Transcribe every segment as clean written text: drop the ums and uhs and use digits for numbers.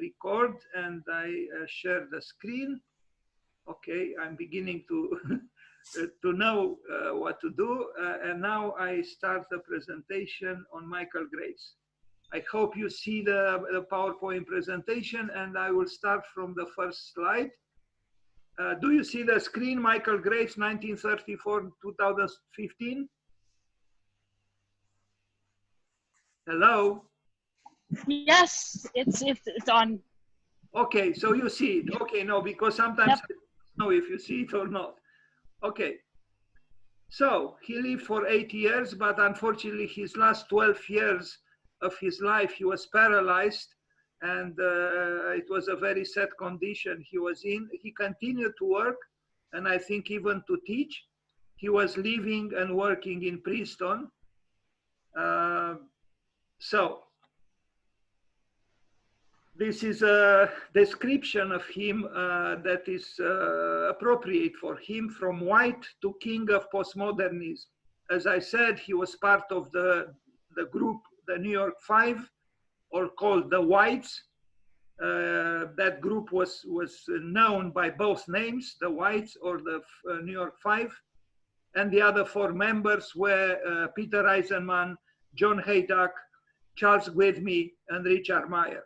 record, and I share the screen. Okay, I'm beginning to to know what to do, and now I start the presentation on Michael Graves. I hope you see the PowerPoint presentation, and I will start from the first slide. Do you see the screen, Michael Graves, 1934-2015? Hello? Yes, it's on. Okay, so you see it. Okay, no, because sometimes I don't know if you see it or not. Okay. So he lived for 8 years, but unfortunately his last 12 years of his life, he was paralyzed, and it was a very sad condition he was in. He continued to work, and I think even to teach. He was living and working in Princeton. So this is a description of him that is appropriate for him, from white to king of postmodernism. As I said, he was part of the group, the New York Five, or called the Whites. That group was known by both names, the Whites or the New York Five. And the other four members were Peter Eisenman, John Haydock, Charles Gwynne, and Richard Meyer.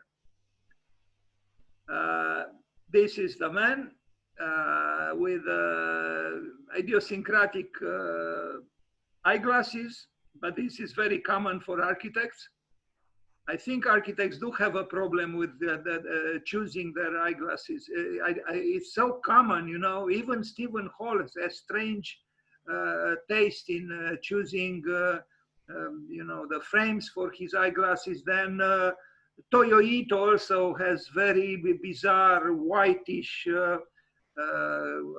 This is the man with idiosyncratic eyeglasses, but this is very common for architects. I think architects do have a problem with choosing their eyeglasses. It's so common, you know, even Stephen Hall has a strange taste in choosing, you know, the frames for his eyeglasses. Then Toyo Ito also has very bizarre whitish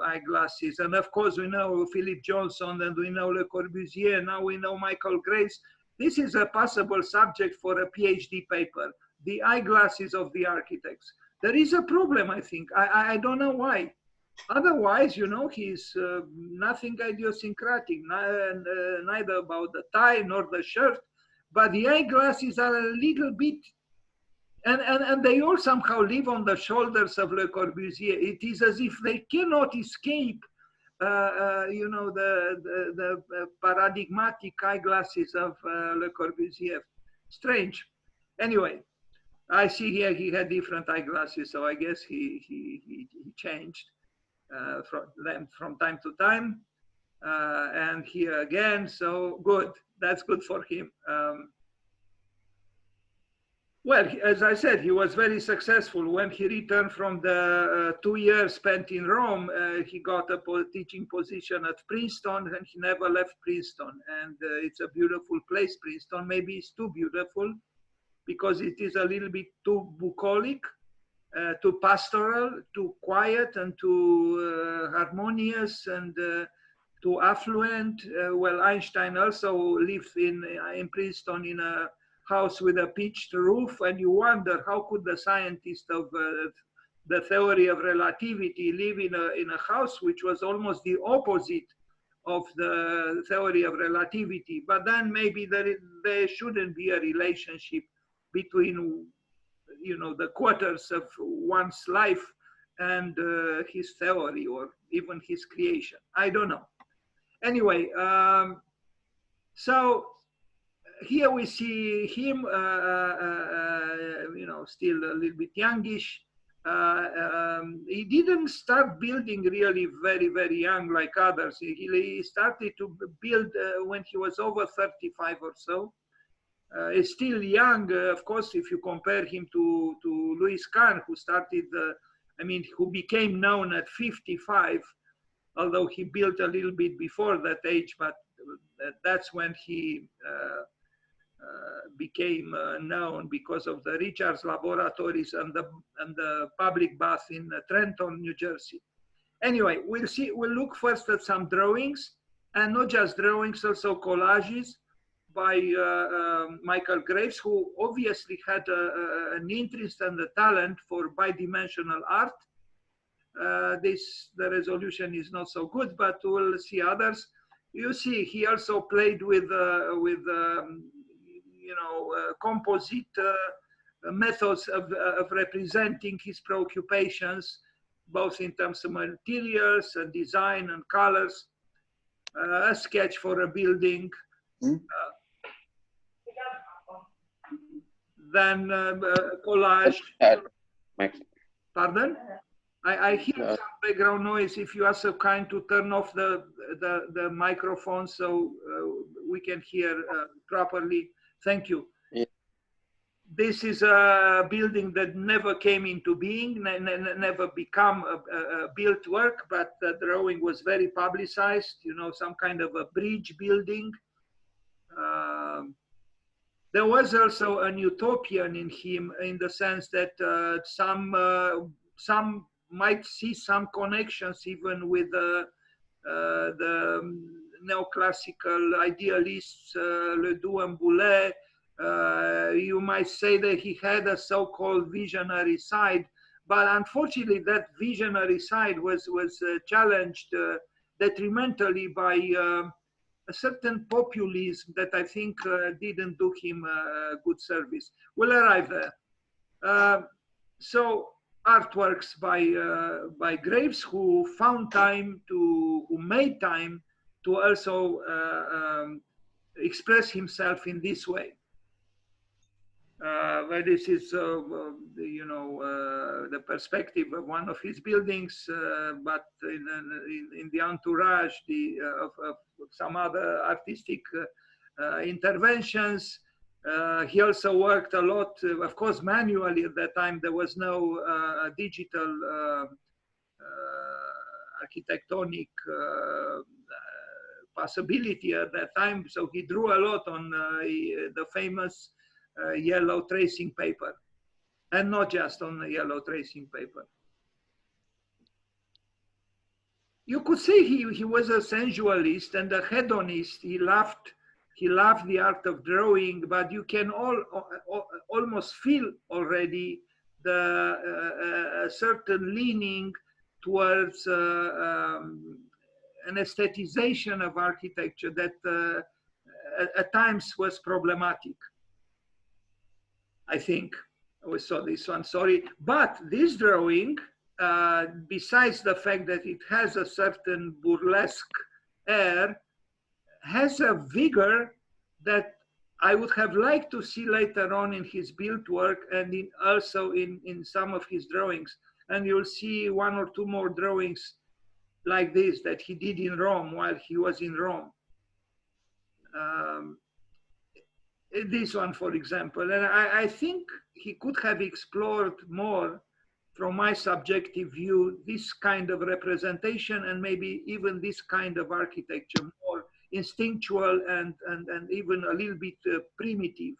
eyeglasses. And of course, we know Philip Johnson, and we know Le Corbusier, now we know Michael Graves. This is a possible subject for a PhD paper, the eyeglasses of the architects. There is a problem, I think. I don't know why. Otherwise, you know, he's nothing idiosyncratic, neither about the tie nor the shirt, but the eyeglasses are a little bit, and they all somehow live on the shoulders of Le Corbusier. It is as if they cannot escape, you know, the paradigmatic eyeglasses of Le Corbusier. Strange. Anyway, I see here he had different eyeglasses, so I guess he changed from them from time to time. And here again, so good. That's good for him. Well, as I said, he was very successful. When he returned from the 2 years spent in Rome, he got a teaching position at Princeton, and he never left Princeton. And it's a beautiful place, Princeton. Maybe it's too beautiful because it is a little bit too bucolic, too pastoral, too quiet, and too harmonious, and too affluent. Well, Einstein also lived in Princeton in a house with a pitched roof, and you wonder how could the scientist of the theory of relativity live in a house which was almost the opposite of the theory of relativity. But then maybe there shouldn't be a relationship between, you know, the quarters of one's life and his theory, or even his creation. I don't know. Anyway, so here we see him, you know, still a little bit youngish. He didn't start building really very, very young like others. He started to build when he was over 35 or so. He's still young, of course, if you compare him to Louis Kahn, who started, I mean, who became known at 55, although he built a little bit before that age, but that's when he became known because of the Richards laboratories and the public bath in Trenton, New Jersey. Anyway, we'll look first at some drawings, and not just drawings, also collages by Michael Graves, who obviously had an interest and a talent for bidimensional art. The resolution is not so good, but we'll see others. You see, he also played with you know, composite methods of representing his preoccupations, both in terms of materials and design and colors. A sketch for a building. Then collage. Pardon? I hear some background noise. If you are so kind to turn off the microphone so we can hear properly. Thank you. Yeah. This is a building that never came into being, never become a built work, but the drawing was very publicized, you know, some kind of a bridge building. There was also an utopian in him, in the sense that some might see some connections even with the neoclassical idealists, Ledoux and Boulez. You might say that he had a so-called visionary side, but unfortunately that visionary side was challenged detrimentally by a certain populism that I think didn't do him good service. We'll arrive there. So artworks by Graves, who found time who made time to also express himself in this way. Where this is, you know, the perspective of one of his buildings, but in the entourage of some other artistic interventions. He also worked a lot, of course, manually at that time. There was no digital architectonic possibility at that time. So he drew a lot on the famous yellow tracing paper, and not just on the yellow tracing paper. You could say he was a sensualist and a hedonist. He loved the art of drawing, but you can almost feel already a certain leaning towards an aestheticization of architecture that at times was problematic. I think we saw this one, sorry. But this drawing, besides the fact that it has a certain burlesque air, has a vigor that I would have liked to see later on in his built work and also in some of his drawings. And you'll see one or two more drawings like this that he did in Rome while he was in Rome. This one, for example, and I think he could have explored more, from my subjective view, this kind of representation and maybe even this kind of architecture, more instinctual and even a little bit primitive.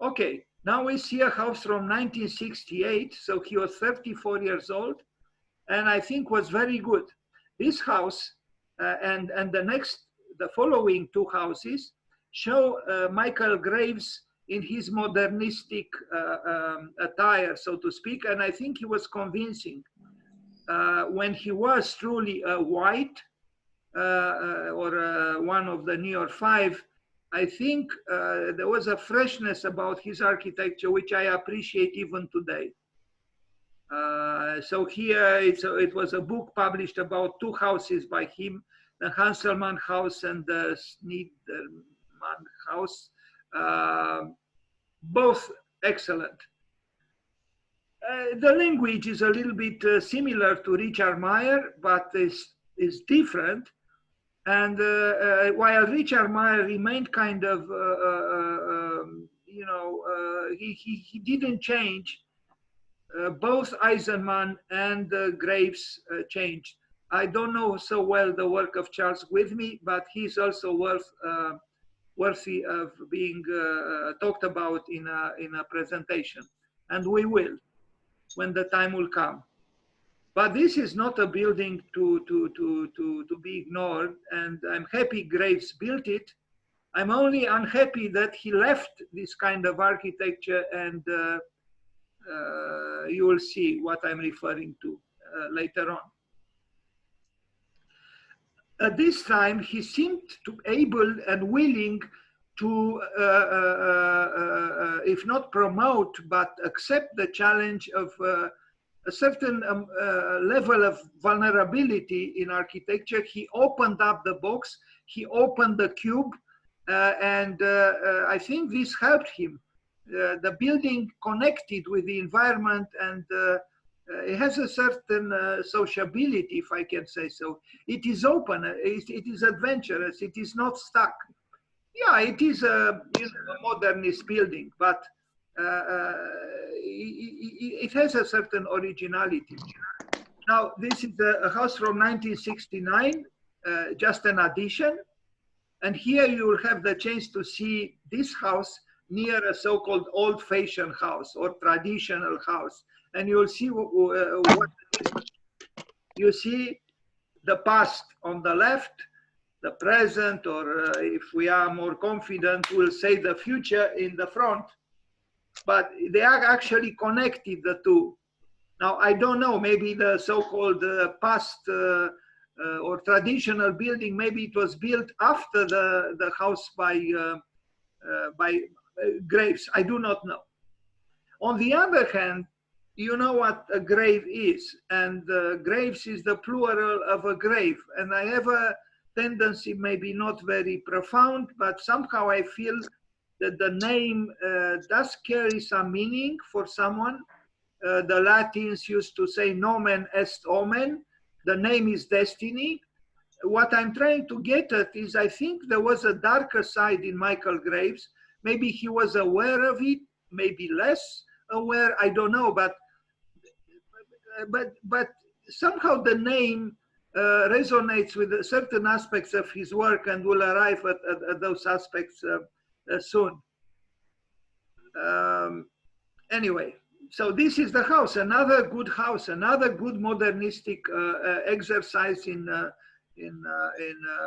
Okay, now we see a house from 1968, so he was 34 years old, and I think was very good. This house and the following two houses show Michael Graves in his modernistic attire, so to speak, and I think he was convincing. When he was truly a white or one of the New York Five, I think there was a freshness about his architecture which I appreciate even today. So here it was a book published about two houses by him, the Hanselmann House and the Sniderman House, both excellent. The language is a little bit similar to Richard Meyer, but is different. And while Richard Meyer remained kind of, you know, he didn't change, both Eisenman and Graves changed. I don't know so well the work of Charles Whitney, but he's also worthy of being talked about in a presentation, and we will when the time will come. But this is not a building to be ignored, and I'm happy Graves built it. I'm only unhappy that he left this kind of architecture, and you will see what I'm referring to later on. At this time, he seemed to able and willing to, if not promote, but accept the challenge of a certain level of vulnerability in architecture. He opened up the box, he opened the cube, and I think this helped him. The building connected with the environment, and it has a certain sociability, if I can say so. It is open, it is adventurous, it is not stuck. Yeah, it is a modernist building, but it has a certain originality. Now, this is a house from 1969, just an addition. And here you will have the chance to see this house near a so-called old-fashioned house or traditional house. And you'll see what you see: the past on the left, the present, or if we are more confident, we'll say the future in the front. But they are actually connected, the two. Now, I don't know, maybe the so-called past or traditional building, maybe it was built after the house by graves. I do not know. On the other hand, you know what a grave is, and graves is the plural of a grave. And I have a tendency, maybe not very profound, but somehow I feel that the name does carry some meaning for someone. The Latins used to say nomen est omen. The name is destiny. What I'm trying to get at is, I think there was a darker side in Michael Graves. Maybe he was aware of it, maybe less aware, I don't know, but somehow the name resonates with certain aspects of his work, and will arrive at those aspects soon. Anyway, so this is the house, another good house, another good modernistic exercise in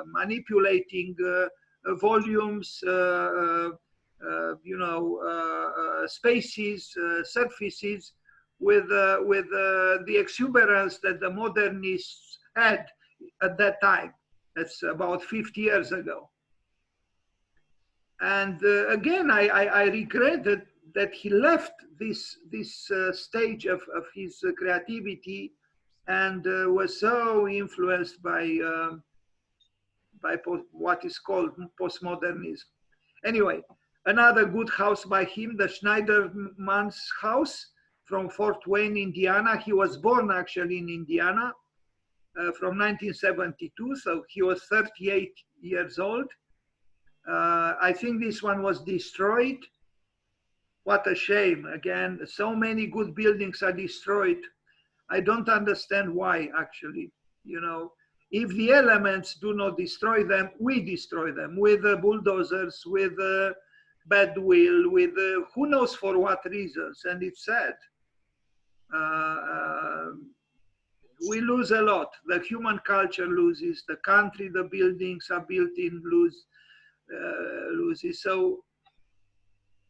manipulating volumes, spaces, surfaces, with the exuberance that the modernists had at that time. That's about 50 years ago. And again, I regret that he left this stage of his creativity, and was so influenced by what is called postmodernism. Anyway, another good house by him, the Schneiderman's house from Fort Wayne, Indiana. He was born actually in Indiana from 1972, so he was 38 years old. I think this one was destroyed. What a shame. Again, so many good buildings are destroyed. I don't understand why, actually. You know, if the elements do not destroy them, we destroy them with bulldozers, with bad will, with who knows for what reasons. And it's sad. We lose a lot. The human culture loses. The country the buildings are built in loses. So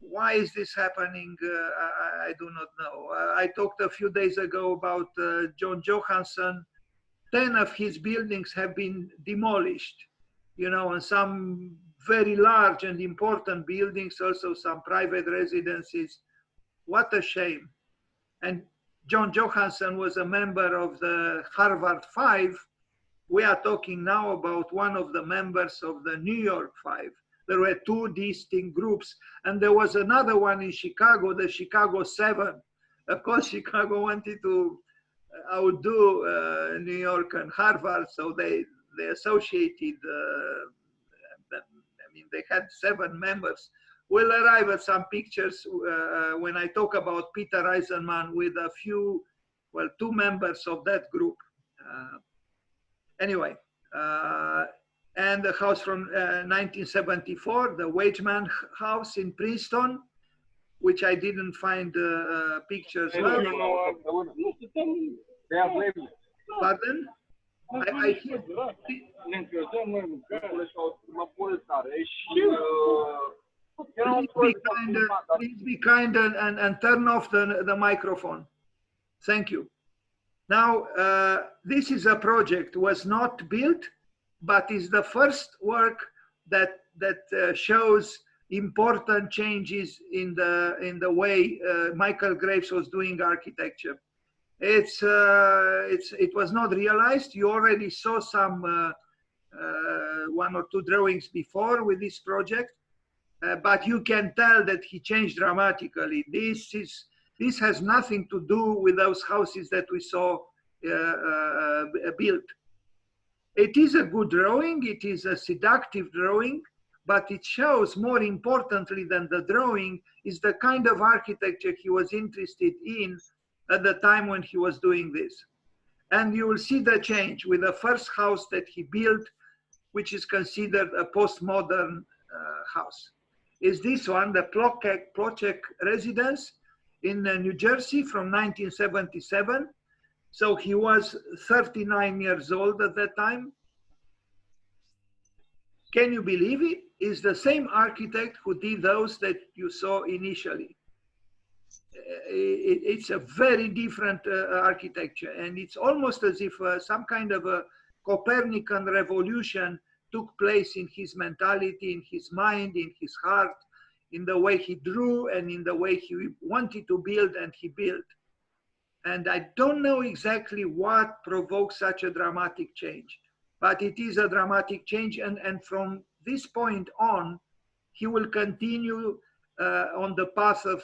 why is this happening? I do not know. I talked a few days ago about John Johansson. 10 of his buildings have been demolished, you know, and some very large and important buildings, also some private residences. What a shame. And John Johansson was a member of the Harvard Five. We are talking now about one of the members of the New York Five. There were two distinct groups, and there was another one in Chicago, the Chicago Seven. Of course, Chicago wanted to outdo New York and Harvard, so they associated, I mean, they had 7 members. We'll arrive at some pictures when I talk about Peter Eisenman with a few, well, 2 members of that group. Anyway, and the house from 1974, the Wageman House in Princeton, which I didn't find pictures of. Pardon? Please be kind and turn off the microphone. Thank you. Now, this is a project, was not built, but is the first work that shows important changes in the way Michael Graves was doing architecture. It was not realized. You already saw some one or two drawings before with this project, but you can tell that he changed dramatically. This has nothing to do with those houses that we saw built. It is a good drawing, it is a seductive drawing, but it shows, more importantly than the drawing, is the kind of architecture he was interested in at the time when he was doing this. And you will see the change with the first house that he built, which is considered a postmodern house. Is this one, the Plotchek residence in New Jersey from 1977. So he was 39 years old at that time. Can you believe it? Is the same architect who did those that you saw initially. It's a very different architecture, and it's almost as if some kind of a Copernican revolution took place in his mentality, in his mind, in his heart, in the way he drew and in the way he wanted to build, and he built. And I don't know exactly what provoked such a dramatic change, but it is a dramatic change. And from this point on, he will continue on the path of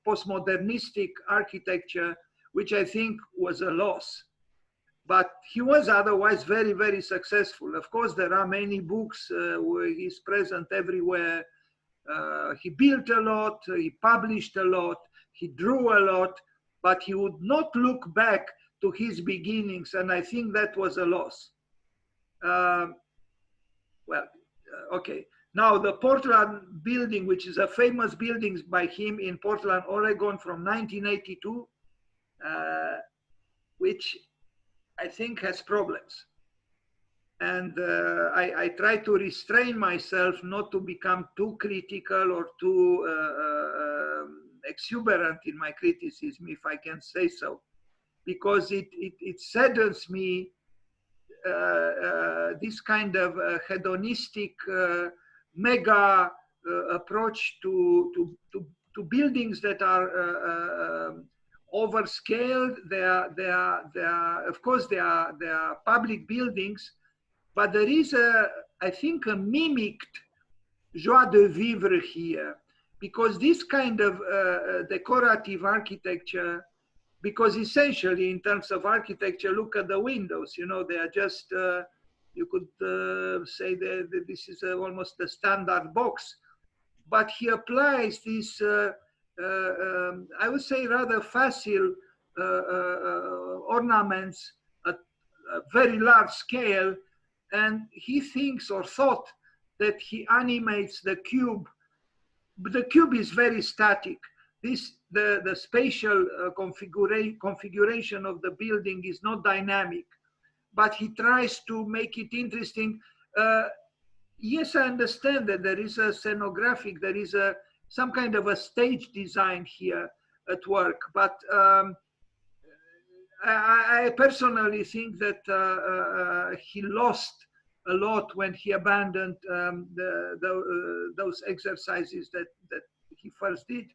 postmodernistic architecture, which I think was a loss. But he was otherwise very, very successful. Of course, there are many books where he's present everywhere. He built a lot, he published a lot, he drew a lot, but he would not look back to his beginnings, and I think that was a loss. Okay. Now, the Portland building, which is a famous building by him in Portland, Oregon from 1982, which I think has problems. And I try to restrain myself not to become too critical or too exuberant in my criticism, if I can say so, because it saddens me, this kind of hedonistic mega approach to buildings that are overscaled. Of course, they are public buildings, but there is I think, a mimicked joie de vivre here, because this kind of decorative architecture, because essentially in terms of architecture, look at the windows, you know, they are just, you could say that this is almost a standard box, but he applies this, I would say, rather facile ornaments at a very large scale, and he thinks or thought that he animates the cube. But the cube is very static. The spatial configuration of the building is not dynamic, but he tries to make it interesting. Yes, I understand that there is a scenographic, there is some kind of a stage design here at work, but I personally think that he lost a lot when he abandoned those exercises that he first did.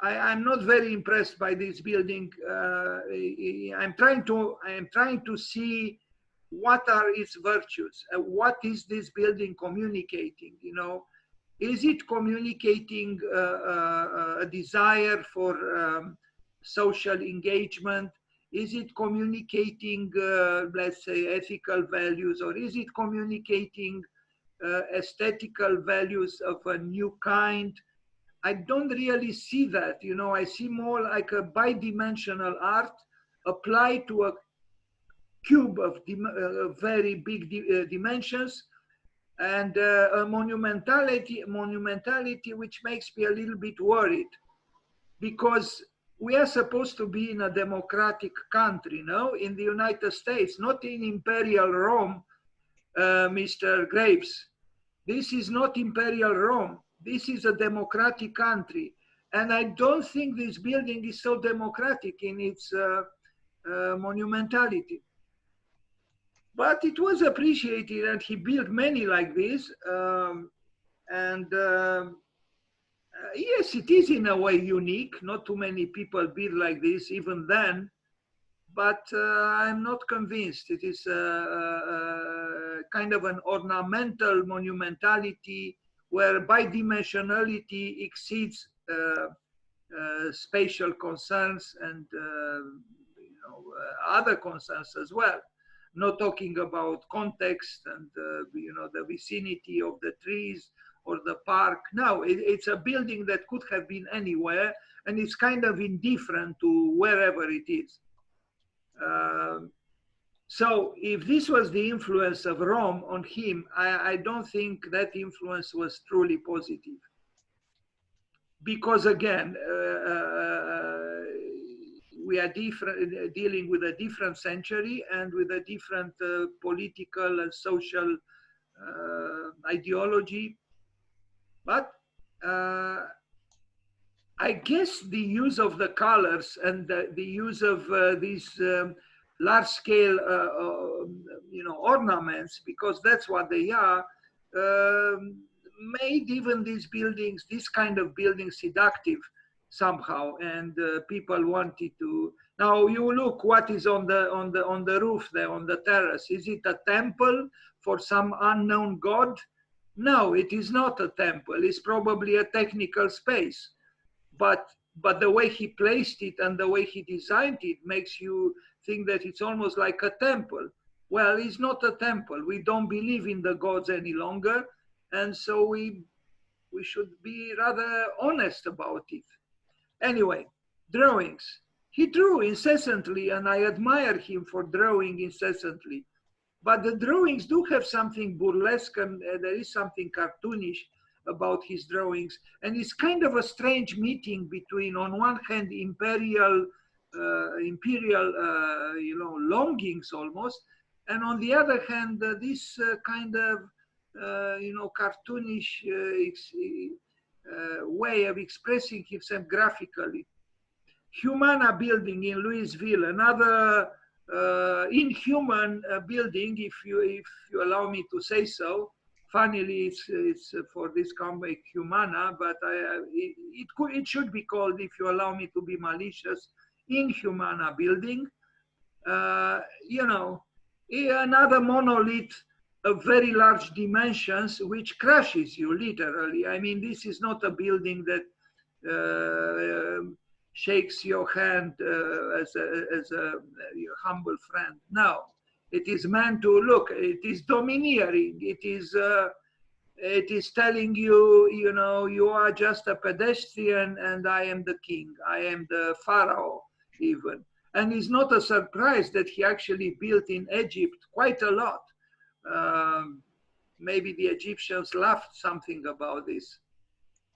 I'm not very impressed by this building. I am trying to see what are its virtues. What is this building communicating? You know, is it communicating a desire for social engagement? Is it communicating, let's say, ethical values, or is it communicating aesthetical values of a new kind? I don't really see that. You know, I see more like a bidimensional art applied to a cube of very big dimensions, and a monumentality which makes me a little bit worried, because we are supposed to be in a democratic country, no? In the United States, not in Imperial Rome, Mr. Graves. This is not Imperial Rome. This is a democratic country. And I don't think this building is so democratic in its monumentality. But it was appreciated, and he built many like this. And yes, it is in a way unique. Not too many people build like this, even then. But I'm not convinced. It is kind of an ornamental monumentality where bidimensionality exceeds spatial concerns and other concerns as well. Not talking about context and the vicinity of the trees or the park. No, it's a building that could have been anywhere, and it's kind of indifferent to wherever it is. So if this was the influence of Rome on him, I don't think that influence was truly positive. Because again, we are dealing with a different century and with a different political and social ideology. But I guess the use of the colors and the use of these large-scale, ornaments, because that's what they are, made even these buildings, this kind of buildings, seductive somehow, and people wanted to. Now you look what is on the roof there, on the terrace. Is it a temple for some unknown god? No, it is not a temple. It's probably a technical space. But the way he placed it and the way he designed it makes you think that it's almost like a temple. Well, it's not a temple. We don't believe in the gods any longer. And so we should be rather honest about it. Anyway, drawings. He drew incessantly, and I admire him for drawing incessantly. But the drawings do have something burlesque, and there is something cartoonish about his drawings. And it's kind of a strange meeting between, on one hand, imperial longings almost, and on the other hand, this kind of cartoonish way of expressing himself graphically. Humana Building in Louisville, another inhuman building, if you allow me to say so. Funnily, it's for this comic Humana, but it should be called, if you allow me to be malicious, Inhumana Building. Another monolith of very large dimensions, which crushes you literally. I mean, this is not a building that shakes your hand as a humble friend. No, it is meant to look. It is domineering. It is telling you, you are just a pedestrian, and I am the king. I am the pharaoh, even. And it's not a surprise that he actually built in Egypt quite a lot. Maybe the Egyptians laughed something about this.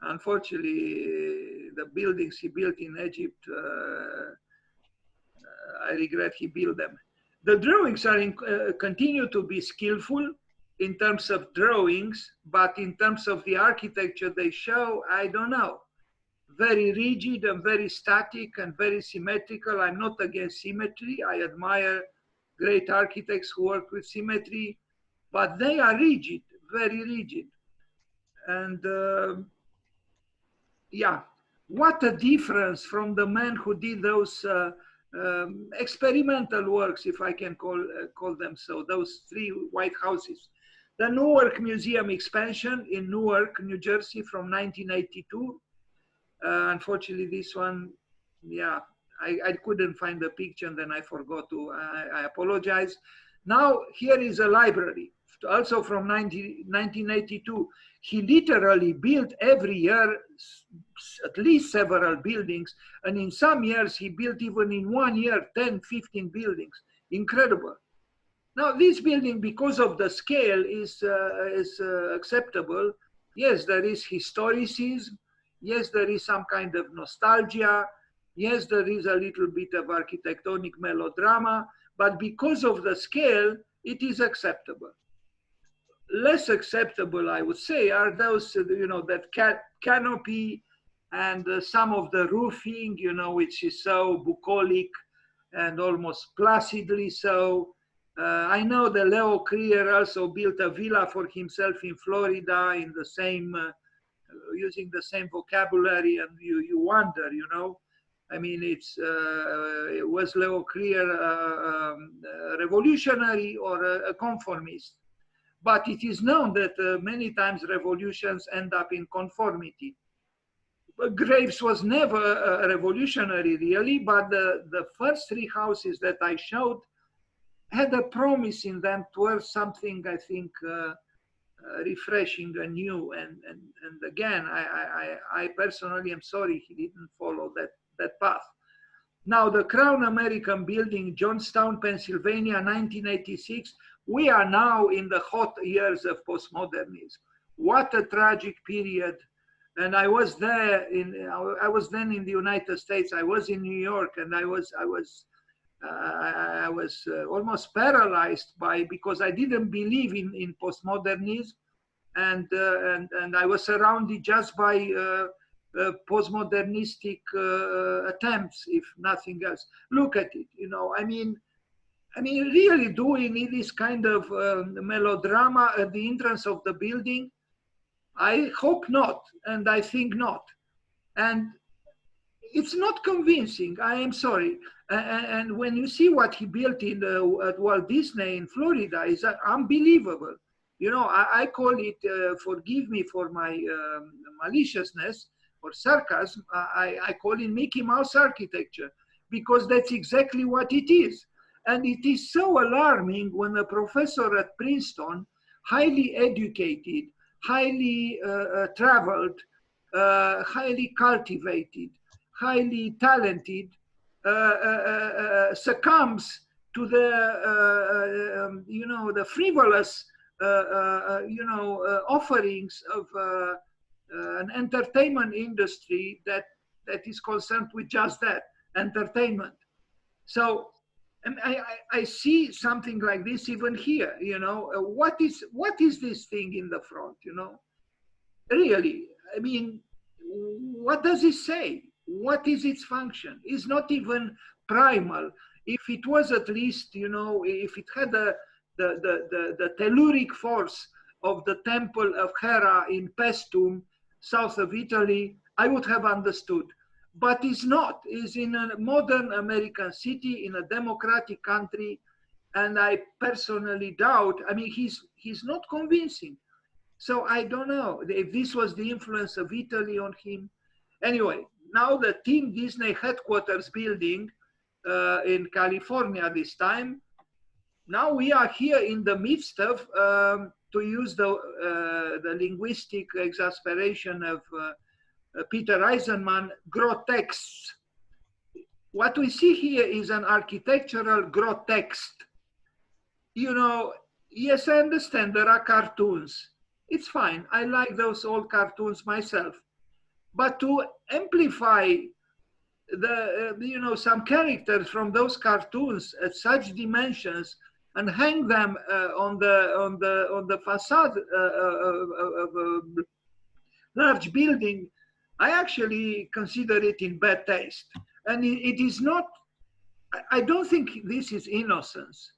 Unfortunately, the buildings he built in Egypt, I regret he built them. The drawings are continue to be skillful in terms of drawings, but in terms of the architecture they show, I don't know. Very rigid and very static and very symmetrical. I'm not against symmetry. I admire great architects who work with symmetry, but they are rigid, very rigid. And yeah, what a difference from the man who did those experimental works, if I can call them so, those 3 White Houses. The Newark Museum expansion in Newark, New Jersey from 1982. Unfortunately, this one, yeah, I couldn't find the picture and then I forgot to, I apologize. Now, here is a library, also from 1982. He literally built every year at least several buildings, and in some years he built even in 1 year 10, 15 buildings. Incredible. Now this building, because of the scale, is acceptable. Yes, there is historicism. Yes, there is some kind of nostalgia. Yes, there is a little bit of architectonic melodrama, but because of the scale, it is acceptable. Less acceptable, I would say, are those, that canopy and some of the roofing, which is so bucolic and almost placidly so. I know that Leo Krier also built a villa for himself in Florida in the same using the same vocabulary, and you wonder, you know. I mean, was Leo Clear a revolutionary or a conformist? But it is known that many times revolutions end up in conformity. Graves was never a revolutionary, really, but the first three houses that I showed had a promise in them towards something, I think, refreshing and new. And again, I personally am sorry he didn't follow that path. Now, the Crown American Building, Johnstown, Pennsylvania, 1986. We are now in the hot years of postmodernism. What a tragic period. And I was there I was then in the United States. I was in New York, and I was almost paralyzed because I didn't believe in postmodernism, and I was surrounded just by postmodernistic attempts, if nothing else. Look at it, you know. I mean, really, do we need this kind of melodrama at the entrance of the building? I hope not, and I think not. And it's not convincing, I am sorry. And when you see what he built at Walt Disney in Florida, is unbelievable. You know, I call it, forgive me for my maliciousness or sarcasm, I call it Mickey Mouse architecture, because that's exactly what it is. And it is so alarming when a professor at Princeton, highly educated, highly traveled, highly cultivated, highly talented, succumbs to the, you know, the frivolous, you know, offerings of an entertainment industry that is concerned with just that, entertainment. So I see something like this even here, you know. What is this thing in the front, you know? Really, I mean, what does it say? What is its function? It's not even primal. If it was at least, you know, if it had the telluric force of the temple of Hera in Paestum, south of Italy, I would have understood. But it's not. It's in a modern American city, in a democratic country, and I personally doubt. I mean, he's not convincing. So I don't know if this was the influence of Italy on him. Anyway, now the Team Disney headquarters building in California this time. Now we are here in the midst of, to use the linguistic exasperation of Peter Eisenman, grotesque. What we see here is an architectural grotesque. You know, yes, I understand there are cartoons. It's fine. I like those old cartoons myself. But to amplify the, you know, some characters from those cartoons at such dimensions and hang them on the facade of a large building, I actually consider it in bad taste. And it is not, I don't think this is innocence.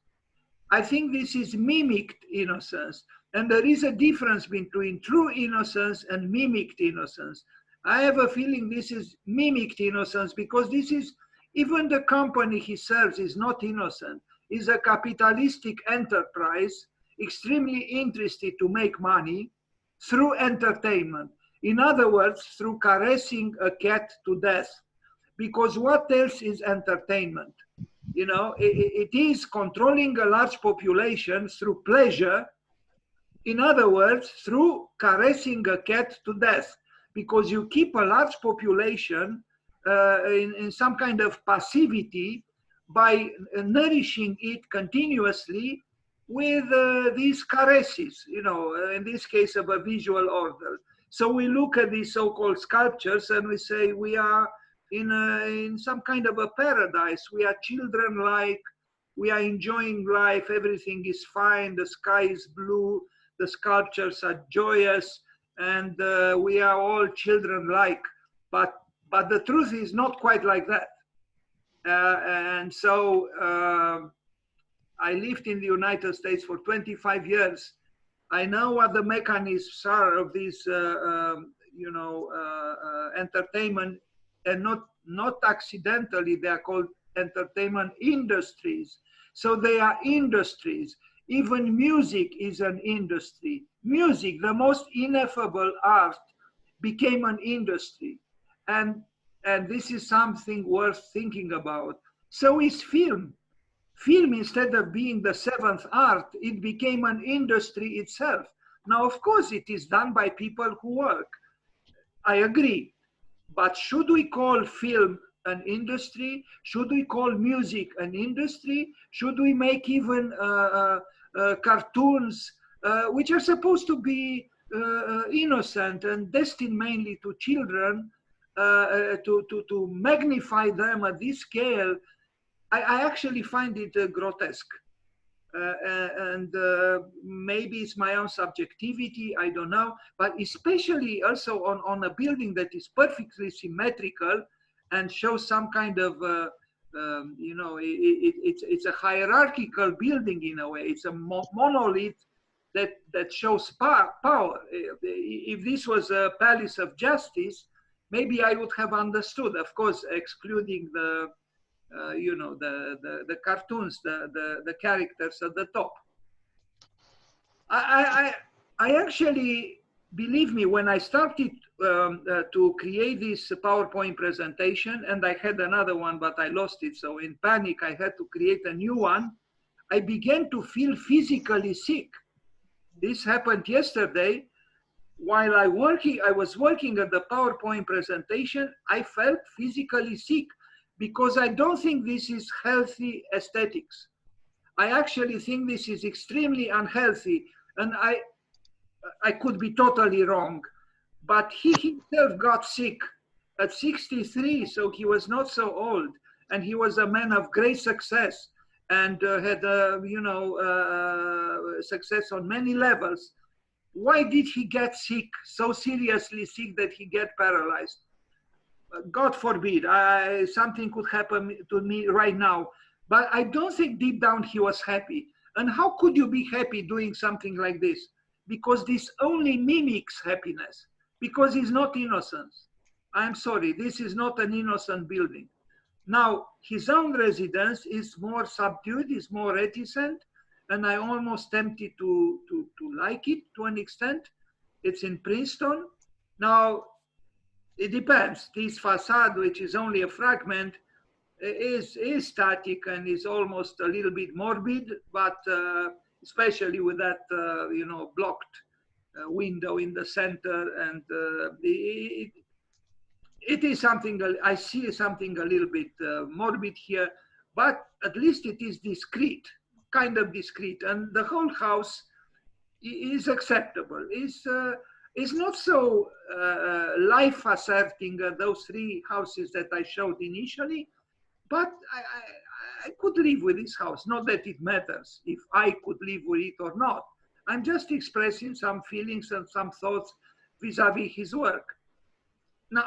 I think this is mimicked innocence. And there is a difference between true innocence and mimicked innocence. I have a feeling this is mimicked innocence, because this is, even the company he serves is not innocent. It's a capitalistic enterprise, extremely interested to make money through entertainment. In other words, through caressing a cat to death. Because what else is entertainment? You know, it is controlling a large population through pleasure. In other words, through caressing a cat to death, because you keep a large population in some kind of passivity by nourishing it continuously with these caresses, you know, in this case of a visual order. So we look at these so-called sculptures and we say we are in some kind of a paradise. We are children-like, we are enjoying life, everything is fine, the sky is blue, the sculptures are joyous, and we are all children-like. But the truth is not quite like that. And so I lived in the United States for 25 years. I know what the mechanisms are of these, you know, entertainment, and not accidentally they are called entertainment industries. So they are industries. Even music is an industry. Music, the most ineffable art, became an industry. And this is something worth thinking about. So is film. Film, instead of being the seventh art, it became an industry itself. Now, of course, it is done by people who work. I agree. But should we call film an industry? Should we call music an industry? Should we make even cartoons, which are supposed to be innocent and destined mainly to children, to magnify them at this scale? I actually find it grotesque. And maybe it's my own subjectivity, I don't know, but especially also on a building that is perfectly symmetrical and shows some kind of, you know, it's a hierarchical building in a way. It's a monolith that shows power. If this was a palace of justice, maybe I would have understood, of course, excluding the you know, the cartoons, the characters at the top. I actually, believe me, when I started to create this PowerPoint presentation, and I had another one, but I lost it. So in panic, I had to create a new one. I began to feel physically sick. This happened yesterday. While I was working at the PowerPoint presentation, I felt physically sick, because I don't think this is healthy aesthetics. I actually think this is extremely unhealthy, and I could be totally wrong, but he himself got sick at 63, so he was not so old, and he was a man of great success and had, you know, success on many levels. Why did he get sick, so seriously sick that he get paralyzed? God forbid, something could happen to me right now. But I don't think deep down he was happy. And how could you be happy doing something like this? Because this only mimics happiness, because it's not innocence. I'm sorry, this is not an innocent building. Now, his own residence is more subdued, is more reticent, and I almost tempted to like it to an extent. It's in Princeton. Now, it depends. This facade, which is only a fragment, is static and is almost a little bit morbid, but especially with that, you know, blocked window in the center, and it is something, I see something a little bit morbid here, but at least it is discreet, kind of discreet, and the whole house is acceptable. Is not so life asserting, those three houses that I showed initially, but I could live with this house. Not that it matters if I could live with it or not. I'm just expressing some feelings and some thoughts vis-a-vis his work. Now,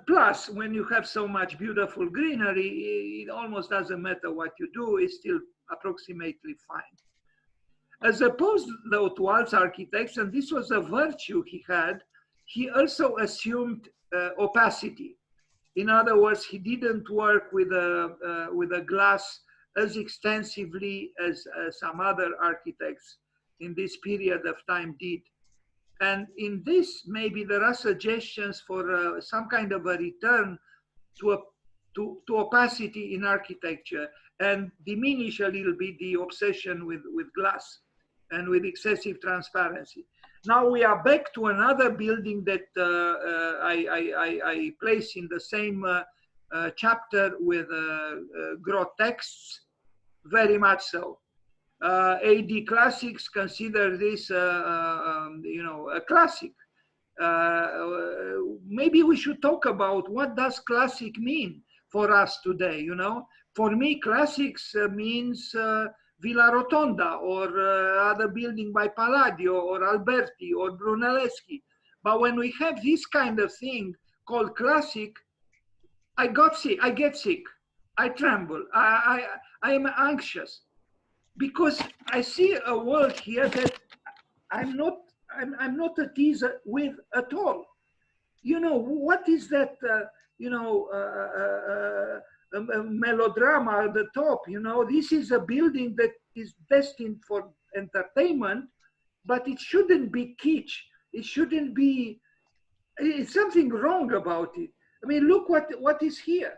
plus, when you have so much beautiful greenery, it almost doesn't matter what you do, it's still approximately fine. As opposed, though, to Waltz architects, and this was a virtue he had, he also assumed opacity. In other words, he didn't work with a glass as extensively as some other architects in this period of time did. And in this, maybe there are suggestions for some kind of a return to opacity in architecture, and diminish a little bit the obsession with glass and with excessive transparency. Now we are back to another building that I place in the same chapter with grotesques, very much so. AD classics consider this, you know, a classic. Maybe we should talk about what does classic mean for us today, you know? For me, classics means Villa Rotonda, or other building by Palladio or Alberti or Brunelleschi. But when we have this kind of thing called classic, I get sick, I tremble, I am anxious, because I see a world here that I'm not at ease with at all. you know, what is that, melodrama at the top? You know, this is a building that is destined for entertainment, but it shouldn't be kitsch. It shouldn't be, it's something wrong about it. I mean, look what is here.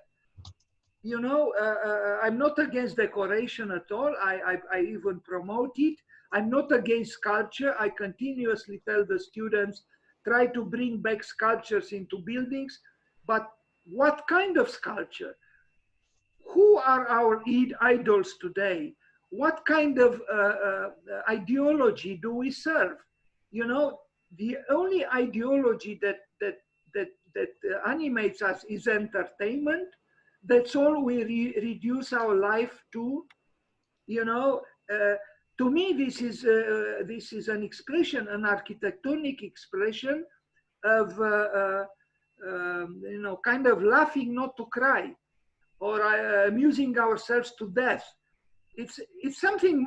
You know, I'm not against decoration at all. I even promote it. I'm not against sculpture. I continuously tell the students, try to bring back sculptures into buildings. But what kind of sculpture? Who are our idols today? What kind of ideology do we serve? You know, the only ideology that animates us is entertainment. That's all we reduce our life to. You know, to me, this is an expression, an architectonic expression of you know, kind of laughing not to cry, or amusing ourselves to death. It's something,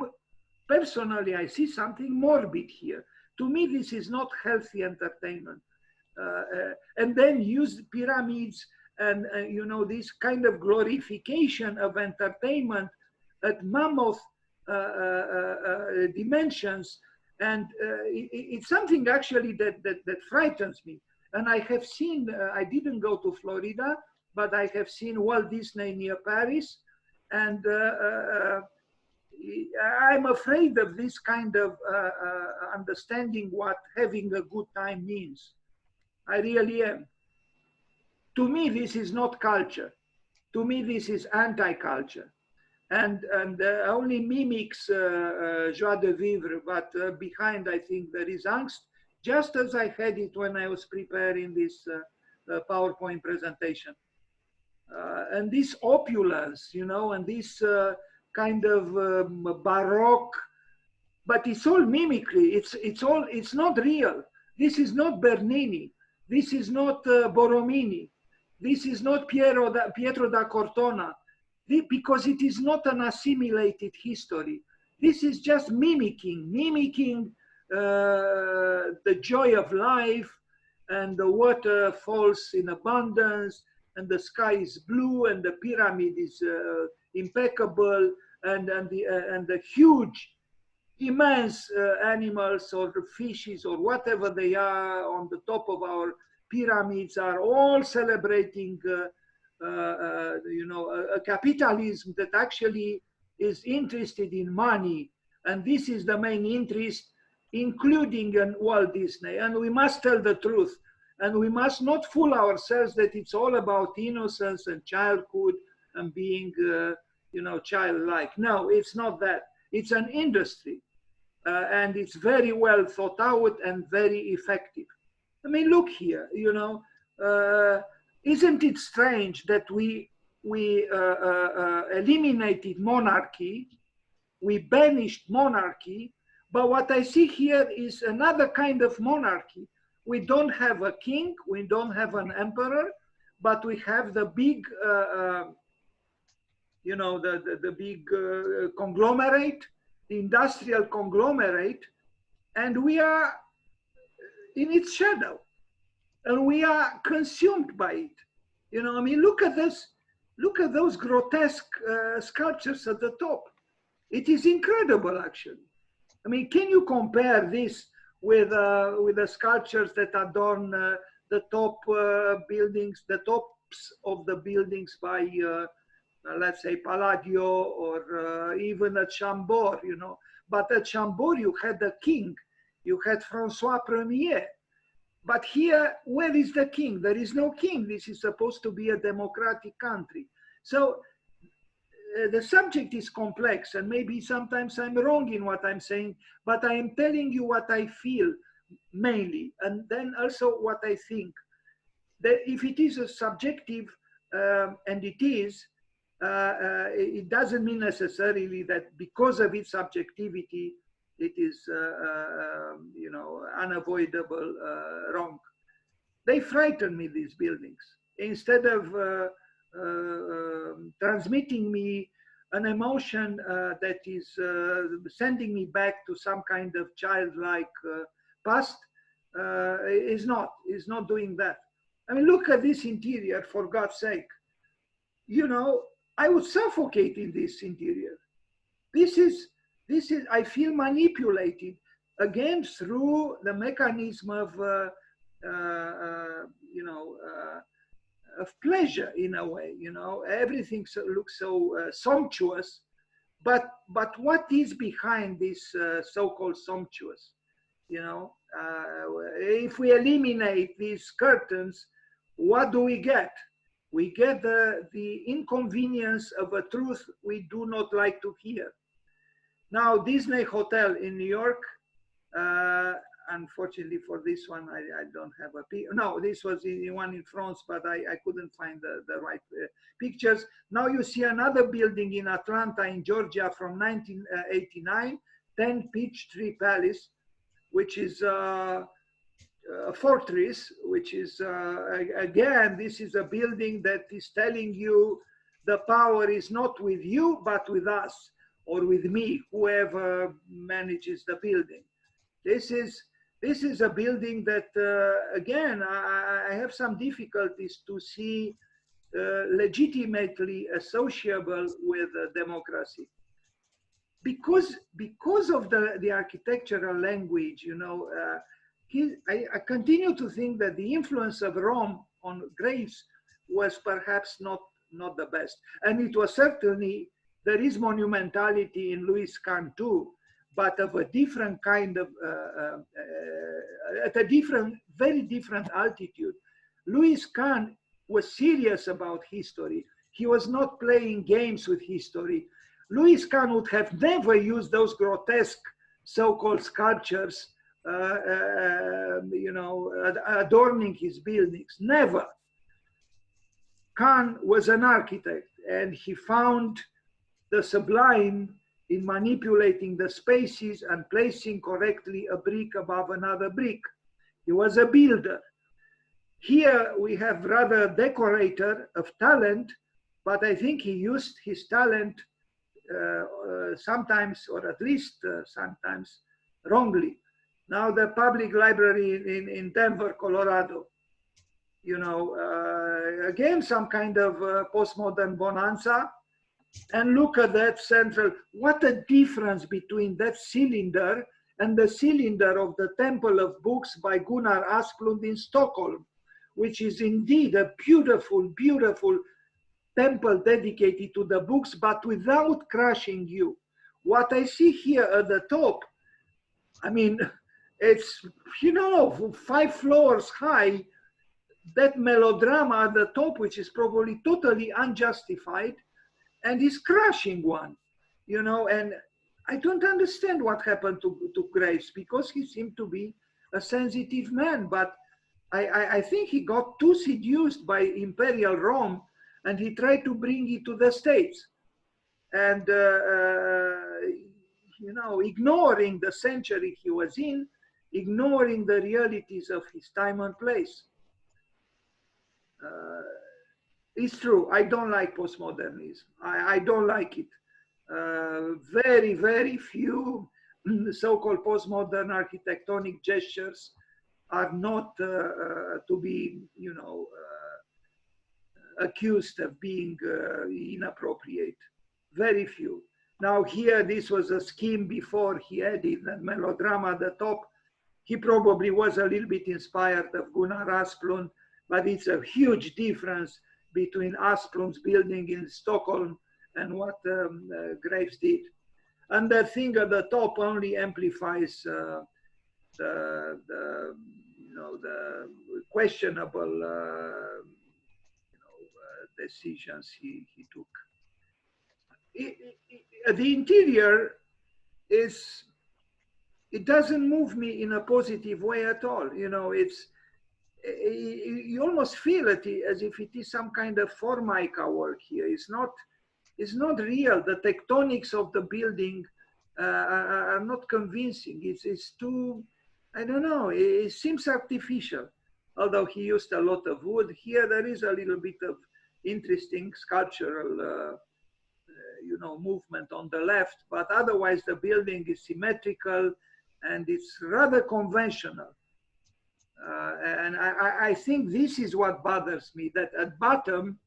personally, I see something morbid here. To me, this is not healthy entertainment. And then use pyramids and, you know, this kind of glorification of entertainment at mammoth dimensions. And it's something actually that frightens me. And I have seen, I didn't go to Florida, but I have seen Walt Disney near Paris. And I'm afraid of this kind of understanding what having a good time means. I really am. To me, this is not culture. To me, this is anti-culture. And only mimics joie de vivre, but behind, I think, there is angst, just as I had it when I was preparing this PowerPoint presentation. And this opulence, you know, and this kind of baroque, but it's all mimicry. It's not real. This is not Bernini. This is not Borromini. This is not Pietro da Cortona, because it is not an assimilated history. This is just mimicking the joy of life, and the water falls in abundance, and the sky is blue, and the pyramid is impeccable, and the huge, immense animals or fishes or whatever they are on the top of our pyramids are all celebrating, you know, a capitalism that actually is interested in money, and this is the main interest, including Walt Disney. And we must tell the truth, and we must not fool ourselves that it's all about innocence and childhood and being, you know, childlike. No, it's not that. It's an industry, and it's very well thought out and very effective. I mean, look here, you know, isn't it strange that we eliminated monarchy, we banished monarchy, but what I see here is another kind of monarchy. We don't have a king, we don't have an emperor, but we have the big, you know, the big conglomerate, the industrial conglomerate, and we are in its shadow, and we are consumed by it. You know, I mean, look at this, look at those grotesque sculptures at the top. It is incredible, actually. I mean, can you compare this with the sculptures that adorn the top buildings, the tops of the buildings by, let's say, Palladio, or even at Chambord, you know? But at Chambord, you had the king, you had Francois Ier. But here, where is the king? There is no king. This is supposed to be a democratic country. So the subject is complex, and maybe sometimes I'm wrong in what I'm saying, but I am telling you what I feel mainly, and then also what I think. That if it is a subjective, and it is, it doesn't mean necessarily that because of its subjectivity, it is, you know, unavoidable wrong. They frighten me, these buildings. Instead of transmitting me an emotion that is sending me back to some kind of childlike past, is not doing that. I mean, look at this interior, for God's sake. You know, I would suffocate in this interior. This is, I feel manipulated again through the mechanism of, you know, of pleasure in a way. You know, everything looks so sumptuous, but what is behind this so-called sumptuous? You know, if we eliminate these curtains, what do we get? We get the inconvenience of a truth we do not like to hear. Now, Disney Hotel in New York, unfortunately for this one, I don't have a picture. No, this was the one in France, but I couldn't find the right pictures. Now you see another building in Atlanta, in Georgia from 1989, 10 Peachtree Palace, which is a fortress, which is, again, this is a building that is telling you the power is not with you, but with us, or with me, whoever manages the building. This is a building that, again, I have some difficulties to see legitimately associable with democracy. Because of the architectural language, you know, I continue to think that the influence of Rome on Graves was perhaps not the best. And it was certainly, there is monumentality in Louis Kahn too, but of a different kind of, at a very different altitude. Louis Kahn was serious about history. He was not playing games with history. Louis Kahn would have never used those grotesque so-called sculptures, you know, adorning his buildings. Never. Kahn was an architect, and he found the sublime in manipulating the spaces and placing correctly a brick above another brick. He was a builder. Here we have rather a decorator of talent, but I think he used his talent sometimes, or at least sometimes, wrongly. Now the public library in Denver, Colorado, you know, again, some kind of postmodern bonanza. And look at that central, what a difference between that cylinder and the cylinder of the Temple of Books by Gunnar Asplund in Stockholm, which is indeed a beautiful, beautiful temple dedicated to the books, but without crushing you. What I see here at the top, I mean, it's, you know, 5 floors high, that melodrama at the top, which is probably totally unjustified, and is crushing one, you know. And I don't understand what happened to Graves, because he seemed to be a sensitive man, but I think he got too seduced by Imperial Rome, and he tried to bring it to the States. And, you know, ignoring the century he was in, ignoring the realities of his time and place. It's true, I don't like postmodernism. I don't like it. Very, very few so-called postmodern architectonic gestures are not to be, you know, accused of being inappropriate. Very few. Now here, this was a scheme before he added that melodrama at the top. He probably was a little bit inspired of Gunnar Asplund, but it's a huge difference between Asplund's building in Stockholm and what Graves did. And the thing at the top only amplifies the you know, the questionable you know, decisions he took. The interior is, it doesn't move me in a positive way at all. You know, it's, you almost feel it as if it is some kind of Formica work here. It's not real. The tectonics of the building are not convincing. It's too, I don't know, it seems artificial. Although he used a lot of wood, here there is a little bit of interesting sculptural you know, movement on the left, but otherwise the building is symmetrical and it's rather conventional. And I think this is what bothers me, that at bottom,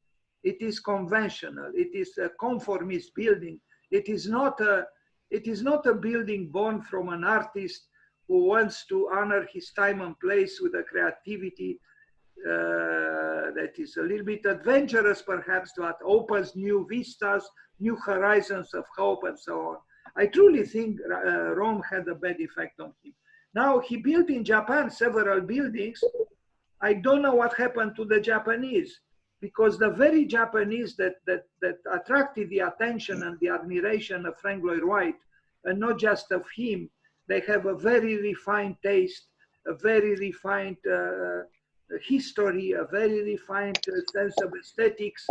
it is conventional. It is a conformist building. It is not a building born from an artist who wants to honor his time and place with a creativity that is a little bit adventurous, perhaps, that opens new vistas, new horizons of hope, and so on. I truly think Rome had a bad effect on him. Now, he built in Japan several buildings. I don't know what happened to the Japanese, because the very Japanese that attracted the attention and the admiration of Frank Lloyd Wright, and not just of him, they have a very refined taste, a very refined history, a very refined sense of aesthetics.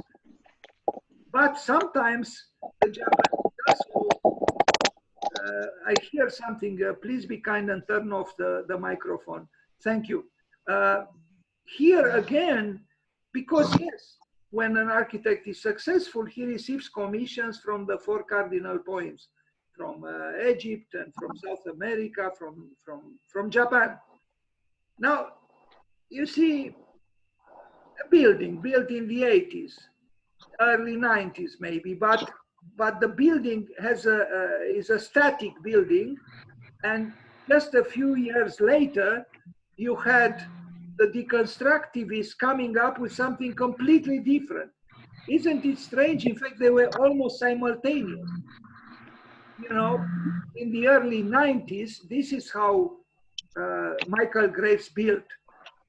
But sometimes the Japanese also, I hear something, please be kind and turn off the microphone. Thank you. Here again, because yes, when an architect is successful, he receives commissions from the four cardinal points, from Egypt and from South America, from Japan. Now, you see, a building built in the 80s, early 90s maybe, but the building has is a static building, and just a few years later, you had the deconstructivists coming up with something completely different. Isn't it strange? In fact, they were almost simultaneous. You know, in the early 90s, this is how Michael Graves built.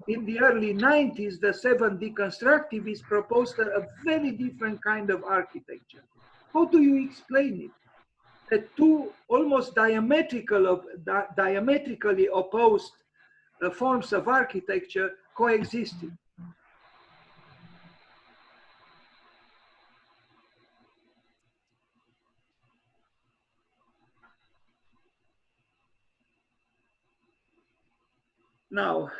In the early 90s, the seven deconstructivists proposed a very different kind of architecture. How do you explain it? That two almost diametrically opposed forms of architecture coexisted. Now,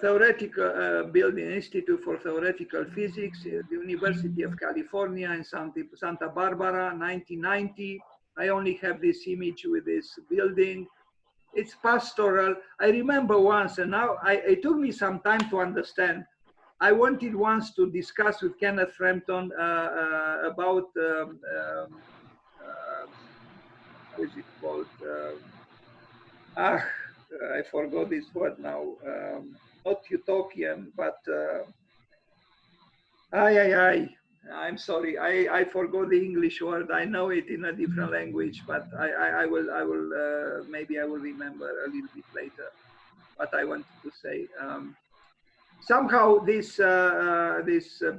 theoretical building, Institute for Theoretical Physics, the University of California in Santa Barbara, 1990. I only have this image with this building. It's pastoral. I remember once, and now it took me some time to understand. I wanted once to discuss with Kenneth Frampton about, how is it called? I forgot this word now. Not utopian, but I'm sorry. I forgot the English word. I know it in a different language, but I will maybe I will remember a little bit later what I wanted to say. Somehow this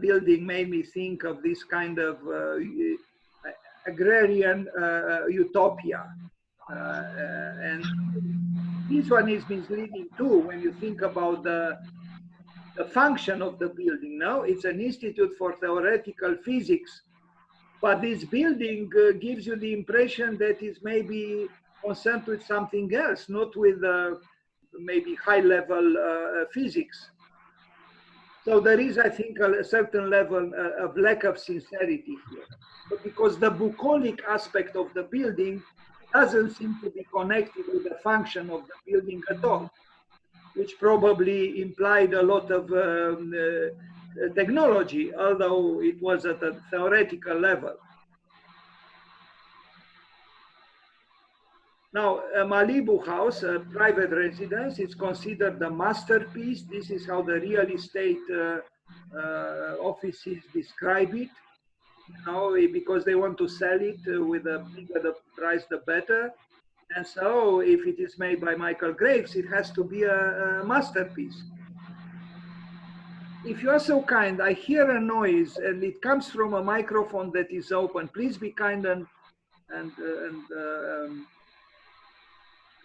building made me think of this kind of agrarian utopia, and this one is misleading too when you think about the function of the building. Now it's an institute for theoretical physics, but this building gives you the impression that it's maybe concerned with something else, not with maybe high-level physics. So there is, I think, a certain level of lack of sincerity here, but because the bucolic aspect of the building doesn't seem to be connected with the function of the building at all, which probably implied a lot of technology, although it was at a theoretical level. Now, Malibu House, a private residence, is considered a masterpiece. This is how the real estate offices describe it. You know, because they want to sell it with a bigger the price, the better. And so if it is made by Michael Graves, it has to be a masterpiece. If you are so kind, I hear a noise and it comes from a microphone that is open. Please be kind and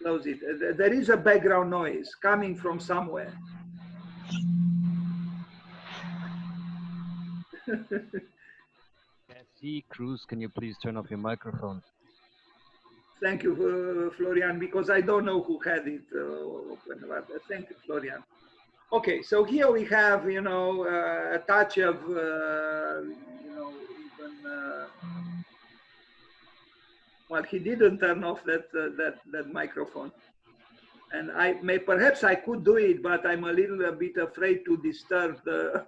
close it. There is a background noise coming from somewhere. Cassie Cruz, can you please turn off your microphone? Thank you, Florian, because I don't know who had it open, but thank you, Florian. Okay, so here we have, you know, a touch of, you know, even, well, he didn't turn off that microphone. And perhaps I could do it, but I'm a little bit afraid to disturb the,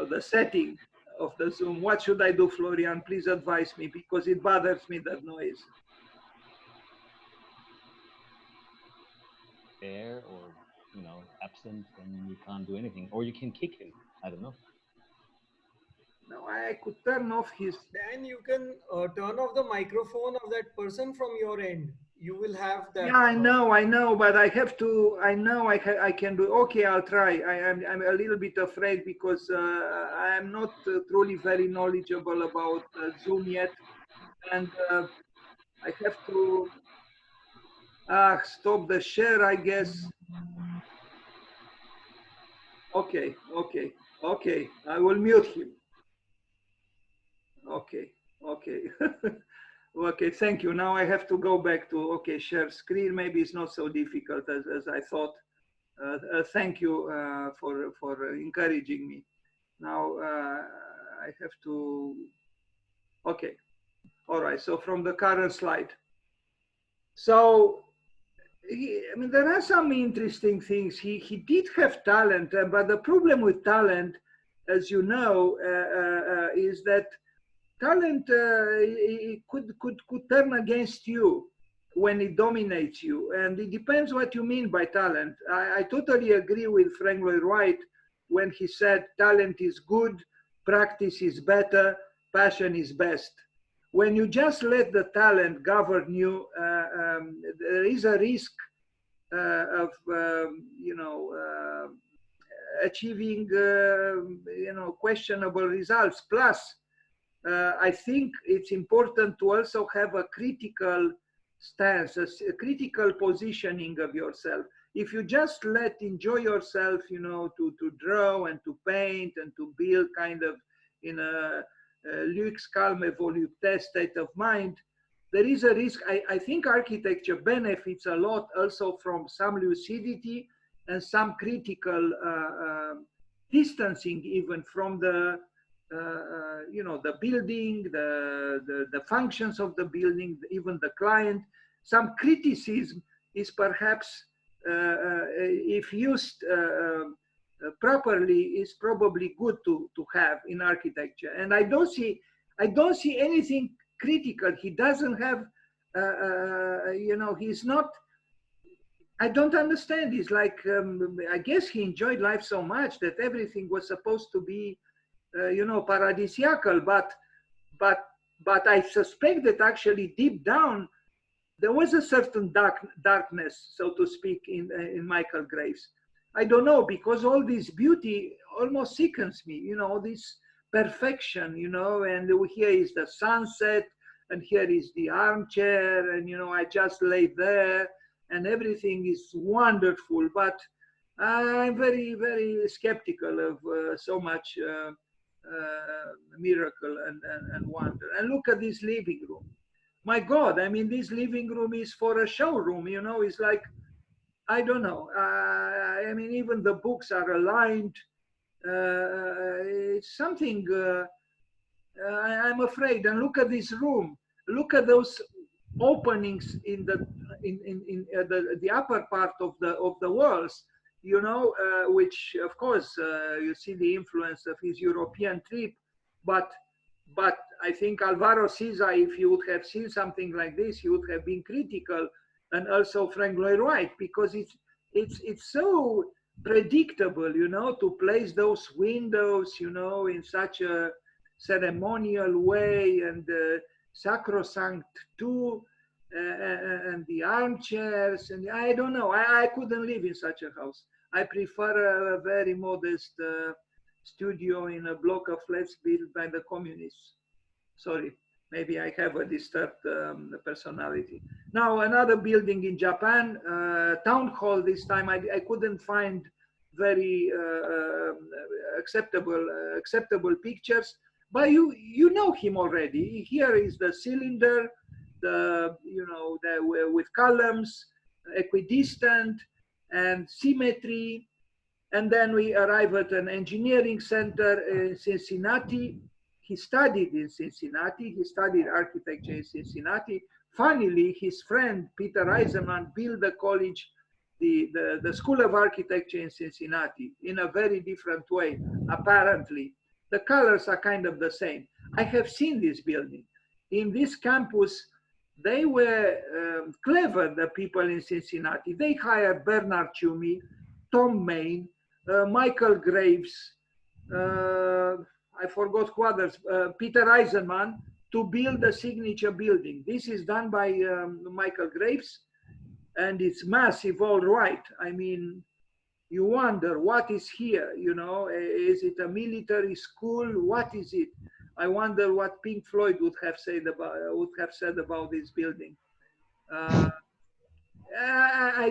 the setting of the Zoom. What should I do, Florian? Please advise me, because it bothers me, that noise. There or absent, and you can't do anything, or you can kick him. I don't know. No, I could turn off his. Then you can turn off the microphone of that person from your end. You will have that. Yeah, I know, but I have to. I know I can do. Okay, I'll try. I'm a little bit afraid because I am not truly very knowledgeable about Zoom yet, and I have to stop the share, I guess. Okay. I will mute him. Okay. Okay, thank you. Now I have to go back to, share screen. Maybe it's not so difficult as I thought. Thank you for encouraging me. Now I have to, okay. All right, so from the current slide. So, there are some interesting things. He did have talent, but the problem with talent, as you know, is that talent could turn against you when it dominates you, and it depends what you mean by talent. I totally agree with Frank Lloyd Wright when he said talent is good, practice is better, passion is best. When you just let the talent govern you, there is a risk of achieving questionable results. Plus, I think it's important to also have a critical stance, a critical positioning of yourself. If you just enjoy yourself, to draw and to paint and to build kind of in a luxe, calme, volupté state of mind, there is a risk. I think architecture benefits a lot also from some lucidity and some critical distancing even from the the building, the functions of the building, even the client. Some criticism is perhaps, if used properly, is probably good to have in architecture. And I don't see anything critical. He doesn't have, he's not. I don't understand. He's like, I guess he enjoyed life so much that everything was supposed to be paradisiacal, but I suspect that actually deep down there was a certain darkness, so to speak, in Michael Graves. I don't know, because all this beauty almost sickens me, this perfection, and here is the sunset, and here is the armchair, and I just lay there, and everything is wonderful, but I'm very, very skeptical of so much miracle and wonder. And look at this living room. My God, this living room is for a showroom, it's like, I don't know. Even the books are aligned. It's something, I'm afraid. And look at this room. Look at those openings in the upper part of the walls. Which of course you see the influence of his European trip, but I think Alvaro Siza, if he would have seen something like this, he would have been critical, and also Frank Lloyd Wright, because it's so predictable, to place those windows, in such a ceremonial way, and sacrosanct too. And the armchairs, and I don't know. I couldn't live in such a house. I prefer a very modest studio in a block of flats built by the communists. Sorry, maybe I have a disturbed personality. Now, another building in Japan, town hall this time. I couldn't find very acceptable pictures, but you know him already. Here is the cylinder, with columns, equidistant and symmetry. And then we arrive at an engineering center in Cincinnati. He studied in Cincinnati. He studied architecture in Cincinnati. Funnily, his friend Peter Eisenman built the college, the School of Architecture in Cincinnati, in a very different way, apparently. The colors are kind of the same. I have seen this building. In this campus, they were clever, the people in Cincinnati. They hired Bernard Tschumi, Tom Main, Michael Graves, I forgot who others, Peter Eisenman, to build a signature building. This is done by Michael Graves, and it's massive, all right. I mean, you wonder what is here, you know, is it a military school? What is it? I wonder what Pink Floyd would have said about this building. I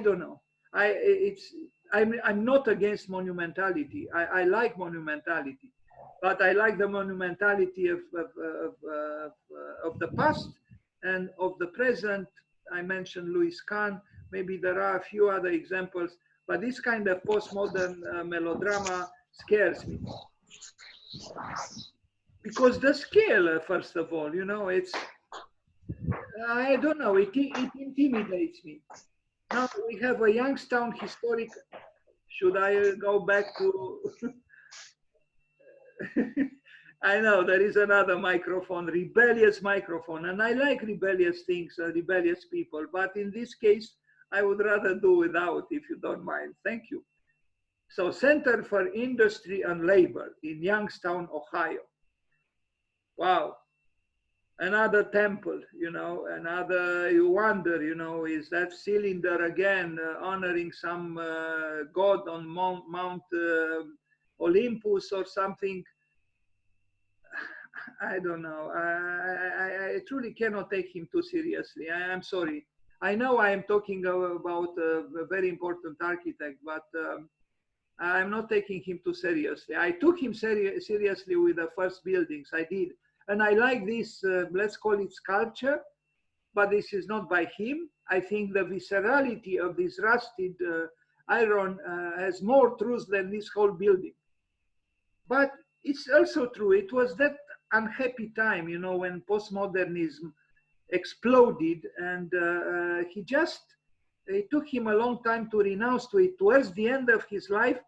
don't know. I'm not against monumentality. I like monumentality, but I like the monumentality of the past and of the present. I mentioned Louis Kahn. Maybe there are a few other examples, but this kind of postmodern melodrama scares me. Because the scale, first of all, you know, it's, I don't know, it intimidates me. Now we have a Youngstown historic. Should I go back to? I know there is another microphone, rebellious microphone, and I like rebellious things, rebellious people, but in this case, I would rather do without, if you don't mind. Thank you. So, Center for Industry and Labor in Youngstown, Ohio. Wow. Another temple, you know, another, you wonder, you know, is that cylinder again honoring some god on Mount Olympus or something? I don't know. I truly cannot take him too seriously. I am sorry. I know I am talking about a very important architect, but I'm not taking him too seriously. I took him seriously with the first buildings. I did. And I like this, let's call it sculpture, but this is not by him. I think the viscerality of this rusted iron has more truth than this whole building. But it's also true, it was that unhappy time, you know, when postmodernism exploded, and it took him a long time to renounce to it. Towards the end of his life,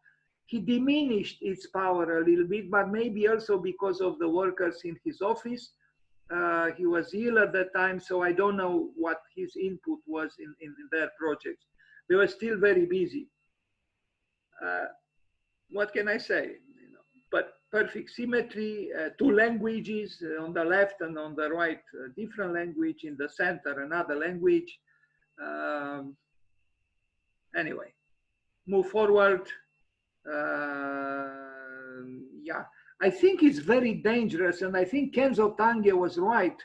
he diminished its power a little bit, but maybe also because of the workers in his office. He was ill at that time, so I don't know what his input was in their projects. They were still very busy. What can I say? You know, but perfect symmetry, two languages on the left and on the right, different language in the center, another language. Anyway, move forward. Yeah, I think it's very dangerous, and I think Kenzo Tange was right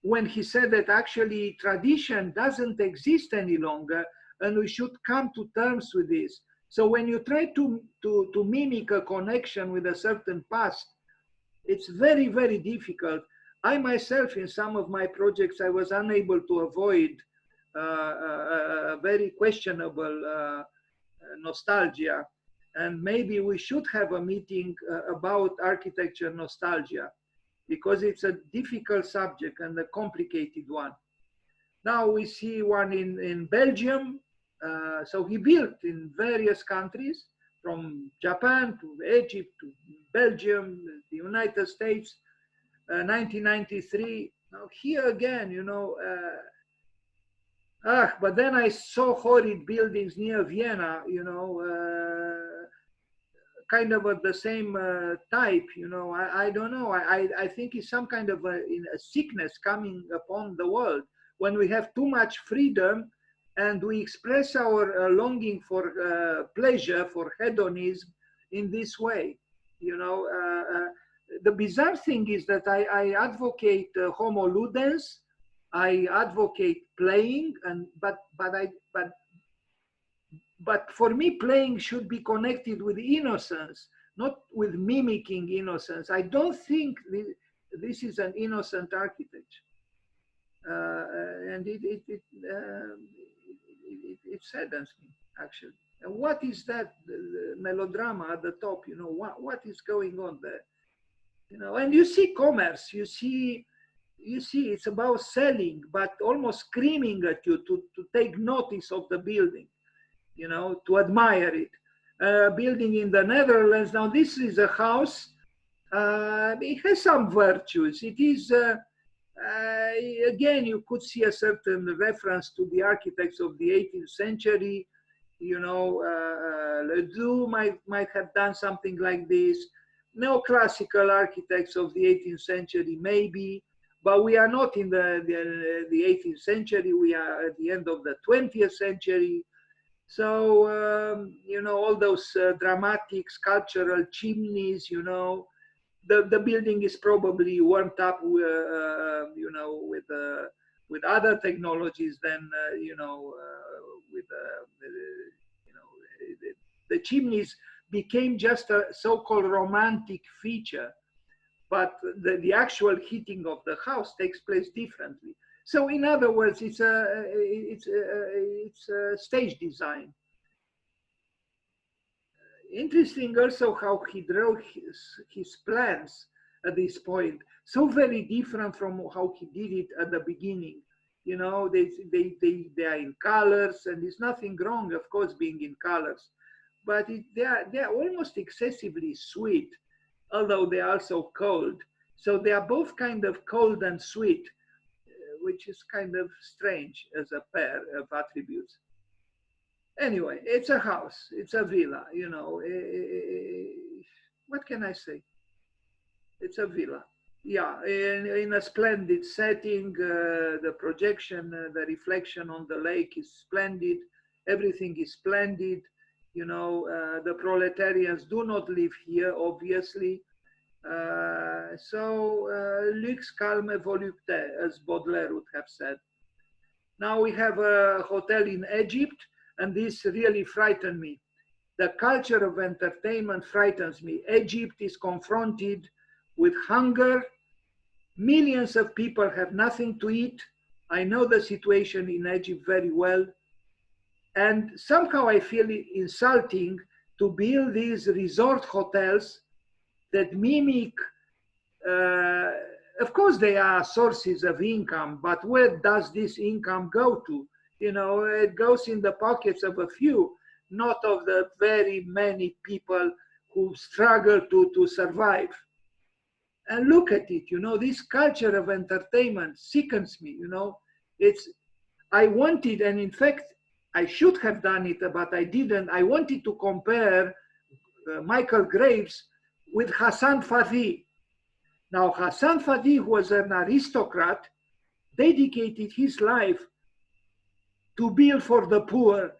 when he said that actually tradition doesn't exist any longer, and we should come to terms with this. So when you try to mimic a connection with a certain past, it's very, very difficult. I myself, in some of my projects, I was unable to avoid a very questionable nostalgia. And maybe we should have a meeting about architecture nostalgia, because it's a difficult subject and a complicated one. Now we see one in Belgium. So he built in various countries, from Japan to Egypt to Belgium, the United States, 1993. Now here again, you know, but then I saw horrid buildings near Vienna, you know, kind of the same type, you know. I don't know. I think it's some kind of a sickness coming upon the world when we have too much freedom and we express our longing for pleasure, for hedonism in this way. You know, the bizarre thing is that I advocate homo ludens. I advocate playing, but for me, playing should be connected with innocence, not with mimicking innocence. I don't think this is an innocent architecture, and it saddens me, actually. And what is that the melodrama at the top? You know, what is going on there? You know, and you see commerce, you see you see, it's about selling, but almost screaming at you to take notice of the building, you know, to admire it. Building in the Netherlands. Now, this is a house. It has some virtues. It is, again, you could see a certain reference to the architects of the 18th century. You know, Ledoux might have done something like this. Neoclassical architects of the 18th century, maybe. But we are not in the 18th century. We are at the end of the 20th century. So, you know, all those dramatic sculptural chimneys, you know, the building is probably warmed up, you know, with other technologies than, you know, with, you know, the chimneys became just a so-called romantic feature, but the actual heating of the house takes place differently. So in other words, it's a stage design. Interesting also how he drew his plans at this point. So very different from how he did it at the beginning. You know, they are in colors, and there's nothing wrong, of course, being in colors, but they are almost excessively sweet, although they are also cold. So they are both kind of cold and sweet, which is kind of strange as a pair of attributes. Anyway, it's a house, it's a villa, you know. What can I say? It's a villa. Yeah, in a splendid setting. The projection, the reflection on the lake is splendid. Everything is splendid. You know, the proletarians do not live here, obviously. Luxe, calme, volupté, as Baudelaire would have said. Now we have a hotel in Egypt, and this really frightened me. The culture of entertainment frightens me. Egypt is confronted with hunger. Millions of people have nothing to eat. I know the situation in Egypt very well. And somehow I feel it insulting to build these resort hotels that mimic, of course, they are sources of income, but where does this income go to? You know, it goes in the pockets of a few, not of the very many people who struggle to survive. And look at it, you know, this culture of entertainment sickens me, you know. I wanted, and in fact, I should have done it, but I didn't. I wanted to compare Michael Graves with Hassan Fathy. Now, Hassan Fathy, who was an aristocrat, dedicated his life to build for the poor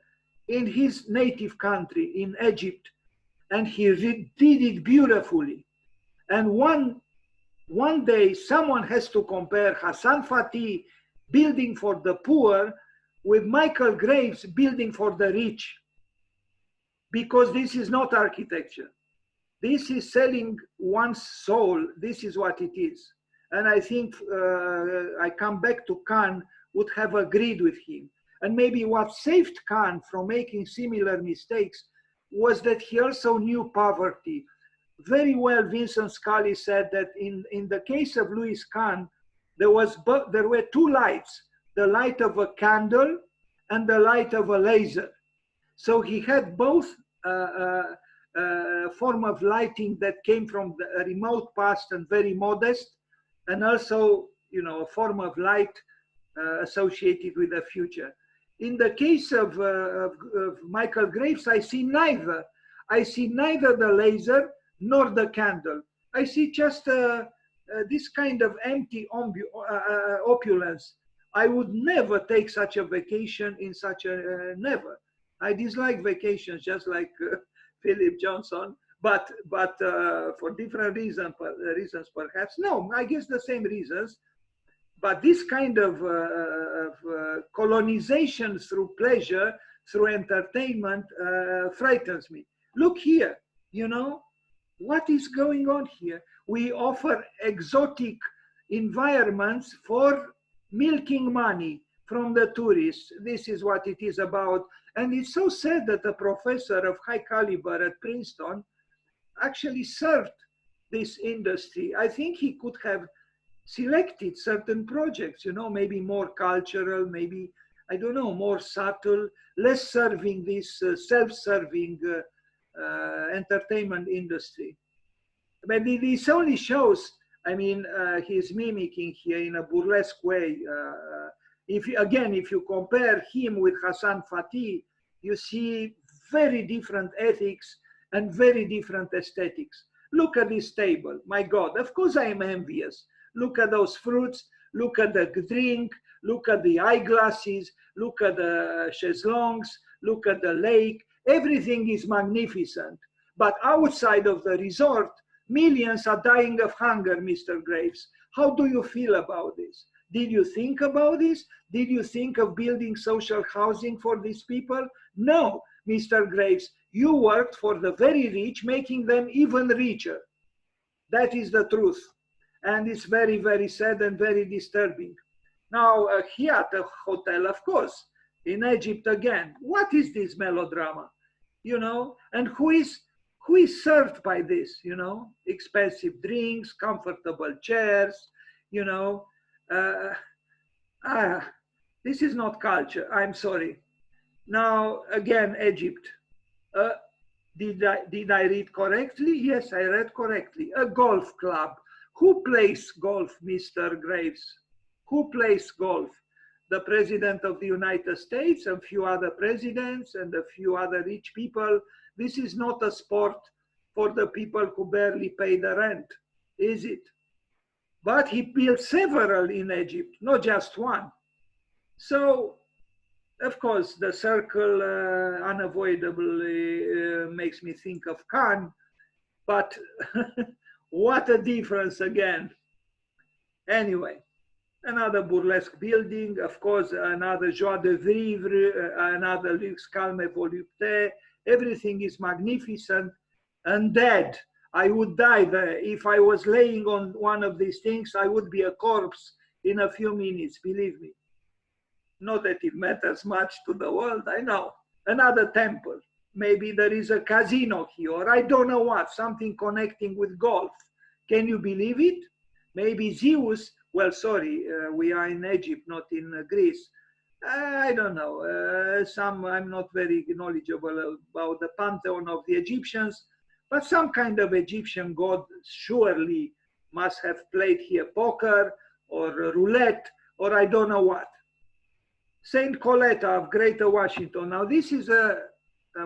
in his native country, in Egypt. And he did it beautifully. And one day, someone has to compare Hassan Fathy building for the poor with Michael Graves building for the rich. Because this is not architecture. This is selling one's soul. This is what it is. And I think I come back to Kahn, would have agreed with him. And maybe what saved Kahn from making similar mistakes was that he also knew poverty. Very well, Vincent Scully said that in the case of Louis Kahn, there were two lights, the light of a candle and the light of a laser. So he had both form of lighting that came from the remote past and very modest, and also, you know, a form of light associated with the future. In the case of Michael Graves, I see neither. I see neither the laser nor the candle. I see just this kind of empty opulence. I would never take such a vacation in such a, never. I dislike vacations, just like Philip Johnson, but for different reasons perhaps. No, I guess the same reasons. But this kind of colonization through pleasure, through entertainment, frightens me. Look here, you know, what is going on here? We offer exotic environments for milking money from the tourists. This is what it is about. And it's so sad that a professor of high caliber at Princeton actually served this industry. I think he could have selected certain projects, you know, maybe more cultural, maybe, I don't know, more subtle, less serving this self-serving entertainment industry. But this only shows, I mean, he's mimicking here in a burlesque way. If you compare him with Hassan Fatih, you see very different ethics and very different aesthetics. Look at this table. My God, of course I am envious. Look at those fruits. Look at the drink. Look at the eyeglasses. Look at the chaiselongs. Look at the lake. Everything is magnificent. But outside of the resort, millions are dying of hunger, Mr. Graves. How do you feel about this? Did you think about this? Did you think of building social housing for these people? No, Mr. Graves, you worked for the very rich, making them even richer. That is the truth. And it's very, very sad and very disturbing. Now, here at the hotel, of course, in Egypt again, what is this melodrama? You know, and who is served by this, you know? Expensive drinks, comfortable chairs, you know. This is not culture, I'm sorry. Now, again, Egypt. Did I read correctly? Yes, I read correctly. A golf club. Who plays golf, Mr. Graves? Who plays golf? The President of the United States, a few other presidents, and a few other rich people. This is not a sport for the people who barely pay the rent, is it? But he built several in Egypt, not just one. So, of course, the circle unavoidably makes me think of Cannes, but what a difference again. Anyway, another burlesque building, of course, another joie de vivre, another luxe calme volupté. Everything is magnificent and dead. I would die there. If I was laying on one of these things, I would be a corpse in a few minutes, believe me. Not that it matters much to the world, I know. Another temple. Maybe there is a casino here, or I don't know what, something connecting with golf. Can you believe it? Maybe Zeus, well, sorry, we are in Egypt, not in Greece. I don't know. I'm not very knowledgeable about the pantheon of the Egyptians, but some kind of Egyptian god surely must have played here poker or roulette, or I don't know what. Saint Coletta of Greater Washington. Now, this is a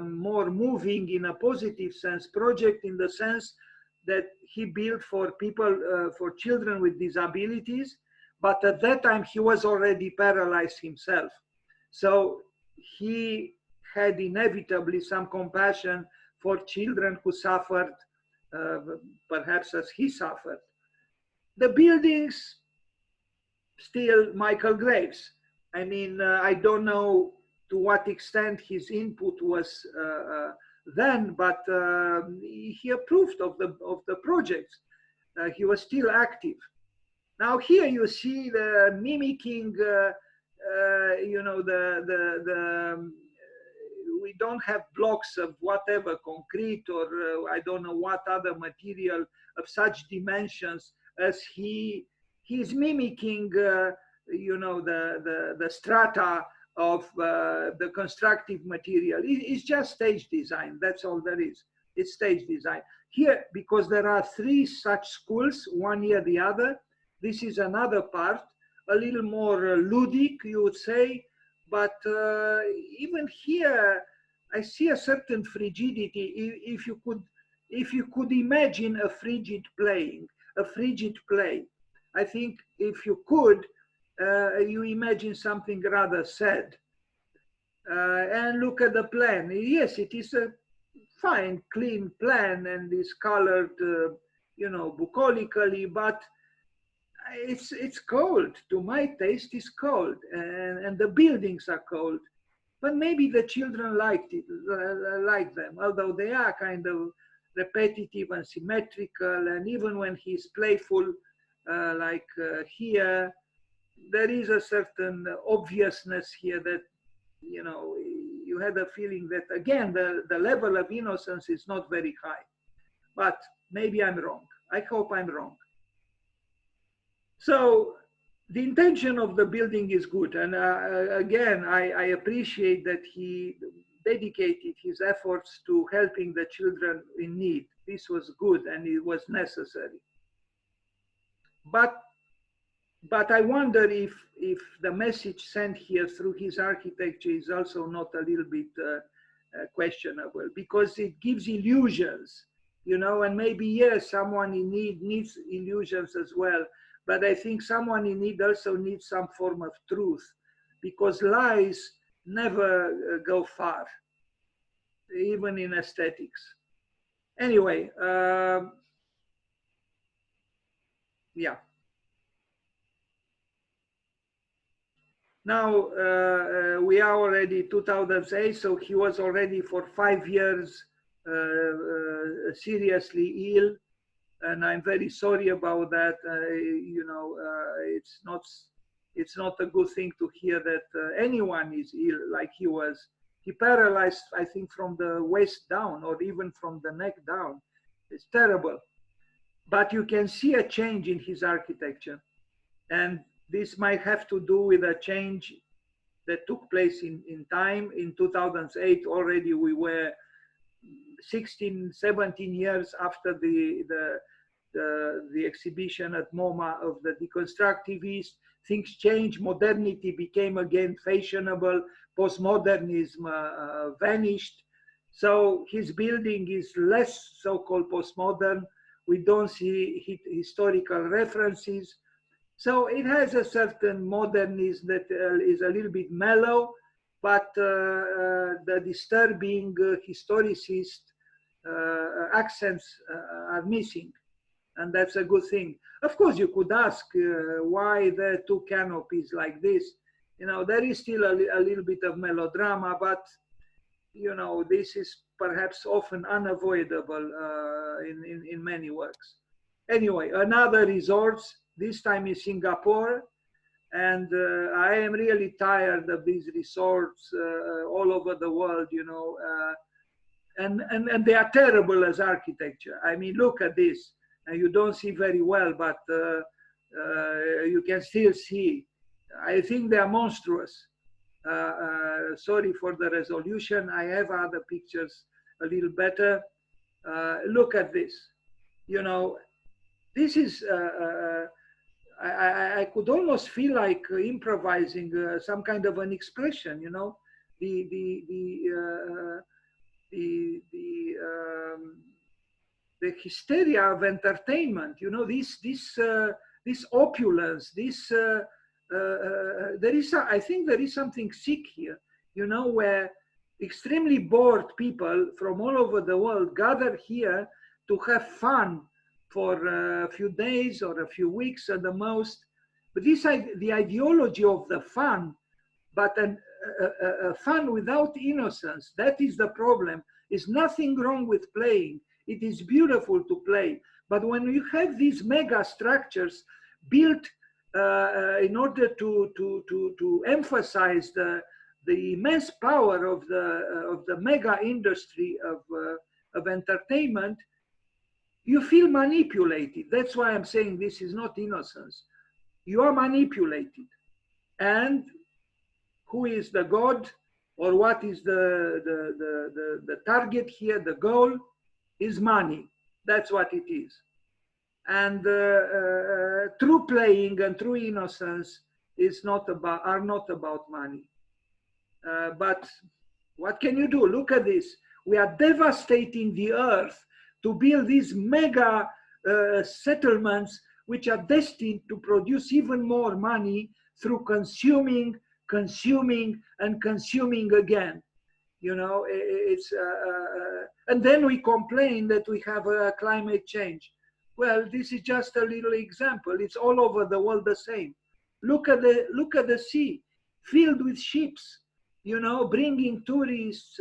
more moving, in a positive sense, project, in the sense that he built for people, for children with disabilities, but at that time he was already paralyzed himself. So he had inevitably some compassion for children who suffered, perhaps as he suffered. The buildings, still Michael Graves. I mean, I don't know to what extent his input was then, but he approved of the projects. He was still active. Now here you see the mimicking, you know, we don't have blocks of whatever, concrete or I don't know what other material of such dimensions as he's mimicking, you know, the strata of the constructive material. It's just stage design. That's all there is. It's stage design. Here, because there are three such schools, one near the other, this is another part, a little more ludic, you would say, but even here, I see a certain frigidity. If you could imagine a frigid play, I think if you could, you imagine something rather sad. And look at the plan. Yes, it is a fine, clean plan and is colored, you know, bucolically, but it's cold. To my taste, it's cold, and the buildings are cold. But maybe the children liked it, like them, although they are kind of repetitive and symmetrical. And even when he's playful, like here, there is a certain obviousness here that, you know, you had a feeling that, again, the level of innocence is not very high. But maybe I'm wrong. I hope I'm wrong. So the intention of the building is good. And again, I appreciate that he dedicated his efforts to helping the children in need. This was good and it was necessary. But I wonder if the message sent here through his architecture is also not a little bit questionable, because it gives illusions, you know, and maybe, yes, someone in need needs illusions as well. But I think someone in need also needs some form of truth, because lies never go far, even in aesthetics. Anyway, yeah. Now we are already 2008, so he was already for 5 years seriously ill, and I'm very sorry about that. You know, it's not a good thing to hear that anyone is ill like he was. He paralyzed, I think, from the waist down, or even from the neck down. It's terrible. But you can see a change in his architecture, and this might have to do with a change that took place in time. In 2008 already we were 16, 17 years after the exhibition at MoMA of the deconstructivists. Things changed, modernity became again fashionable, postmodernism vanished. So his building is less so-called postmodern. We don't see historical references. So it has a certain modernism that is a little bit mellow, but the disturbing historicist accents are missing, and that's a good thing. Of course, you could ask why there are two canopies like this. You know, there is still a little bit of melodrama, but you know, this is perhaps often unavoidable in many works. Anyway, another resort, this time in Singapore, and I am really tired of these resorts all over the world, you know, and they are terrible as architecture. I mean, look at this. You don't see very well, but you can still see. I think they are monstrous. Sorry for the resolution. I have other pictures a little better. Look at this. You know, this is, I could almost feel like improvising some kind of an expression, you know, the hysteria of entertainment, you know, this opulence, there is, I think there is something sick here, you know, where extremely bored people from all over the world gather here to have fun for a few days or a few weeks at the most. But the ideology of the fun, but a fun without innocence, that is the problem. There's nothing wrong with playing. It is beautiful to play. But when you have these mega structures built in order to emphasize the immense power of the mega industry of entertainment, you feel manipulated. That's why I'm saying this is not innocence. You are manipulated. And who is the God, or what is the target here, the goal is money. That's what it is. And true playing and true innocence are not about money. But what can you do? Look at this. We are devastating the earth to build these mega settlements which are destined to produce even more money through consuming, and consuming again. You know, it's and then we complain that we have a climate change. Well, this is just a little example. It's all over the world the same. Look at the sea, filled with ships, you know, bringing tourists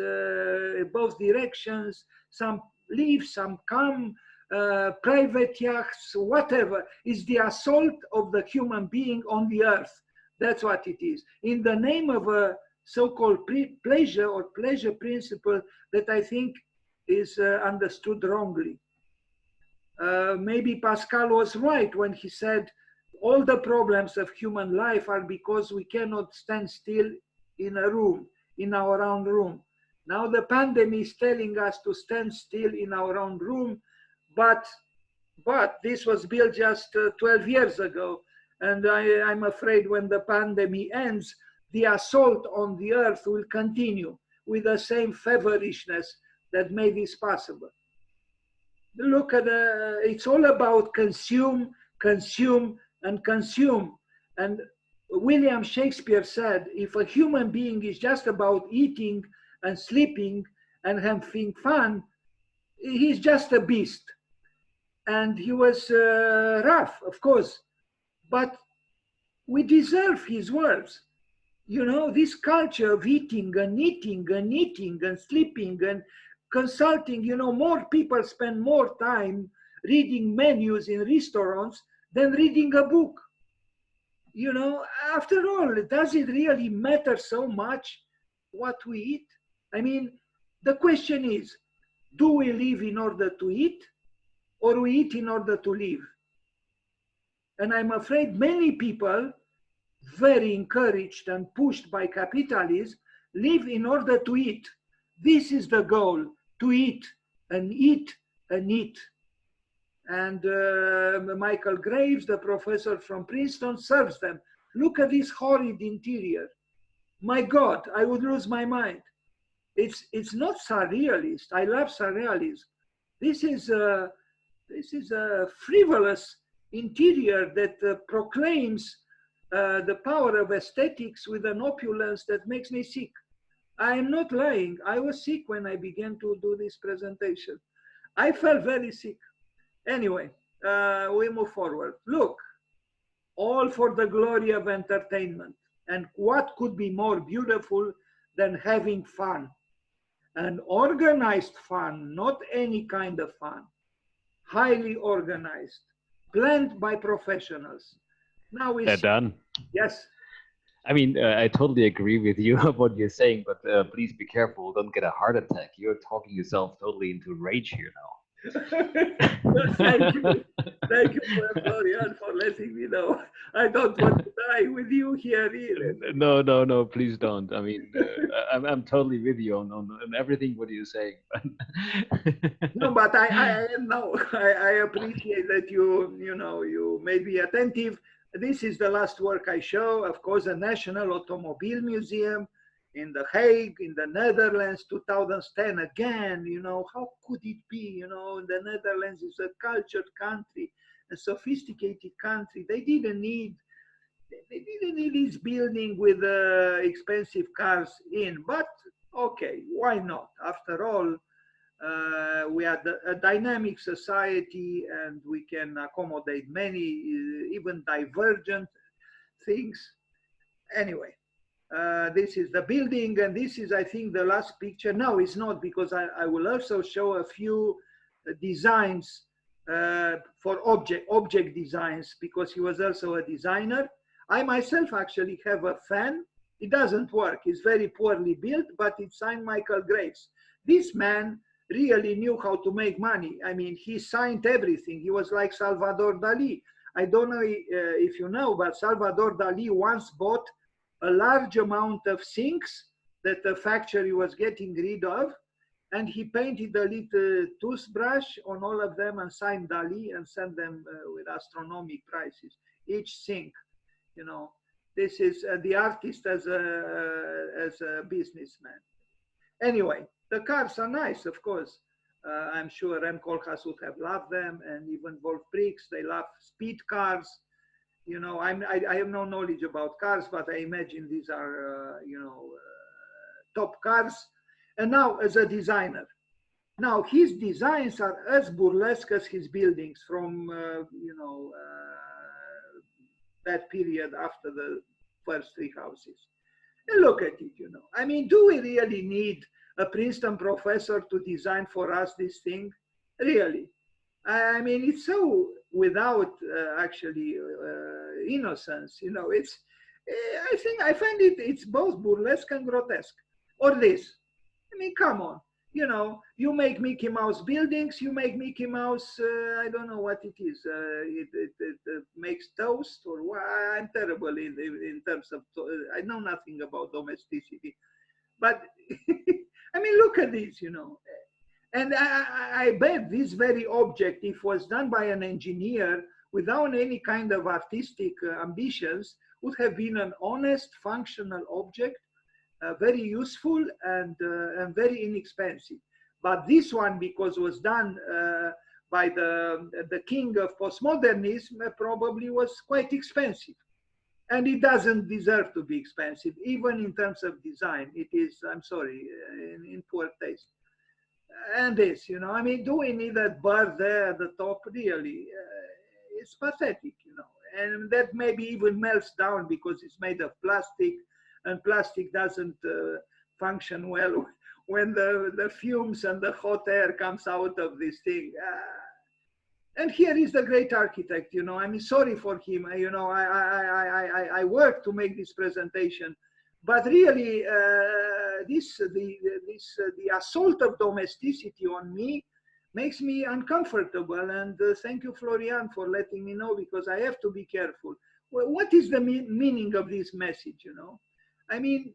both directions. Some leave, some come, private yachts, whatever. Is the assault of the human being on the earth. That's what it is. In the name of a so-called pleasure or pleasure principle that I think is understood wrongly. Maybe Pascal was right when he said all the problems of human life are because we cannot stand still in a room, in our own room. Now the pandemic is telling us to stand still in our own room, but this was built just 12 years ago. And I'm afraid when the pandemic ends, the assault on the earth will continue with the same favorishness that made this possible. Look at it's all about consume, consume, and consume. And William Shakespeare said, if a human being is just about eating and sleeping and having fun, he's just a beast. And he was rough, of course, but we deserve his words. You know, this culture of eating and eating and eating and sleeping and consulting, you know, more people spend more time reading menus in restaurants than reading a book. You know, after all, does it really matter so much what we eat? I mean, the question is, do we live in order to eat, or we eat in order to live? And I'm afraid many people, very encouraged and pushed by capitalism, live in order to eat. This is the goal, to eat and eat and eat. And Michael Graves, the professor from Princeton, serves them. Look at this horrid interior. My God, I would lose my mind. It's not surrealist. I love surrealism. This is a frivolous interior that proclaims the power of aesthetics with an opulence that makes me sick. I am not lying. I was sick when I began to do this presentation. I felt very sick. Anyway, we move forward. Look, all for the glory of entertainment. And what could be more beautiful than having fun? An organized fun, not any kind of fun. Highly organized, planned by professionals. Now we see. Dan. Yes. I mean, I totally agree with you of what you're saying, but please be careful. Don't get a heart attack. You're talking yourself totally into rage here now. Thank you. Thank you, Florian, for letting me know. I don't want to die with you here either. No, please don't. I mean, I'm totally with you on everything what you're saying. No, but I know. I appreciate that you may be attentive. This is the last work I show, of course, the National Automobile Museum in The Hague, in the Netherlands, 2010. Again, you know, how could it be? You know, the Netherlands is a cultured country, a sophisticated country. They didn't need this building with expensive cars in, but okay, why not? After all, we are a dynamic society and we can accommodate many, even divergent things. Anyway, this is the building, and this is, I think, the last picture. No, it's not, because I will also show a few designs for object designs, because he was also a designer. I myself actually have a fan. It doesn't work. It's very poorly built, but it's signed Michael Graves. This man really knew how to make money. I mean, he signed everything. He was like Salvador Dali. I don't know if you know, but Salvador Dali once bought a large amount of sinks that the factory was getting rid of, and he painted a little toothbrush on all of them and signed Dali and sent them with astronomical prices, each sink. You know, this is the artist as a businessman. Anyway, the cars are nice, of course. I'm sure Rem Koolhaas would have loved them, and even Wolf Briggs, they love speed cars. You know, I have no knowledge about cars, but I imagine these are, top cars. And now, as a designer, now his designs are as burlesque as his buildings from, that period after the first three houses. And look at it, you know. I mean, do we really need a Princeton professor to design for us this thing? Really? I mean, it's so without actually innocence, you know. It's, I find it's both burlesque and grotesque. Or this. I mean, come on. You know, you make Mickey Mouse buildings, you make Mickey Mouse, I don't know what it is. It makes toast or what? I'm terrible in terms of, I know nothing about domesticity. But I mean, look at this, you know. And I bet this very object, if was done by an engineer without any kind of artistic ambitions, would have been an honest, functional object, very useful and very inexpensive. But this one, because it was done by the king of postmodernism, probably was quite expensive. And it doesn't deserve to be expensive, even in terms of design. It is, I'm sorry, in poor taste. And this, you know, I mean, do we need that bar there at the top? Really, it's pathetic, you know. And that maybe even melts down because it's made of plastic, and plastic doesn't function well when the fumes and the hot air comes out of this thing. And here is the great architect, you know. I'm sorry for him. You know, I worked to make this presentation, but really, the assault of domesticity on me makes me uncomfortable. And thank you, Florian, for letting me know, because I have to be careful. Well, what is the meaning of this message? You know, I mean,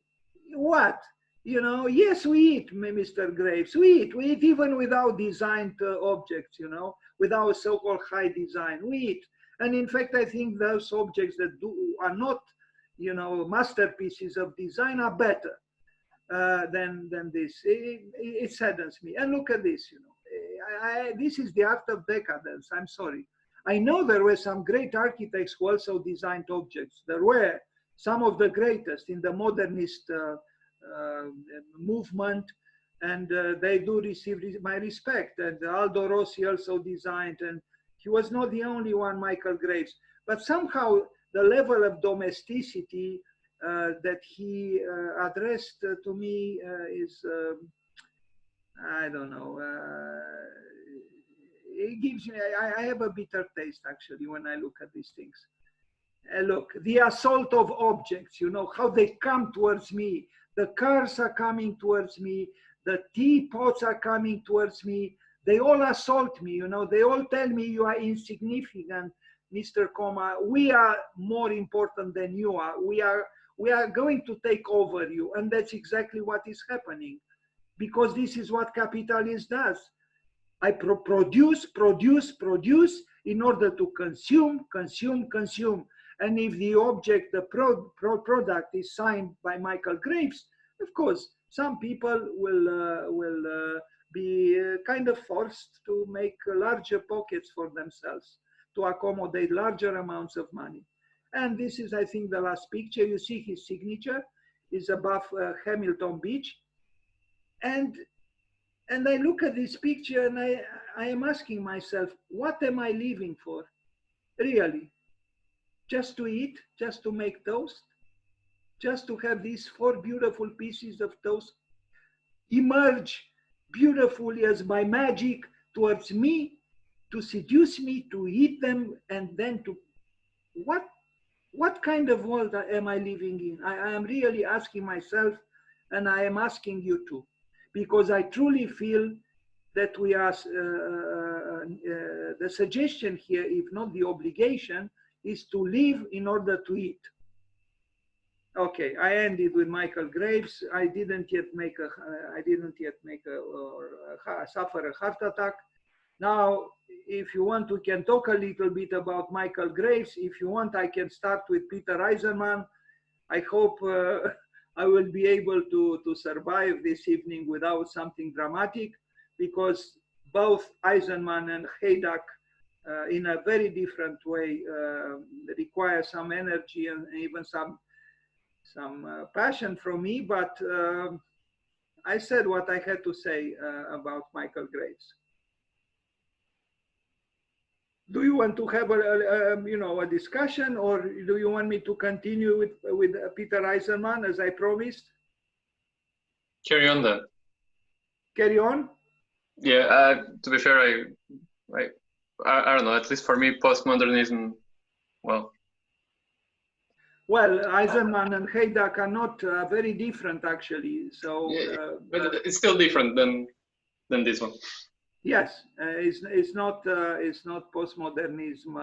what? You know, yes, we eat, Mr. Graves. We eat even without designed objects, you know, without so-called high design. We eat. And in fact, I think those objects that are not, you know, masterpieces of design are better than this. It saddens me. And look at this, you know. This is the art of decadence. I'm sorry. I know there were some great architects who also designed objects. There were some of the greatest in the modernist movement, and they do receive my respect. And Aldo Rossi also designed, and he was not the only one, Michael Graves. But somehow the level of domesticity that he addressed to me is, I don't know, it gives me, I have a bitter taste actually when I look at these things. Look, the assault of objects, you know, how they come towards me. The cars are coming towards me. The teapots are coming towards me. They all assault me, you know. They all tell me you are insignificant, Mr. Coma. We are more important than you are. We are going to take over you. And that's exactly what is happening, because this is what capitalism does. I produce in order to consume. And if the object, the product is signed by Michael Graves, of course, some people will be kind of forced to make larger pockets for themselves to accommodate larger amounts of money. And this is, I think, the last picture. You see his signature is above Hamilton Beach. And I look at this picture and I am asking myself, what am I living for, really? Just to eat, just to make toast, just to have these 4 beautiful pieces of toast emerge beautifully as by magic towards me, to seduce me, to eat them, and then to, what kind of world am I living in? I am really asking myself, and I am asking you too, because I truly feel that we are, the suggestion here, if not the obligation, is to live in order to eat. Okay, I ended with Michael Graves. I didn't yet suffer a heart attack. Now, if you want, we can talk a little bit about Michael Graves. If you want, I can start with Peter Eisenman. I hope I will be able to survive this evening without something dramatic, because both Eisenman and Haydak, in a very different way, require some energy and even some passion from me. But I said what I had to say about Michael Graves. Do you want to have a discussion, or do you want me to continue with Peter Eisenman as I promised? Carry on then. Carry on? Yeah, to be fair, I don't know, at least for me, postmodernism, well, Eisenman and Haydak are not very different, actually. So, yeah, but it's still different than than this one. Yes, it's not postmodernism,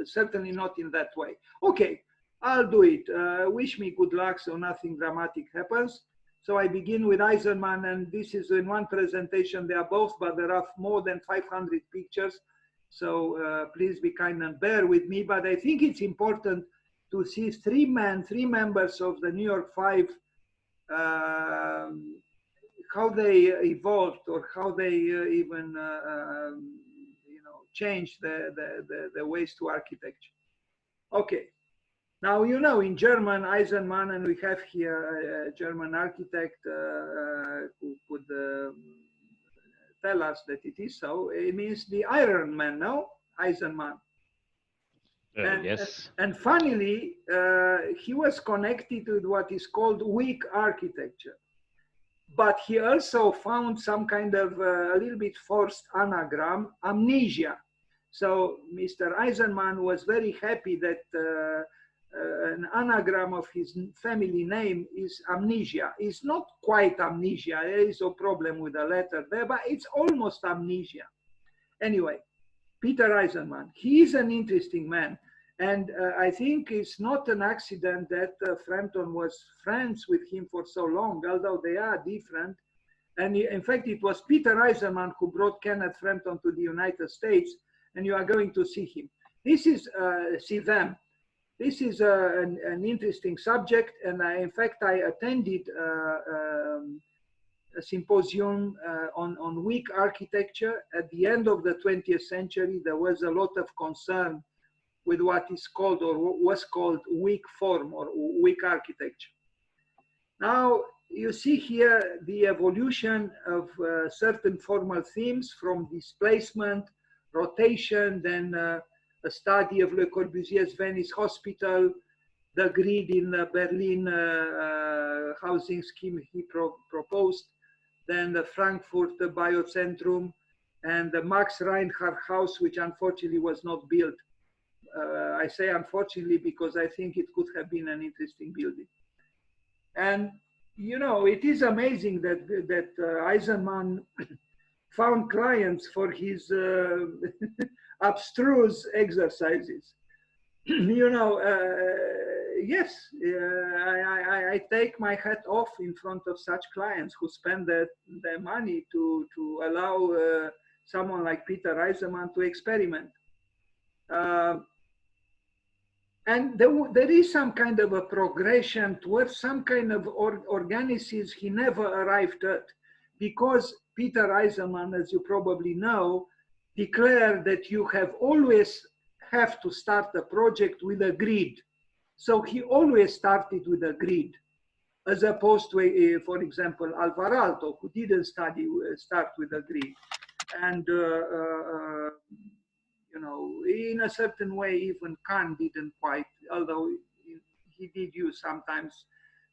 certainly not in that way. Okay, I'll do it. Wish me good luck so nothing dramatic happens. So I begin with Eisenman, and this is in one presentation. They are both, but there are more than 500 pictures. So please be kind and bear with me. But I think it's important to see three members of the New York Five, how they evolved, or how they even changed the ways to architecture. Okay, now in German, Eisenman, and we have here a German architect who could tell us that it is so. It means the Iron Man, no? Eisenman. Yes. And funnily, he was connected with what is called weak architecture. But he also found some kind of a little bit forced anagram, amnesia. So Mr. Eisenman was very happy that an anagram of his family name is amnesia. It's not quite amnesia. There is a problem with the letter there, but it's almost amnesia. Anyway, Peter Eisenman, he is an interesting man. And I think it's not an accident that Frampton was friends with him for so long, although they are different. And in fact, it was Peter Eisenman who brought Kenneth Frampton to the United States, and you are going to see him. This is, see them. This is an interesting subject, and in fact, I attended a symposium on weak architecture. At the end of the 20th century, there was a lot of concern with what is called, or was called, weak form or weak architecture. Now, you see here the evolution of certain formal themes, from displacement, rotation, then a study of Le Corbusier's Venice Hospital, the grid in Berlin housing scheme he proposed, then the Frankfurt Biozentrum, and the Max Reinhardt house, which unfortunately was not built. I say unfortunately because I think it could have been an interesting building. And it is amazing that Eisenman found clients for his abstruse exercises. Yes, I take my hat off in front of such clients who spend their money to allow someone like Peter Eisenman to experiment. And there is some kind of a progression towards some kind of organicism he never arrived at, because Peter Eisenman, as you probably know, declared that you always have to start a project with a grid. So he always started with a grid, as opposed to, for example, Alvarado, who didn't start with a grid. And in a certain way, even Kant didn't quite, although he did use sometimes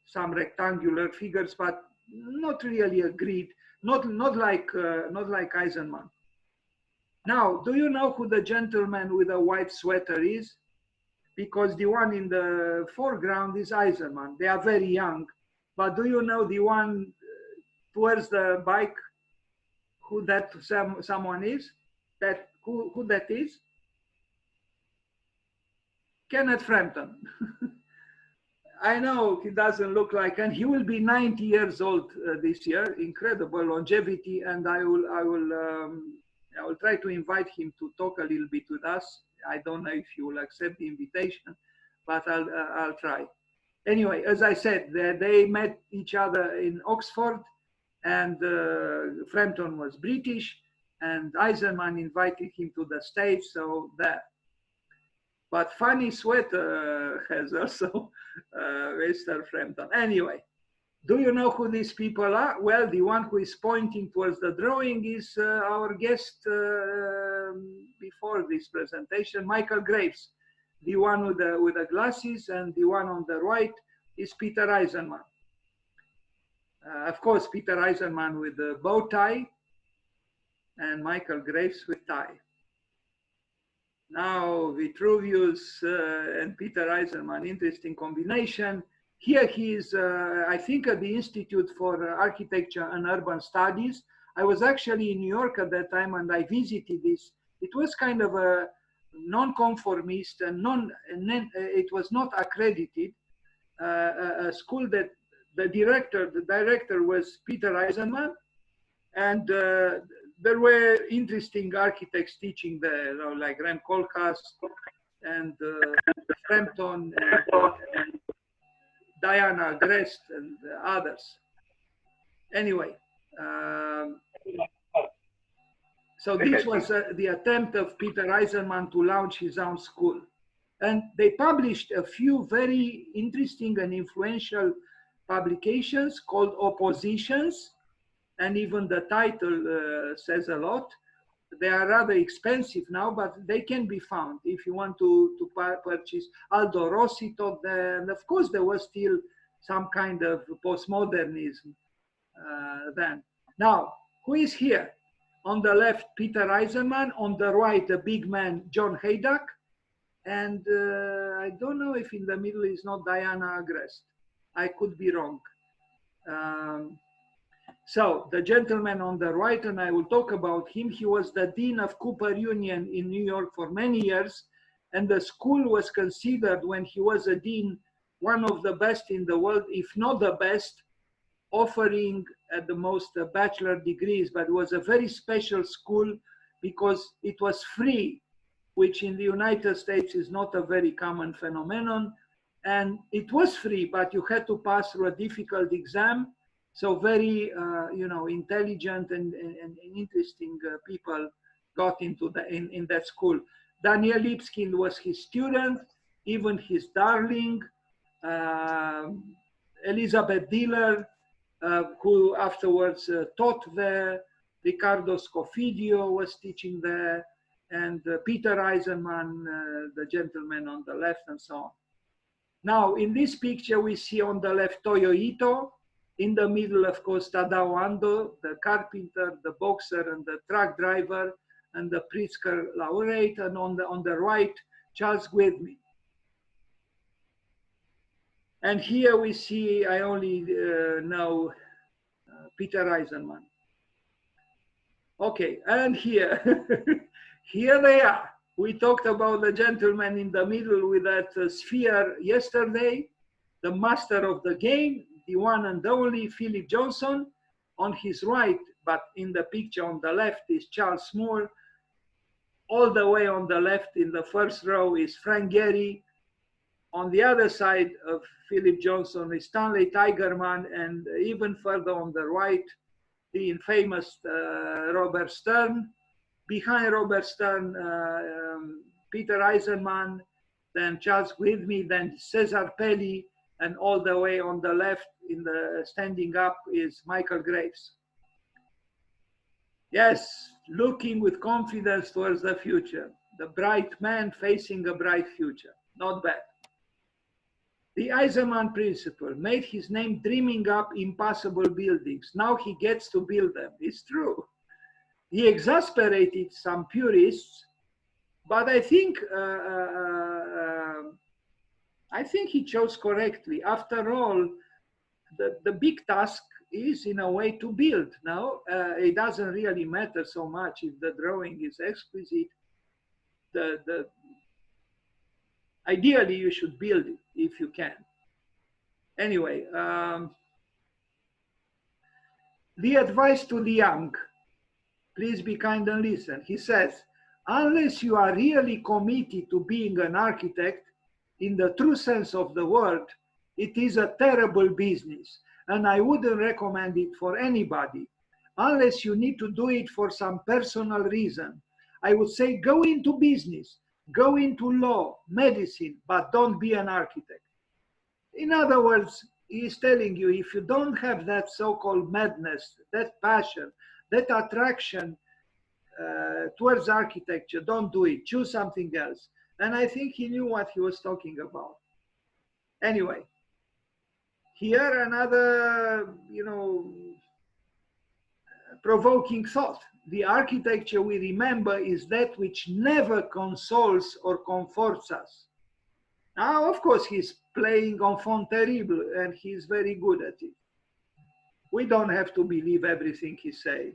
some rectangular figures, but not really a grid, not like Eisenman. Now, do you know who the gentleman with a white sweater is? Because the one in the foreground is Eisenman. They are very young, but do you know the one towards the bike, who that someone is? Who that is? Kenneth Frampton. I know he doesn't look like, and he will be 90 years old this year. Incredible longevity, and I will try to invite him to talk a little bit with us. I don't know if he will accept the invitation, but I'll try. Anyway, as I said, they met each other in Oxford, and Frampton was British, and Eisenman invited him to the States, so that. But funny sweater has also Mr. Frampton. Anyway, do you know who these people are? Well, the one who is pointing towards the drawing is our guest before this presentation, Michael Graves. The one with the glasses, and the one on the right is Peter Eisenman. Of course, Peter Eisenman with the bow tie, and Michael Graves with tie. Now, Vitruvius and Peter Eisenman, interesting combination. Here he is, I think, at the Institute for Architecture and Urban Studies. I was actually in New York at that time, and I visited this. It was kind of a non-conformist and it was not accredited. A school that the director was Peter Eisenman, and there were interesting architects teaching there, you know, like Rem Koolhaas and Frampton and Diana Grest and others. Anyway, so this was the attempt of Peter Eisenman to launch his own school. And they published a few very interesting and influential publications called Oppositions, and even the title says a lot. They are rather expensive now, but they can be found if you want to purchase. Aldo Rossi taught them. Of course, there was still some kind of postmodernism then. Now, who is here? On the left, Peter Eisenman. On the right, the big man, John Haydock. And I don't know if in the middle is not Diana Agrest. I could be wrong. So the gentleman on the right, and I will talk about him, he was the dean of Cooper Union in New York for many years. And the school was considered, when he was a dean, one of the best in the world, if not the best, offering at the most bachelor degrees. But it was a very special school because it was free, which in the United States is not a very common phenomenon. And it was free, but you had to pass through a difficult exam. So very, you know, intelligent and interesting people got into in that school. Daniel Lipskind was his student, even his darling. Elizabeth Diller, who afterwards taught there. Riccardo Scofidio was teaching there. And Peter Eisenman, the gentleman on the left, and so on. Now, in this picture, we see on the left Toyo Ito. In the middle, of course, Tadao Ando, the carpenter, the boxer, and the truck driver, and the Pritzker laureate. And on the right, Charles Gwynne. And here we see, I only know Peter Eisenman. Okay, and here, here they are. We talked about the gentleman in the middle with that sphere yesterday, the master of the game, the one and only Philip Johnson. On his right, but in the picture on the left, is Charles Moore. All the way on the left in the first row is Frank Gehry. On the other side of Philip Johnson is Stanley Tigerman, and even further on the right, the infamous Robert Stern. Behind Robert Stern, Peter Eisenman, then Charles Gwynne, then Cesar Pelli, and all the way on the left in the standing up is Michael Graves. Yes, looking with confidence towards the future. The bright man facing a bright future. Not bad. The Eisenman principle made his name dreaming up impossible buildings. Now he gets to build them. It's true. He exasperated some purists, but I think he chose correctly. After all, the big task is in a way to build. Now, it doesn't really matter so much if the drawing is exquisite. Ideally, you should build it if you can. Anyway, the advice to the young, please be kind and listen. He says, unless you are really committed to being an architect in the true sense of the word, it is a terrible business. And I wouldn't recommend it for anybody, unless you need to do it for some personal reason. I would say go into business, go into law, medicine, but don't be an architect. In other words, he's telling you, if you don't have that so-called madness, that passion, that attraction towards architecture, don't do it. Choose something else. And I think he knew what he was talking about. Anyway, here another, provoking thought. The architecture we remember is that which never consoles or comforts us. Ah, of course, he's playing enfant terrible, and he's very good at it. We don't have to believe everything he says.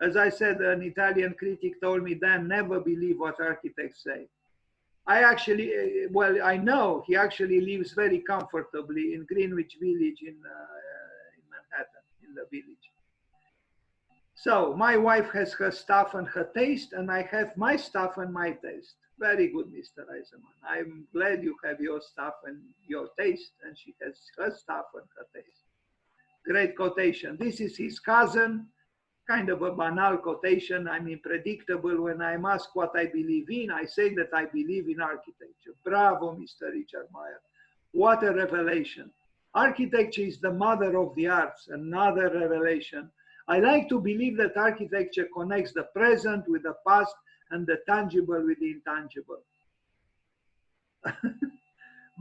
As I said, an Italian critic told me, Dan, never believe what architects say. I actually, well, I know he actually lives very comfortably in Greenwich Village in Manhattan, in the village. So my wife has her stuff and her taste, and I have my stuff and my taste. Very good, Mr. Eisenman. I'm glad you have your stuff and your taste, and she has her stuff and her taste. Great quotation. This is his cousin, kind of a banal quotation. I'm unpredictable. When I'm asked what I believe in, I say that I believe in architecture. Bravo, Mr. Richard Meyer. What a revelation. Architecture is the mother of the arts. Another revelation. I like to believe that architecture connects the present with the past and the tangible with the intangible.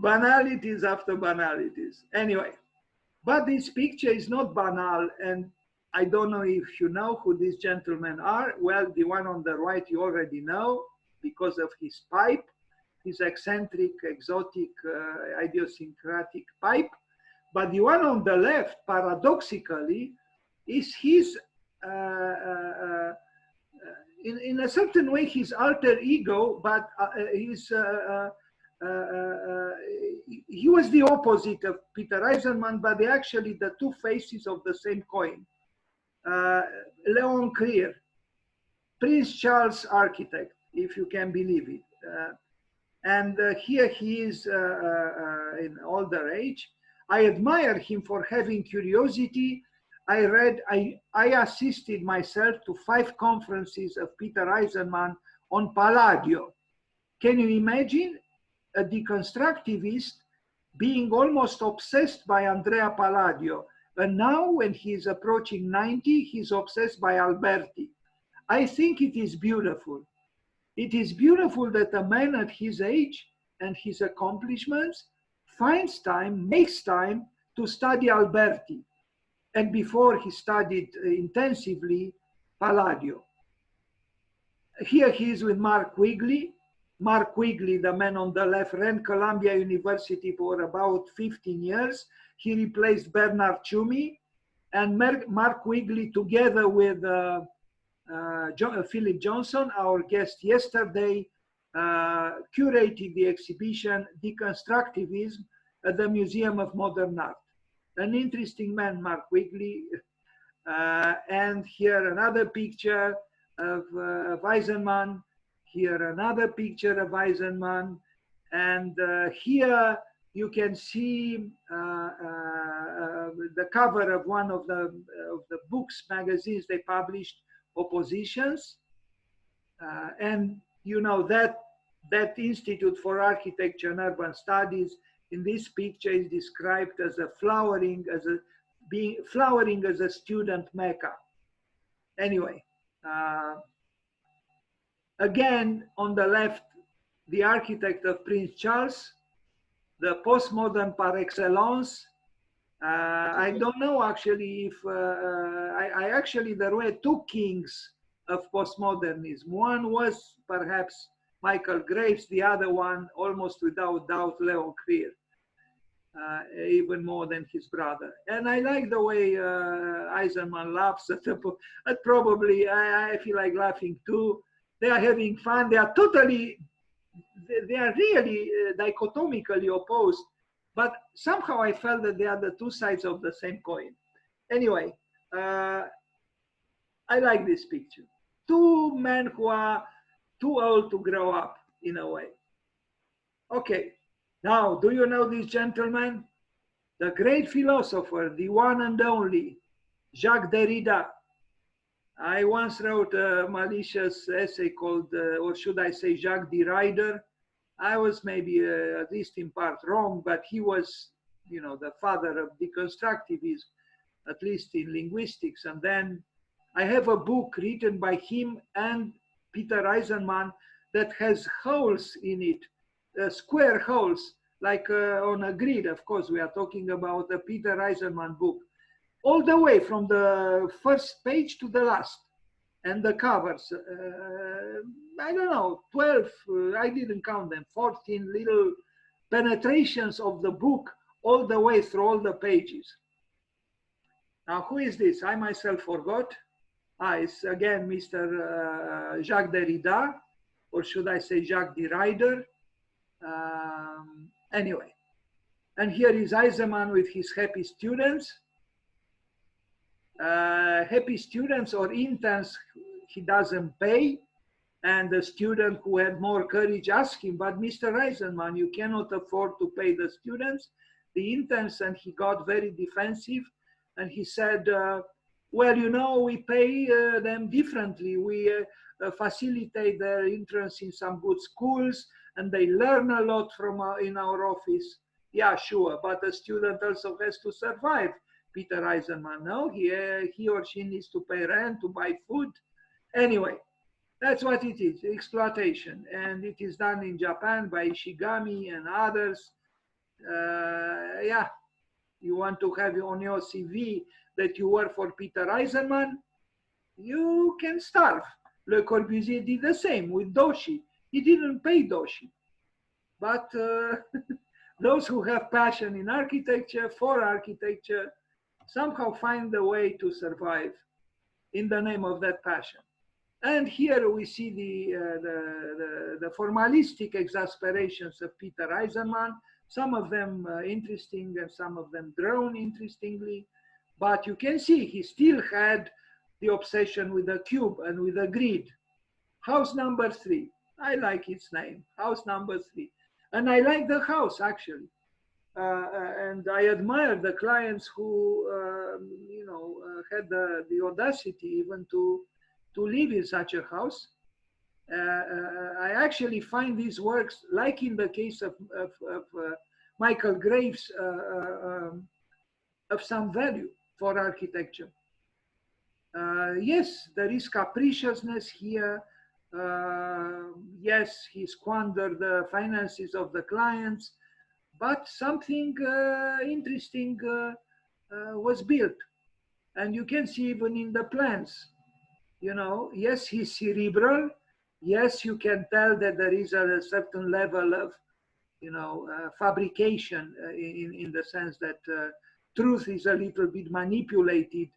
Banalities after banalities. Anyway, but this picture is not banal, and I don't know if you know who these gentlemen are. Well, the one on the right you already know because of his pipe, his eccentric, exotic, idiosyncratic pipe. But the one on the left, paradoxically, is his, in a certain way, his alter ego, but he was the opposite of Peter Eisenman, but they're actually the two faces of the same coin. Leon Krier, Prince Charles architect, if you can believe it. And here he is in older age. I admire him for having curiosity. I assisted myself to 5 conferences of Peter Eisenman on Palladio. Can you imagine a deconstructivist being almost obsessed by Andrea Palladio? And now when he's approaching 90, he's obsessed by Alberti. I think it is beautiful. It is beautiful that a man at his age and his accomplishments finds time, makes time to study Alberti. And before he studied intensively Palladio. Here he is with Mark Quigley. Mark Quigley, the man on the left, ran Columbia University for about 15 years. He replaced Bernard Tschumi, and Mark Quigley, together with Philip Johnson, our guest yesterday, curated the exhibition Deconstructivism at the Museum of Modern Art. An interesting man, Mark Quigley. And here another picture of Eisenman. Here another picture of Eisenman. And here you can see the cover of one of the books, magazines they published, Oppositions. And you know that Institute for Architecture and Urban Studies in this picture is described as flowering as a student mecca. Anyway, again on the left, the architect of Prince Charles, the postmodern par excellence. I don't know actually if I actually there were 2 kings of postmodernism. One was perhaps Michael Graves, the other one, almost without doubt, Leon Krier, even more than his brother. And I like the way Eisenman laughs at probably, I feel like laughing too. They are having fun. They are really dichotomically opposed, but somehow I felt that they are the 2 sides of the same coin. Anyway, I like this picture. 2 men who are too old to grow up, in a way. Okay, now, do you know this gentleman? The great philosopher, the one and only, Jacques Derrida. I once wrote a malicious essay called, or should I say, Jacques Derider. I was maybe, at least in part, wrong, but he was, you know, the father of deconstructivism, at least in linguistics. And then I have a book written by him and Peter Eisenman that has holes in it, square holes, like on a grid. Of course, we are talking about a Peter Eisenman book, all the way from the first page to the last. And the covers, I don't know, 12, I didn't count them, 14 little penetrations of the book all the way through all the pages. Now, who is this? I myself forgot. It's again Mr. Jacques Derrida, or should I say Jacques Derrida? Anyway, and here is Eisenman with his happy students. Happy students or interns he doesn't pay. And the student who had more courage asked him, but Mr. Eisenman, you cannot afford to pay the students, the interns, and he got very defensive. And he said, well, you know, we pay them differently. We facilitate their entrance in some good schools, and they learn a lot from in our office. Yeah, sure, but the student also has to survive. Peter Eisenman, no, he or she needs to pay rent, to buy food. Anyway, that's what it is, exploitation. And it is done in Japan by Ishigami and others. Yeah, you want to have on your CV that you work for Peter Eisenman, you can starve. Le Corbusier did the same with Doshi. He didn't pay Doshi. But those who have passion in architecture, for architecture, somehow find a way to survive in the name of that passion. And here we see the formalistic exasperations of Peter Eisenman, some of them interesting and some of them drawn interestingly. But you can see he still had the obsession with the cube and with the grid. House number 3, I like its name, house number 3. And I like the house actually. And I admire the clients who, you know, had the audacity even to live in such a house. I actually find these works, like in the case of Michael Graves, of some value for architecture. Yes, there is capriciousness here. Yes, he squandered the finances of the clients, but something interesting was built. And you can see even in the plans, you know, yes, he's cerebral. Yes, you can tell that there is a certain level of, you know, fabrication in the sense that truth is a little bit manipulated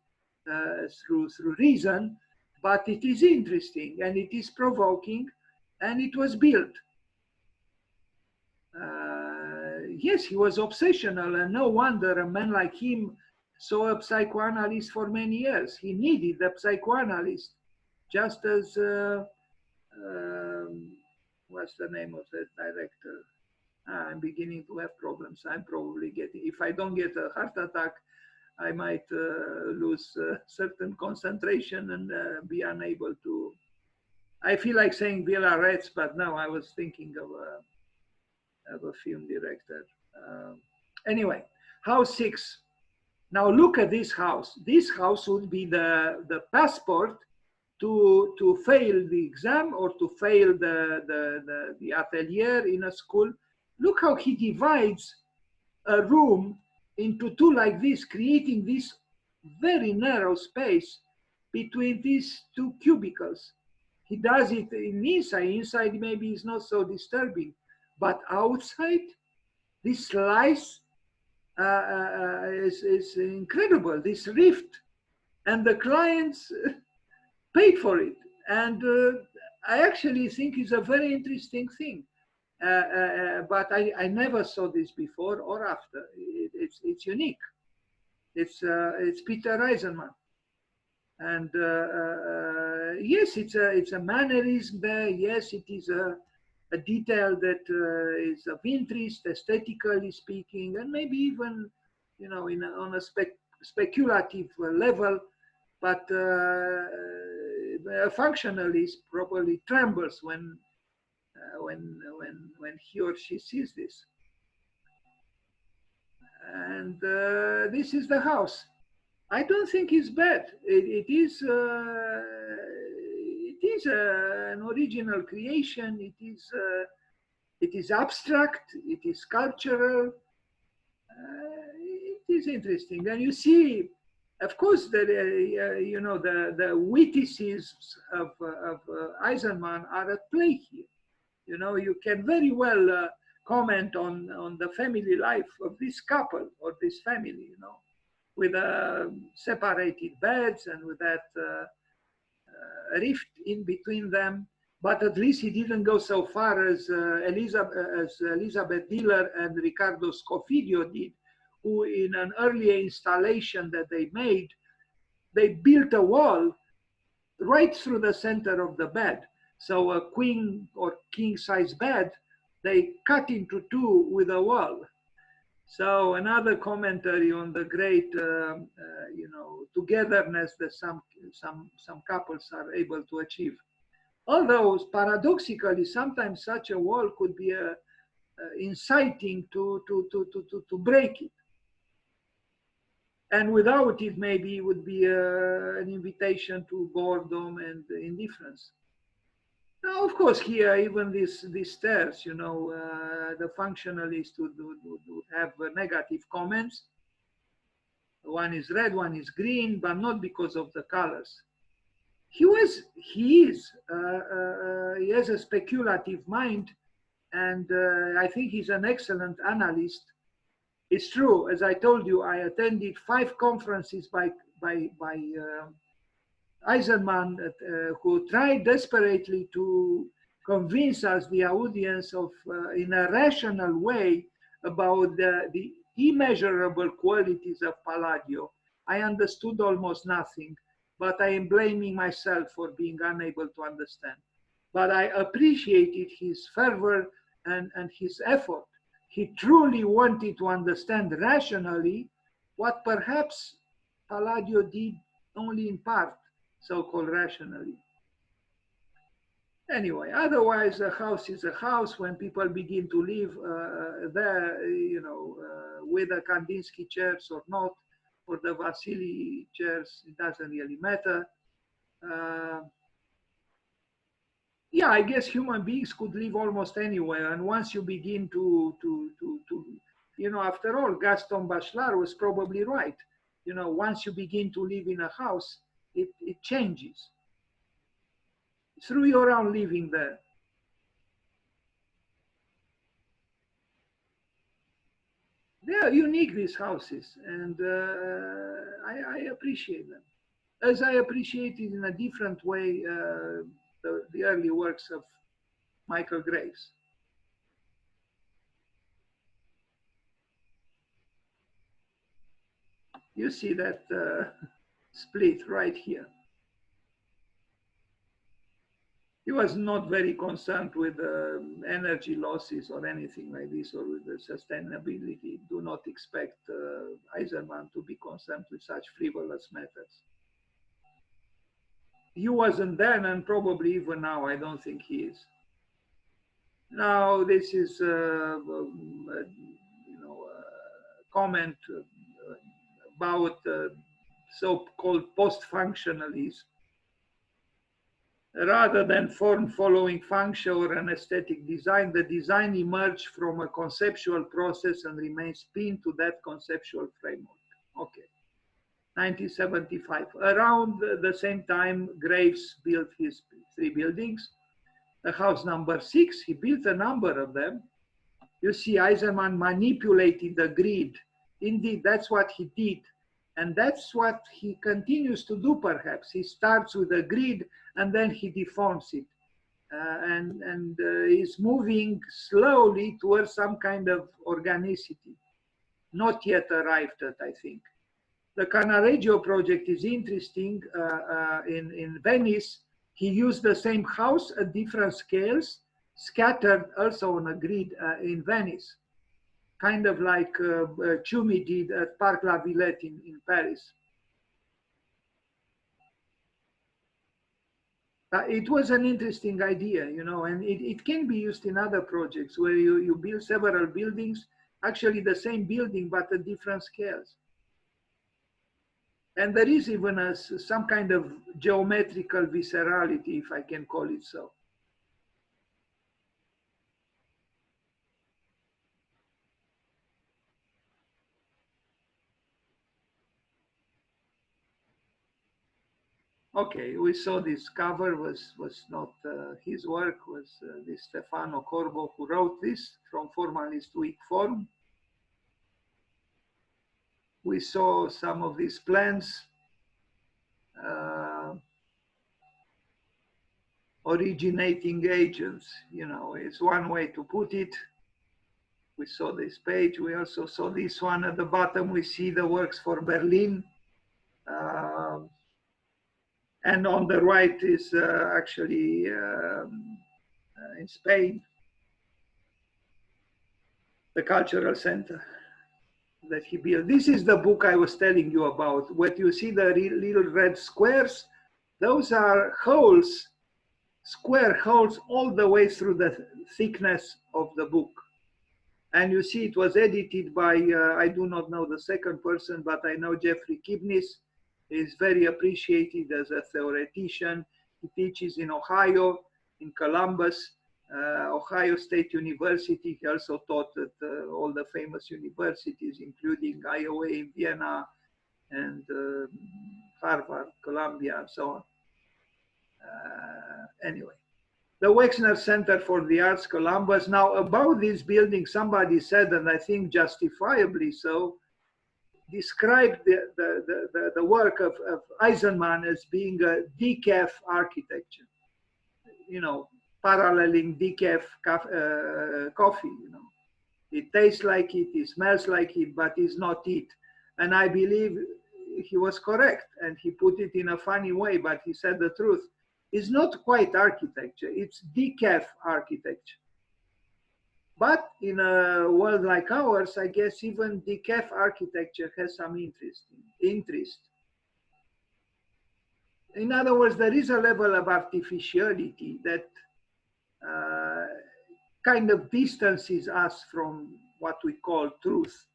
through reason, but it is interesting and it is provoking and it was built. Yes, he was obsessional, and no wonder a man like him saw a psychoanalyst for many years. He needed a psychoanalyst, just as, what's the name of that director? I'm beginning to have problems. I'm probably getting, if I don't get a heart attack, I might lose certain concentration and be unable to. I feel like saying Villarez, but now I was thinking of a film director. Anyway, house 6. Now look at this house. This house would be the passport to fail the exam or to fail the atelier in a school. Look how he divides a room into two like this, creating this very narrow space between these two cubicles. He does it in inside. Inside maybe is not so disturbing, but outside, this slice is incredible, this rift. And the clients paid for it. And I actually think it's a very interesting thing. But I never saw this before or after. It's unique. It's Peter Eisenman. And yes, it's a mannerism there. Yes, it is a detail that is of interest, aesthetically speaking, and maybe even, you know, on a speculative level. But a functionalist probably trembles when he or she sees this. And this is the house. I don't think it's bad. It is an original creation. It is abstract. It is sculptural. It is interesting, and you see, of course, that you know, the witticisms of Eisenman are at play here. You know, you can very well comment on the family life of this couple or this family, you know, with separated beds and with that rift in between them. But at least he didn't go so far as Elizabeth Diller and Riccardo Scofidio did, who in an earlier installation that they made, they built a wall right through the center of the bed. So a queen or king size bed, they cut into two with a wall. So another commentary on the great, you know, togetherness that some couples are able to achieve. Although paradoxically, sometimes such a wall could be inciting to break it. And without it, maybe it would be an invitation to boredom and indifference. Now, of course, here, even these stairs, you know, the functionalists would have negative comments. One is red, one is green, but not because of the colors. He has a speculative mind, and I think he's an excellent analyst. It's true, as I told you, I attended 5 conferences by Eisenman, who tried desperately to convince us, the audience, of in a rational way about the immeasurable qualities of Palladio. I understood almost nothing, but I am blaming myself for being unable to understand. But I appreciated his fervor and his effort. He truly wanted to understand rationally what perhaps Palladio did only in part, so-called rationally. Anyway, otherwise, a house is a house. When people begin to live there, you know, with the Kandinsky chairs or not, or the Vasily chairs, it doesn't really matter. Yeah, I guess human beings could live almost anywhere. And once you begin to you know, after all, Gaston Bachelard was probably right. You know, once you begin to live in a house, it changes through your own living there. They are unique, these houses, and I appreciate them, as I appreciated in a different way the early works of Michael Graves. You see that split right here. He was not very concerned with energy losses or anything like this, or with the sustainability. Do not expect Eisenman to be concerned with such frivolous matters. He wasn't then, and probably even now, I don't think he is. Now, this is you know, a comment about so-called post-functionalism. Rather than form following function or an aesthetic design, the design emerged from a conceptual process and remains pinned to that conceptual framework. Okay. 1975. Around the same time, Graves built his 3 buildings. The house number 6, he built a number of them. You see, Eisenman manipulated the grid. Indeed, that's what he did. And that's what he continues to do, perhaps. He starts with a grid and then he deforms it. And is moving slowly towards some kind of organicity. Not yet arrived at, I think. The Cannaregio project is interesting. In Venice, he used the same house at different scales, scattered also on a grid in Venice. Kind of like Ciumi did at Parc La Villette in Paris. It was an interesting idea, you know, and it can be used in other projects where you build several buildings, actually the same building, but at different scales. And there is even some kind of geometrical viscerality, if I can call it so. Okay, we saw this cover was not his work, was this Stefano Corbo who wrote this from Formalist Week Forum. We saw some of these plans. Originating agents, you know, is one way to put it. We saw this page. We also saw this one at the bottom. We see the works for Berlin. And on the right is actually in Spain, the cultural center that he built. This is the book I was telling you about. What you see, the little red squares, those are holes, square holes all the way through the thickness of the book. And you see it was edited by, I do not know the second person, but I know Jeffrey Kibnis is very appreciated as a theoretician. He teaches in Ohio, in Columbus, Ohio State University. He also taught at all the famous universities, including Iowa, Vienna, and Harvard, Columbia, and so on. Anyway, the Wexner Center for the Arts, Columbus. Now, about this building, somebody said, and I think justifiably so, described the work of Eisenman as being a decaf architecture, you know, paralleling decaf coffee, you know. It tastes like it, it smells like it, but it's not it. And I believe he was correct, and he put it in a funny way, but he said the truth. It's not quite architecture, it's decaf architecture. But in a world like ours, I guess even decaf architecture has some interest. In other words, there is a level of artificiality that kind of distances us from what we call truth.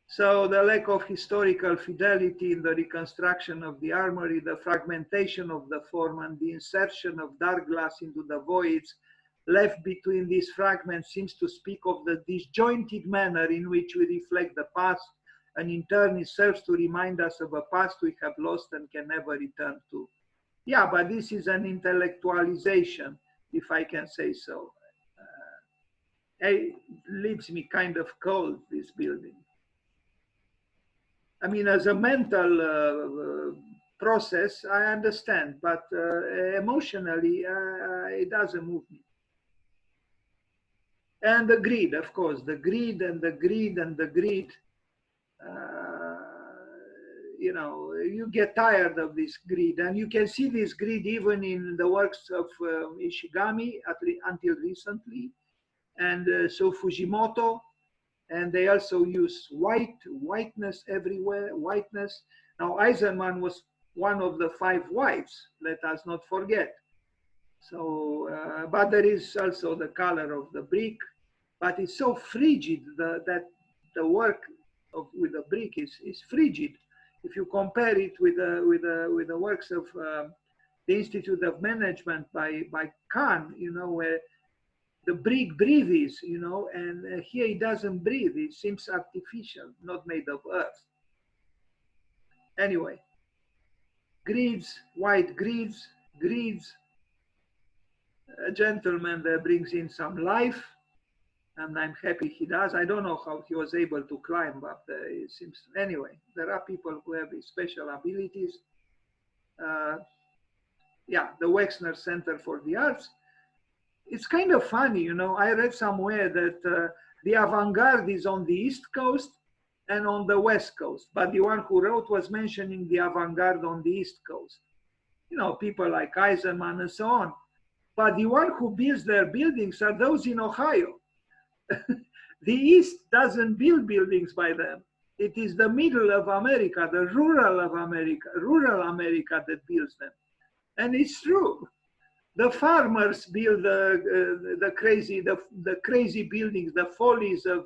So the lack of historical fidelity in the reconstruction of the armory, the fragmentation of the form, and the insertion of dark glass into the voids left between these fragments seems to speak of the disjointed manner in which we reflect the past, and in turn it serves to remind us of a past we have lost and can never return to. Yeah, but this is an intellectualization, if I can say so. It leaves me kind of cold, this building. I mean, as a mental process, I understand, but emotionally, it doesn't move me. And the greed, of course, the greed and the greed and the greed. You know, you get tired of this greed, and you can see this greed even in the works of Ishigami until recently, and so Fujimoto. And they also use whiteness everywhere, whiteness. Now, Eisenman was one of the 5 whites, let us not forget. So, but there is also the color of the brick, but it's so frigid that the work with the brick is frigid. If you compare it with the works of the Institute of Management by Kahn, you know, where the brick breathes, you know, and here it doesn't breathe. It seems artificial, not made of earth. Anyway, grids, white grids, a gentleman that brings in some life, and I'm happy he does. I don't know how he was able to climb up there. It seems, anyway, there are people who have these special abilities. Yeah, the Wexner Center for the Arts. It's kind of funny, you know, I read somewhere that the avant-garde is on the East Coast and on the West Coast, but the one who wrote was mentioning the avant-garde on the East Coast. You know, people like Eisenman and so on. But the one who builds their buildings are those in Ohio. The East doesn't build buildings by them. It is the middle of America, the rural America that builds them. And it's true. The farmers build the crazy buildings, the follies of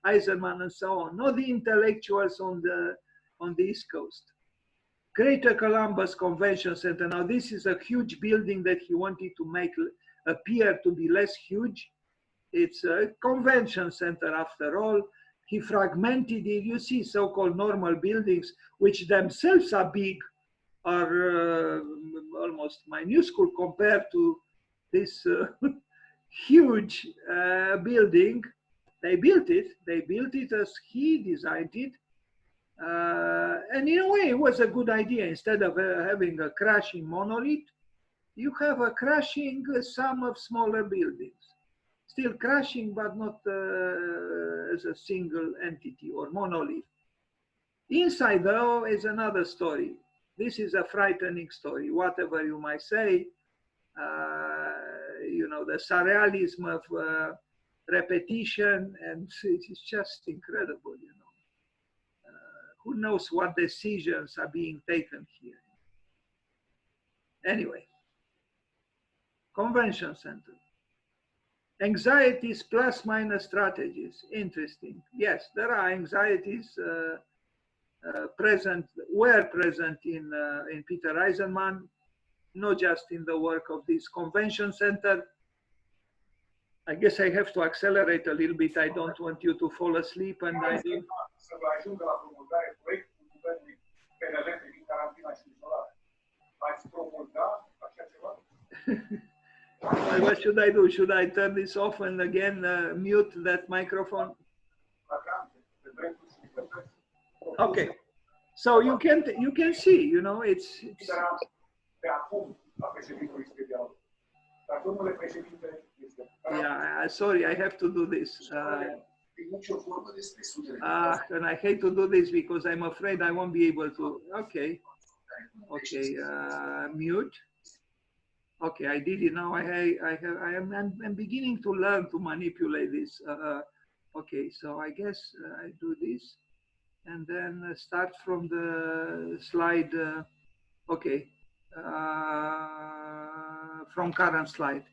Eisenman and so on, not the intellectuals on the East Coast. Greater Columbus Convention Center. Now this is a huge building that he wanted to make appear to be less huge. It's a convention center after all. He fragmented it. You see so-called normal buildings, which themselves are big, are almost minuscule compared to this huge building. They built it as he designed it. And in a way, it was a good idea. Instead of having a crashing monolith, you have a crashing sum of smaller buildings. Still crashing, but not as a single entity or monolith. Inside, though, is another story. This is a frightening story. Whatever you might say, you know, the surrealism of repetition, and it's just incredible, you know. Who knows what decisions are being taken here? Anyway, convention center. Anxieties plus minus strategies. Interesting. Yes, there are anxieties were present in Peter Eisenman, not just in the work of this convention center. I guess I have to accelerate a little bit. I don't want you to fall asleep, and I do. What should I do? Should I turn this off and again mute that microphone? Okay. So you can see, you know, it's yeah, sorry, I have to do this. And I hate to do this because I'm afraid I won't be able to. Okay. Okay. Mute. Okay, I did it now. I'm beginning to learn to manipulate this. Okay, so I guess I do this and then start from the slide. Okay, from current slide.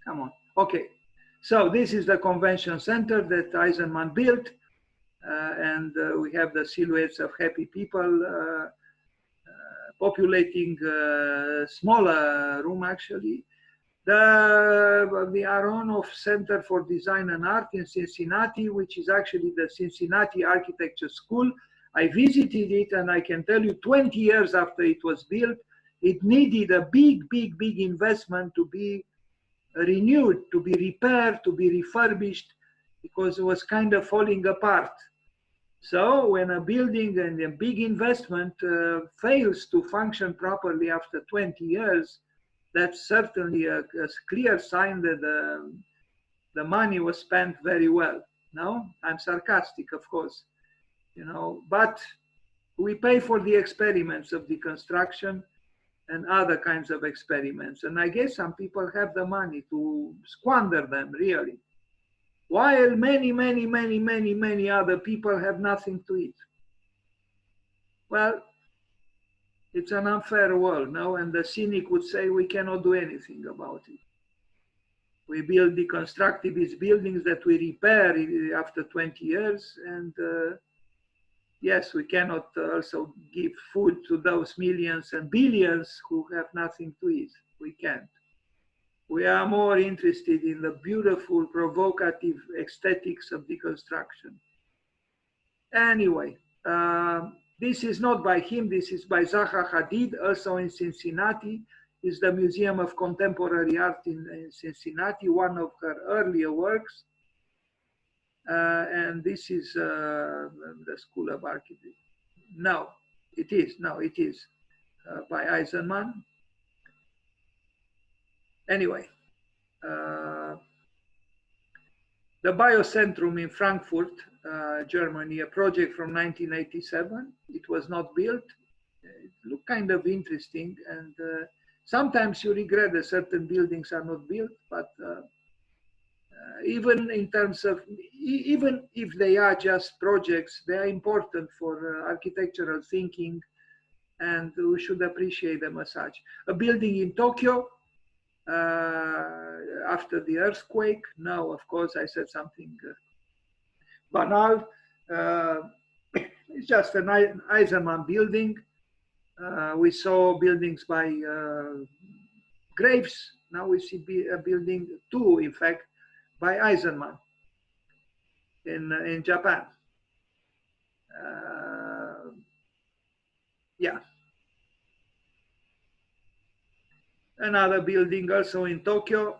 Come on. Okay, so this is the convention center that Eisenman built, and we have the silhouettes of happy people populating smaller room actually. The Aronoff Center for Design and Art in Cincinnati, which is actually the Cincinnati Architecture School. I visited it, and I can tell you 20 years after it was built, it needed a big investment to be renewed, to be repaired, to be refurbished, because it was kind of falling apart. So when a building and a big investment fails to function properly after 20 years, that's certainly a clear sign that the money was spent very well. No, I'm sarcastic, of course, you know, but we pay for the experiments of deconstruction and other kinds of experiments. And I guess some people have the money to squander them, really, while many other people have nothing to eat. Well, it's an unfair world, no? And the cynic would say we cannot do anything about it. We build deconstructivist buildings that we repair after 20 years. And yes, we cannot also give food to those millions and billions who have nothing to eat. We can't. We are more interested in the beautiful, provocative aesthetics of deconstruction. Anyway, this is not by him, this is by Zaha Hadid, also in Cincinnati. Is the Museum of Contemporary Art in Cincinnati, one of her earlier works. And this is the School of Architecture. No, it is by Eisenman. Anyway, the Biocentrum in Frankfurt, Germany, a project from 1987. It was not built. It looked kind of interesting, and sometimes you regret that certain buildings are not built, but even in terms of, even if they are just projects, they are important for architectural thinking, and we should appreciate them as such. A building in Tokyo, after the earthquake. No, of course, I said something banal. It's just an Eisenman building. We saw buildings by Graves. Now we see a building, two, in fact, by Eisenman in Japan. Yeah. Another building also in Tokyo.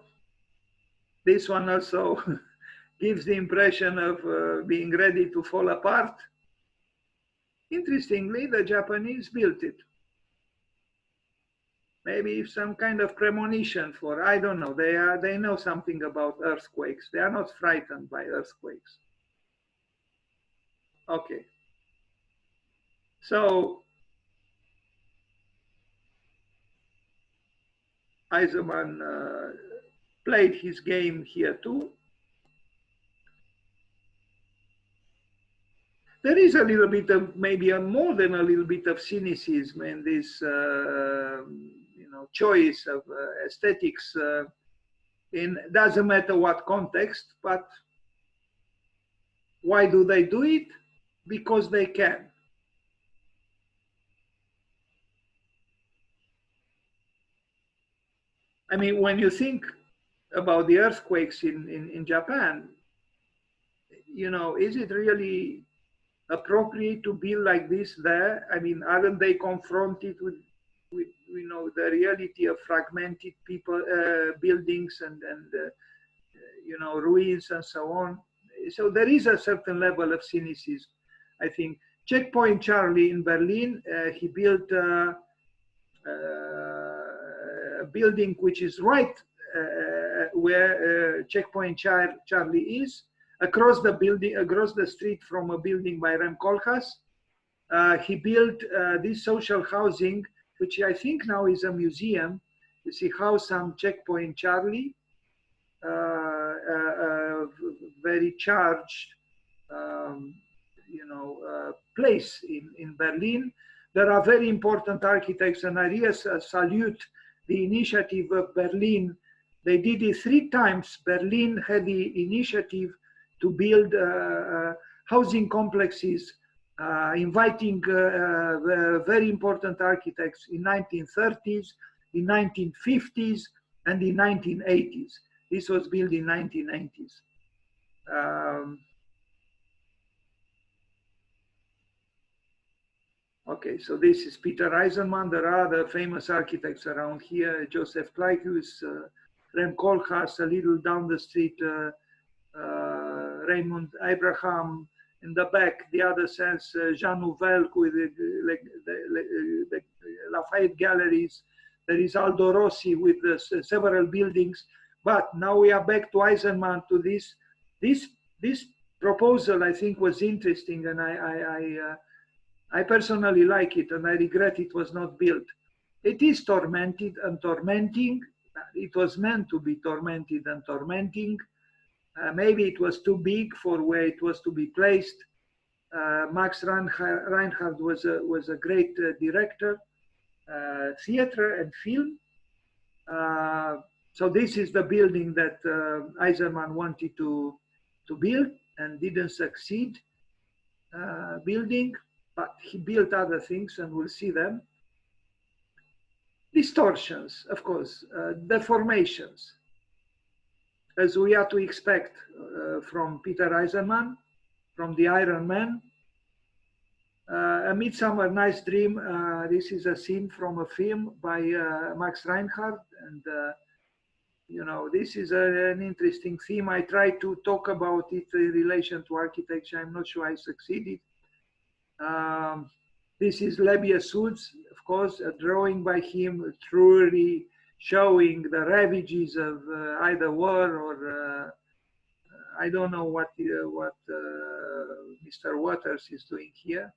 This one also gives the impression of being ready to fall apart. Interestingly, the Japanese built it. Maybe some kind of premonition for, I don't know, they know something about earthquakes. They are not frightened by earthquakes. Okay. So Eisenman played his game here too. There is a little bit of, maybe more than a little bit of cynicism in this, choice of aesthetics. In doesn't matter what context, but why do they do it? Because they can. I mean, when you think about the earthquakes in Japan, is it really appropriate to build like this there? I mean, aren't they confronted with the reality of fragmented people, buildings and ruins and so on? So there is a certain level of cynicism, I think. Checkpoint Charlie in Berlin, he built a building which is right where Checkpoint Charlie is, across the building, across the street from a building by Rem Koolhaas. He built this social housing, which I think now is a museum. You see, House on Checkpoint Charlie, very charged, place in Berlin. There are very important architects, and I really salute the initiative of Berlin. They did it 3 times. Berlin had the initiative to build housing complexes, inviting very important architects in 1930s, in 1950s, and in 1980s. This was built in 1990s. Okay, so this is Peter Eisenman. There are other famous architects around here: Joseph Kleikus, Rem Koolhaas, a little down the street, Raymond Abraham. In the back, the other sense, Jean Nouvel with the Lafayette galleries. There is Aldo Rossi with several buildings. But now we are back to Eisenman, to this proposal. I think was interesting, and I personally like it, and I regret it was not built. It is tormented and tormenting. It was meant to be tormented and tormenting. Maybe it was too big for where it was to be placed. Max Reinhardt was a great director, theater and film. So this is the building that Eisenman wanted to build and didn't succeed building, but he built other things, and we'll see them. Distortions, of course, deformations, as we are to expect from Peter Eisenman, from the Iron Man. A Midsummer Night's Dream, this is a scene from a film by Max Reinhardt, and this is an interesting theme. I tried to talk about it in relation to architecture. I'm not sure I succeeded. This is Lebbe's Woods, of course, a drawing by him, truly showing the ravages of either war or I don't know what Mr. Waters is doing here.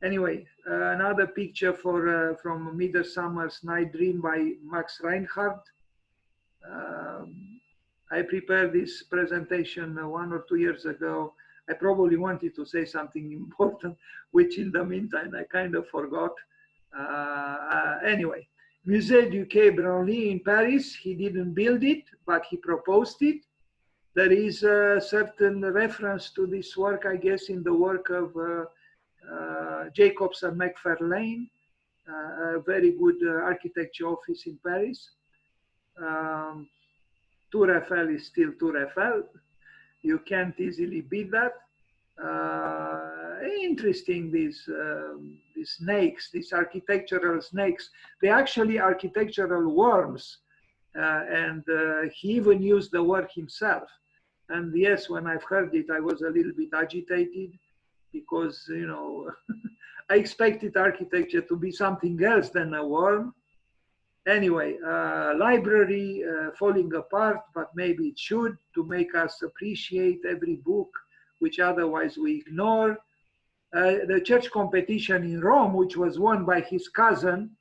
Anyway, another picture from Midsummer's Night Dream by Max Reinhardt. I prepared this presentation 1 or 2 years ago. I probably wanted to say something important, which in the meantime I kind of forgot. Anyway, Musée du Quai Branly in Paris, he didn't build it, but he proposed it. There is a certain reference to this work, I guess, in the work of Jacobs and McFarlane, a very good architecture office in Paris. Tour Eiffel is still Tour Eiffel. You can't easily beat that. interesting, these snakes, these architectural snakes. They're actually architectural worms. And he even used the word himself. And yes, when I've heard it, I was a little bit agitated because, you know, I expected architecture to be something else than a worm. Anyway, library falling apart, but maybe it should, to make us appreciate every book which otherwise we ignore. The church competition in Rome, which was won by his cousin,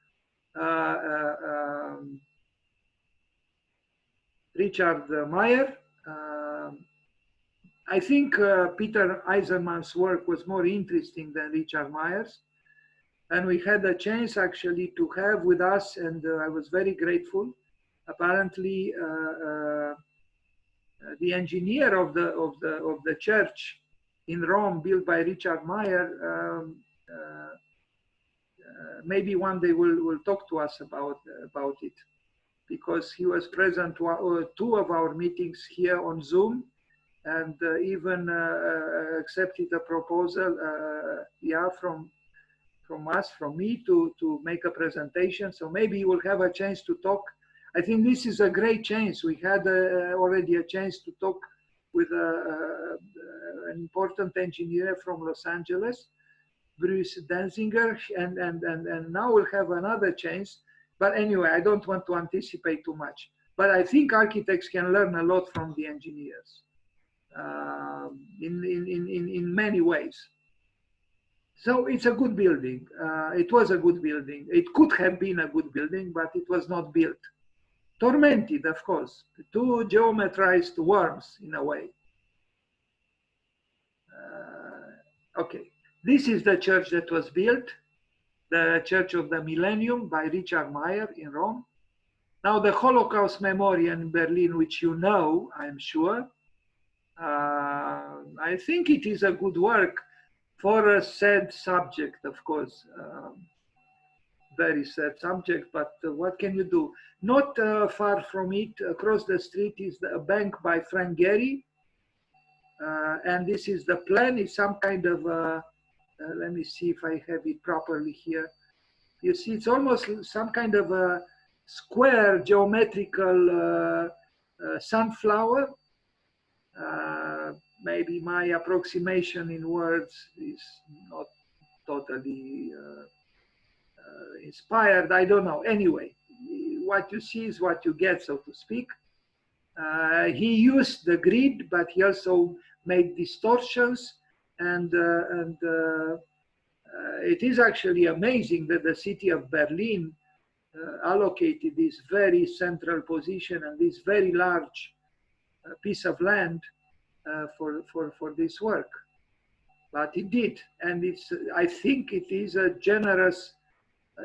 Richard Meyer. I think Peter Eisenman's work was more interesting than Richard Meyer's. And we had a chance actually to have with us, and I was very grateful. Apparently, the engineer of the church in Rome, built by Richard Meyer, maybe one day will talk to us about it, because he was present to two of our meetings here on Zoom, and even accepted a proposal, yeah, from me to make a presentation. So maybe you will have a chance to talk. I think this is a great chance. We had already a chance to talk with an important engineer from Los Angeles, Bruce Danziger, and now we'll have another chance. But anyway, I don't want to anticipate too much. But I think architects can learn a lot from the engineers in many ways. So it's a good building. It was a good building. It could have been a good building, but it was not built. Tormented, of course. Two geometrized worms, in a way. Okay, this is the church that was built, the Church of the Millennium by Richard Meyer in Rome. Now the Holocaust Memorial in Berlin, which you know, I'm sure. I think it is a good work for a sad subject, of course. Very sad subject, but what can you do? Not far from it, across the street, is a bank by Frank Gehry. And this is the plan. It's some kind of, let me see if I have it properly here. You see, it's almost some kind of a square geometrical sunflower. Maybe my approximation in words is not totally inspired. I don't know. Anyway, what you see is what you get, so to speak. He used the grid, but he also made distortions, and it is actually amazing that the city of Berlin allocated this very central position and this very large piece of land for this work. But it did, and it's, I think it is a generous,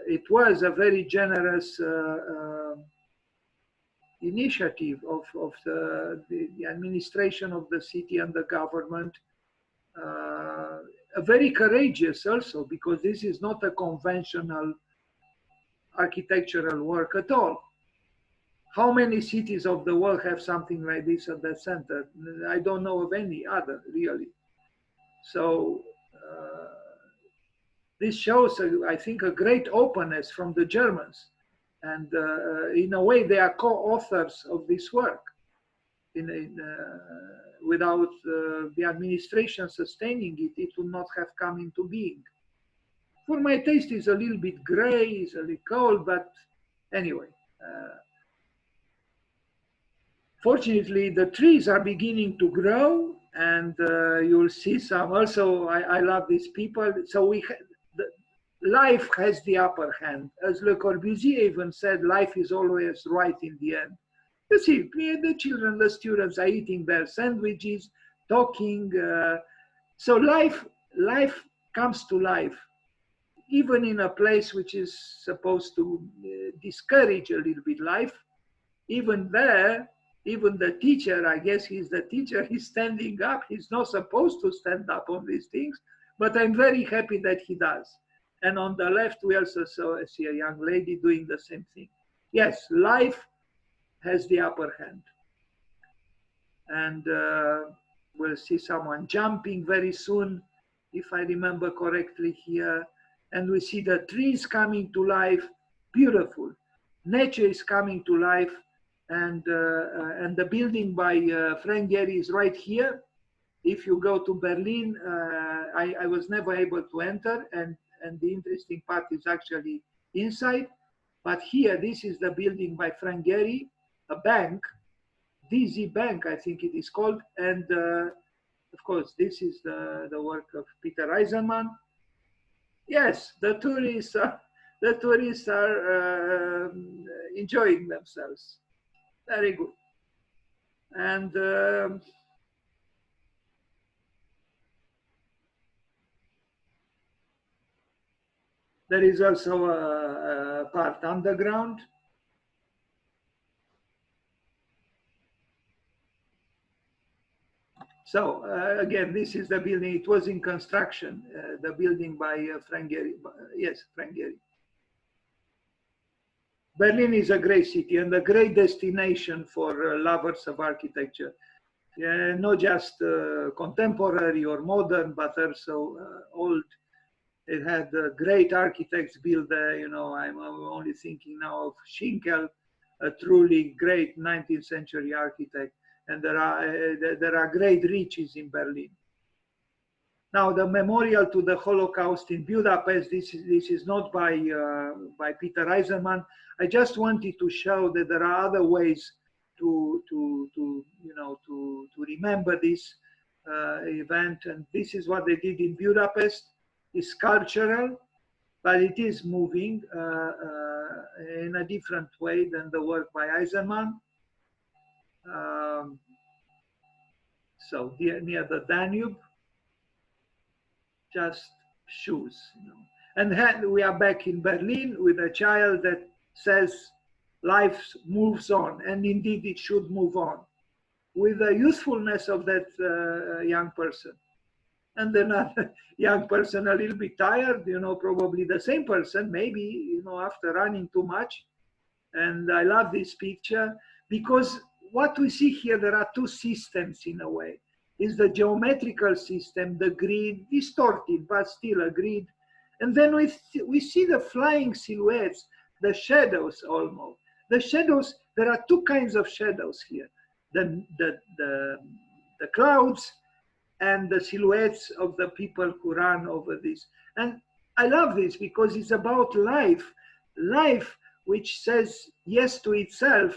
it was a very generous initiative of the administration of the city and the government. Very courageous also, because this is not a conventional architectural work at all. How many cities of the world have something like this at the center? I don't know of any other, really. So this shows, I think, a great openness from the Germans. And in a way, they are co-authors of this work. Without the administration sustaining it, it would not have come into being. For my taste, it's a little bit gray, it's a little cold, but anyway. Fortunately, the trees are beginning to grow, and you'll see some. Also, I love these people. So life has the upper hand. As Le Corbusier even said, life is always right in the end. You see, the children, the students are eating their sandwiches, talking. So life comes to life, even in a place which is supposed to discourage a little bit life. Even there, even the teacher, I guess he's the teacher, he's standing up. He's not supposed to stand up on these things, but I'm very happy that he does. And on the left, we also see a young lady doing the same thing. Yes, life has the upper hand. And we'll see someone jumping very soon. if I remember correctly here. And we see the trees coming to life, beautiful. Nature is coming to life, and the building by Frank Gehry is right here. If you go to Berlin, I was never able to enter, and the interesting part is actually inside. But here, this is the building by Frank Gehry, a bank, DZ Bank, I think it is called. And of course, this is the work of Peter Eisenman. Yes, the tourists are enjoying themselves. Very good. And there is also a part underground. So again, this is the building. It was in construction, the building by Frank Gehry. Yes, Frank Gehry. Berlin is a great city and a great destination for lovers of architecture. Not just contemporary or modern, but also old. It had great architects built there. You know, I'm only thinking now of Schinkel, a truly great 19th century architect. And there are great riches in Berlin. Now, the memorial to the Holocaust in Budapest, this is not by Peter Eisenman. I just wanted to show that there are other ways to remember this event, and this is what they did in Budapest. It's cultural, but it is moving in a different way than the work by Eisenman. So near the Danube, just shoes, you know. And then we are back in Berlin with a child that says life moves on, and indeed it should move on, with the youthfulness of that young person. And another young person a little bit tired, you know, probably the same person, maybe, you know, after running too much. And I love this picture because what we see here, there are two systems in a way. Is the geometrical system, the grid, distorted, but still a grid. And then we see the flying silhouettes, the shadows almost. The shadows, there are two kinds of shadows here. The clouds and the silhouettes of the people who run over this. And I love this because it's about life. Life which says yes to itself,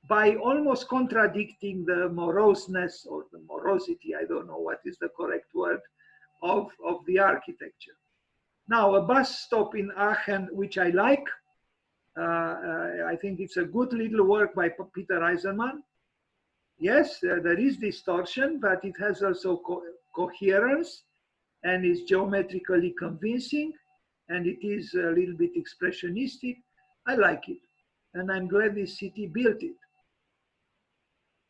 by almost contradicting the moroseness or the morosity, I don't know what is the correct word, of the architecture. Now, a bus stop in Aachen, which I like. I think it's a good little work by Peter Eisenman. Yes, there is distortion, but it has also coherence and is geometrically convincing, and it is a little bit expressionistic. I like it, and I'm glad this city built it.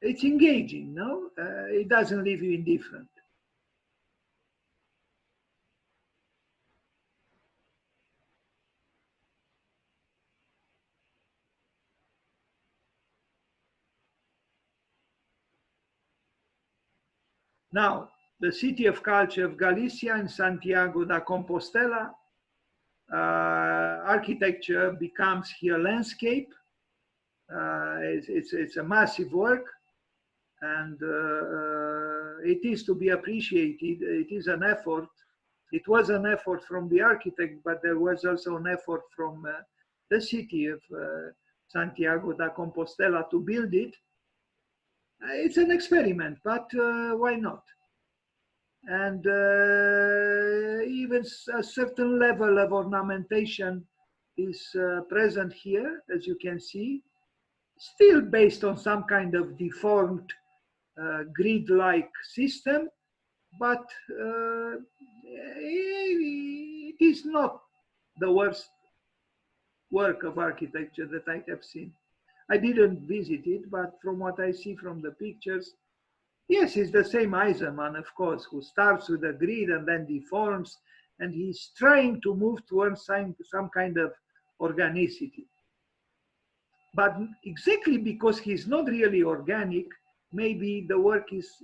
It's engaging, no? It doesn't leave you indifferent. Now, the city of culture of Galicia in Santiago de Compostela, architecture becomes here landscape. It's a massive work. And it is to be appreciated. It is an effort. It was an effort from the architect, but there was also an effort from the city of Santiago de Compostela to build it. It's an experiment, but why not? And even a certain level of ornamentation is present here, as you can see, still based on some kind of deformed grid-like system, but it is not the worst work of architecture that I have seen. I didn't visit it, but from what I see from the pictures, yes, it's the same Eisenman, of course, who starts with a grid and then deforms, and he's trying to move towards some kind of organicity. But exactly because he's not really organic, maybe the work is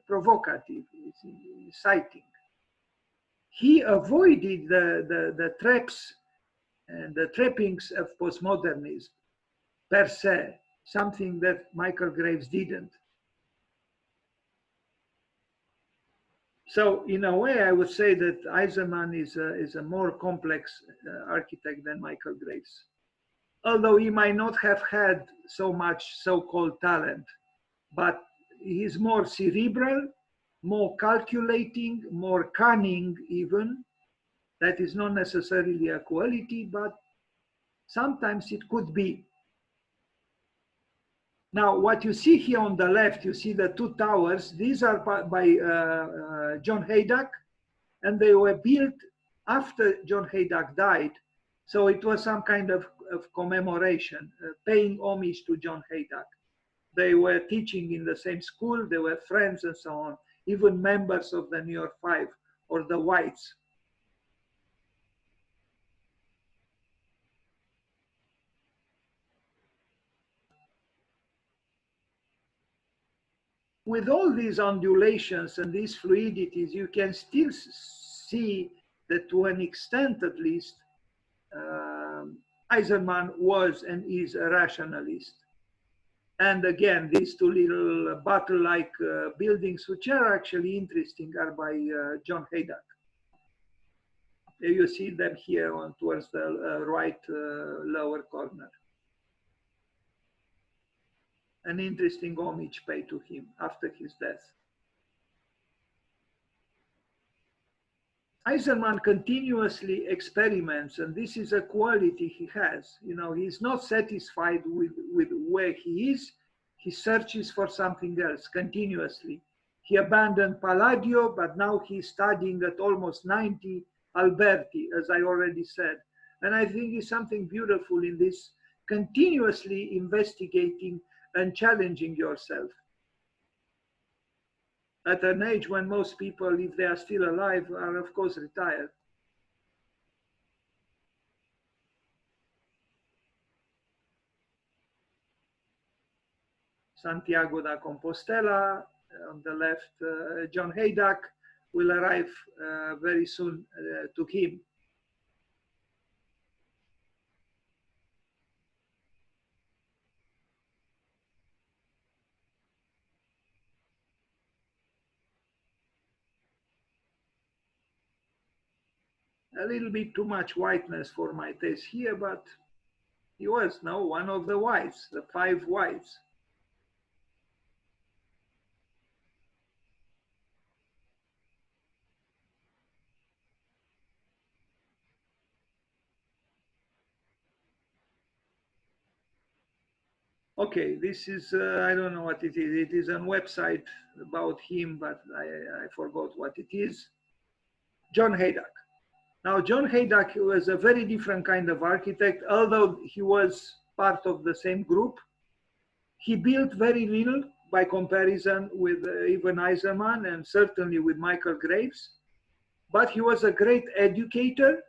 provocative, is inciting. He avoided the traps and the trappings of postmodernism per se, something that Michael Graves didn't. So in a way, I would say that Eisenman is a more complex architect than Michael Graves, although he might not have had so much so-called talent, but he's more cerebral, more calculating, more cunning even. That is not necessarily a quality, but sometimes it could be. Now, what you see here on the left, you see the two towers. These are by John Haydock, and they were built after John Haydock died. So it was some kind of commemoration, paying homage to John Haydock. They were teaching in the same school, they were friends and so on, even members of the New York Five or the Whites. With all these undulations and these fluidities, you can still see that to an extent at least, Eisenman was and is a rationalist. And again, these two little bottle-like buildings, which are actually interesting, are by John Haydock. You see them here on towards the right lower corner. An interesting homage paid to him after his death. Eisenman continuously experiments, and this is a quality he has. You know, he's not satisfied with where he is. He searches for something else continuously. He abandoned Palladio, but now he's studying at almost 90 Alberti, as I already said. And I think it's something beautiful in this continuously investigating and challenging yourself. At an age when most people, if they are still alive, are of course retired. Santiago da Compostela, on the left, John Haydock will arrive very soon to him. A little bit too much whiteness for my taste here, but he was now one of the whites, the 5 whites. Okay, this is, I don't know what it is. It is a website about him, but I forgot what it is. John Haydock. Now, John Haydock was a very different kind of architect, although he was part of the same group. He built very little by comparison with even Eisenman and certainly with Michael Graves, but he was a great educator.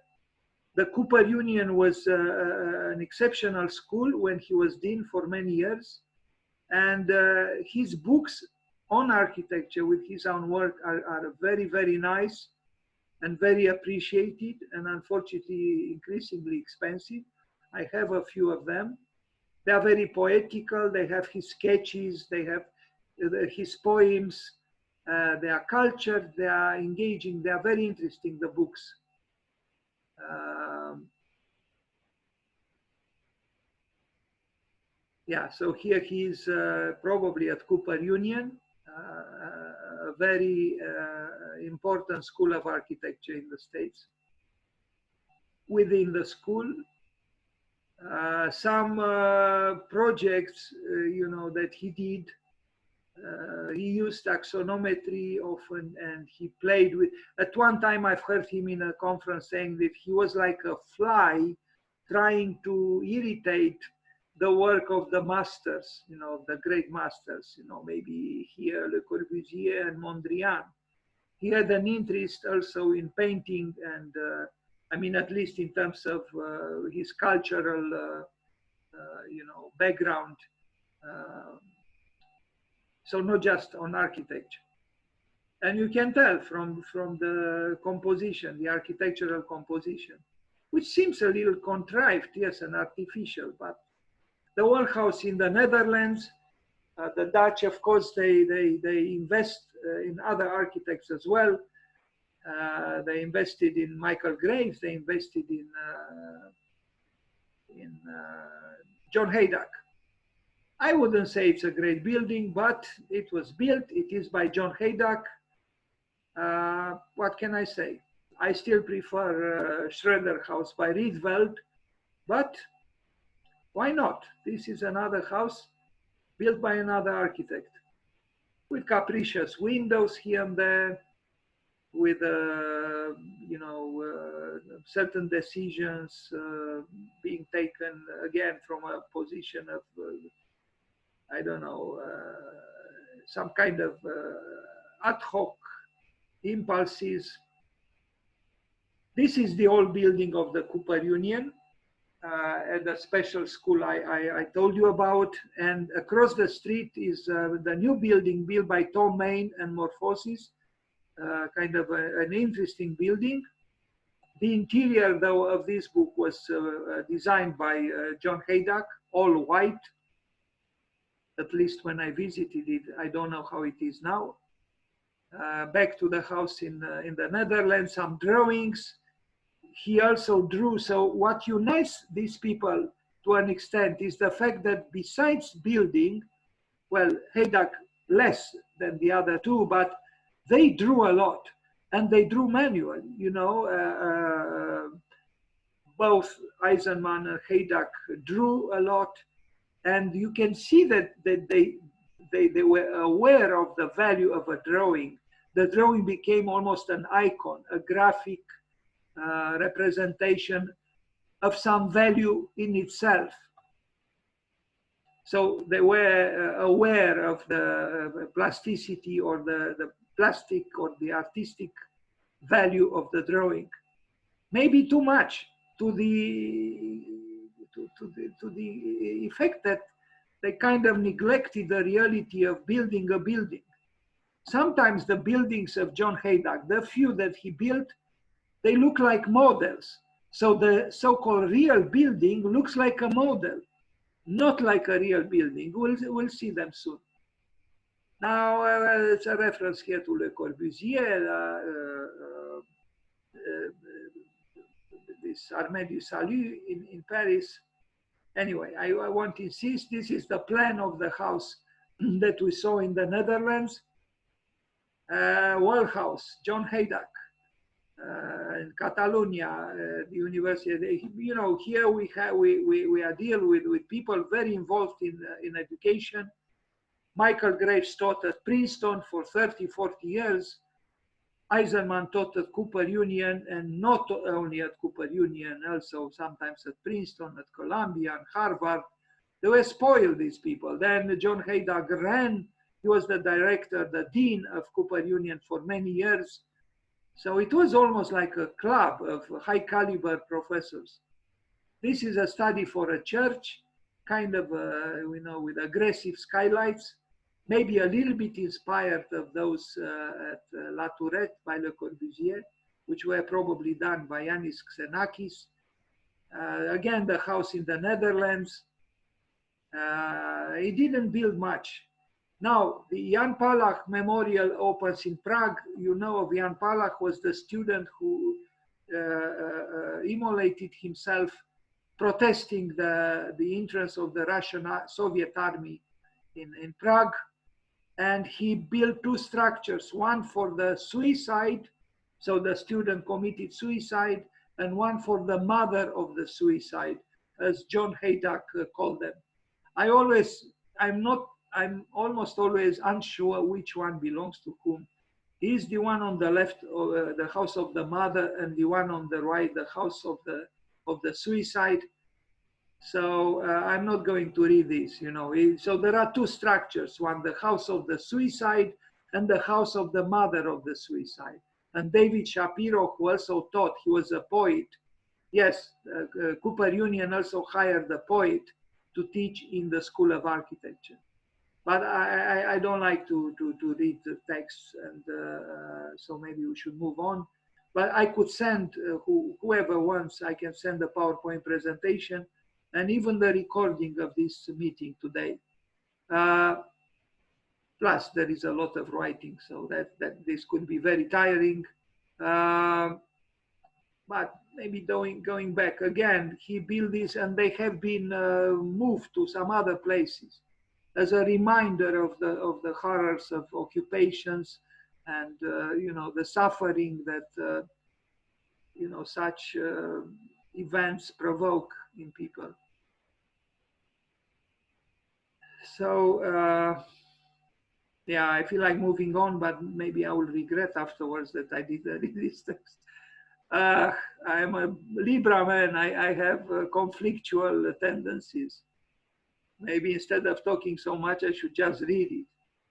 The Cooper Union was an exceptional school when he was dean for many years. And his books on architecture with his own work are very, very nice and very appreciated, and unfortunately increasingly expensive. I have a few of them. They are very poetical. They have his sketches, they have his poems. They are cultured, they are engaging, they are very interesting, the books. Yeah, so here he is probably at Cooper Union, a very important school of architecture in the States. Within the school, some projects, you know, that he did, he used axonometry often, and he played with, at one time I've heard him in a conference saying that he was like a fly trying to irritate the work of the masters, you know, the great masters, you know, maybe here Le Corbusier and Mondrian. He had an interest also in painting, and I mean, at least in terms of his cultural, you know, background. So not just on architecture. And you can tell from the composition, the architectural composition, which seems a little contrived, yes, and artificial, but the old house in the Netherlands, the Dutch, of course, they invest in other architects as well. They invested in Michael Graves. They invested in John Haydock. I wouldn't say it's a great building, but it was built. It is by John Haydock. What can I say? I still prefer Schroeder House by Rietveld, but why not? This is another house built by another architect with capricious windows here and there, with certain decisions being taken again from a position of I don't know, some kind of ad hoc impulses. This is the old building of the Cooper Union at the special school I told you about. And across the street is the new building built by Tom Main and Morphosis, kind of an interesting building. The interior, though, of this book was designed by John Haydock, all white. At least when I visited it, I don't know how it is now. Back to the house in the Netherlands, some drawings. He also drew. So what unites these people to an extent is the fact that besides building, well, Haydock less than the other two, but they drew a lot, and they drew manually. You know, both Eisenman and Haydock drew a lot, and you can see that they were aware of the value of a drawing. The drawing became almost an icon, a graphic representation of some value in itself. So they were aware of the plasticity or the plastic or the artistic value of the drawing. Maybe too much to the effect that they kind of neglected the reality of building a building. Sometimes the buildings of John Haydock, the few that he built, they look like models. So the so-called real building looks like a model, not like a real building. We'll see them soon. Now, it's a reference here to Le Corbusier, this Armée du Salut in Paris. Anyway, I want to insist, this is the plan of the house that we saw in the Netherlands. Wall House, John Haydock, in Catalonia, the university. You know, here we are dealing with people very involved in education. Michael Graves taught at Princeton for 30, 40 years. Eisenman taught at Cooper Union, and not only at Cooper Union, also sometimes at Princeton, at Columbia, and Harvard. They were spoiled, these people. Then John Haydock ran. He was the director, the dean of Cooper Union for many years. So it was almost like a club of high caliber professors. This is a study for a church, kind of, with aggressive skylights, maybe a little bit inspired of those at La Tourette by Le Corbusier, which were probably done by Yanis Xenakis. Again, the house in the Netherlands. He didn't build much. Now, the Jan Palach Memorial opens in Prague. You know of Jan Palach, was the student who immolated himself protesting the entrance of the Russian Soviet army in Prague. And he built two structures, one for the suicide, so the student committed suicide, and one for the mother of the suicide, as John Haydock called them. I'm almost always unsure which one belongs to whom. Is the one on the left, the house of the mother, and the one on the right, the house of the suicide. So I'm not going to read this, you know. So there are two structures, one the house of the suicide and the house of the mother of the suicide. And David Shapiro, who also taught, he was a poet. Yes, Cooper Union also hired a poet to teach in the School of Architecture. But I don't like to read the text, and so maybe we should move on. But I could send whoever wants, I can send a PowerPoint presentation and even the recording of this meeting today. Plus, there is a lot of writing, so that this could be very tiring. But maybe going back again, he built this, and they have been moved to some other places as a reminder of the horrors of occupations and you know, the suffering that you know, such events provoke in people. So yeah, I feel like moving on, but maybe I will regret afterwards that I did read this text. I'm a Libra man. I have conflictual tendencies. Maybe instead of talking so much, I should just read it.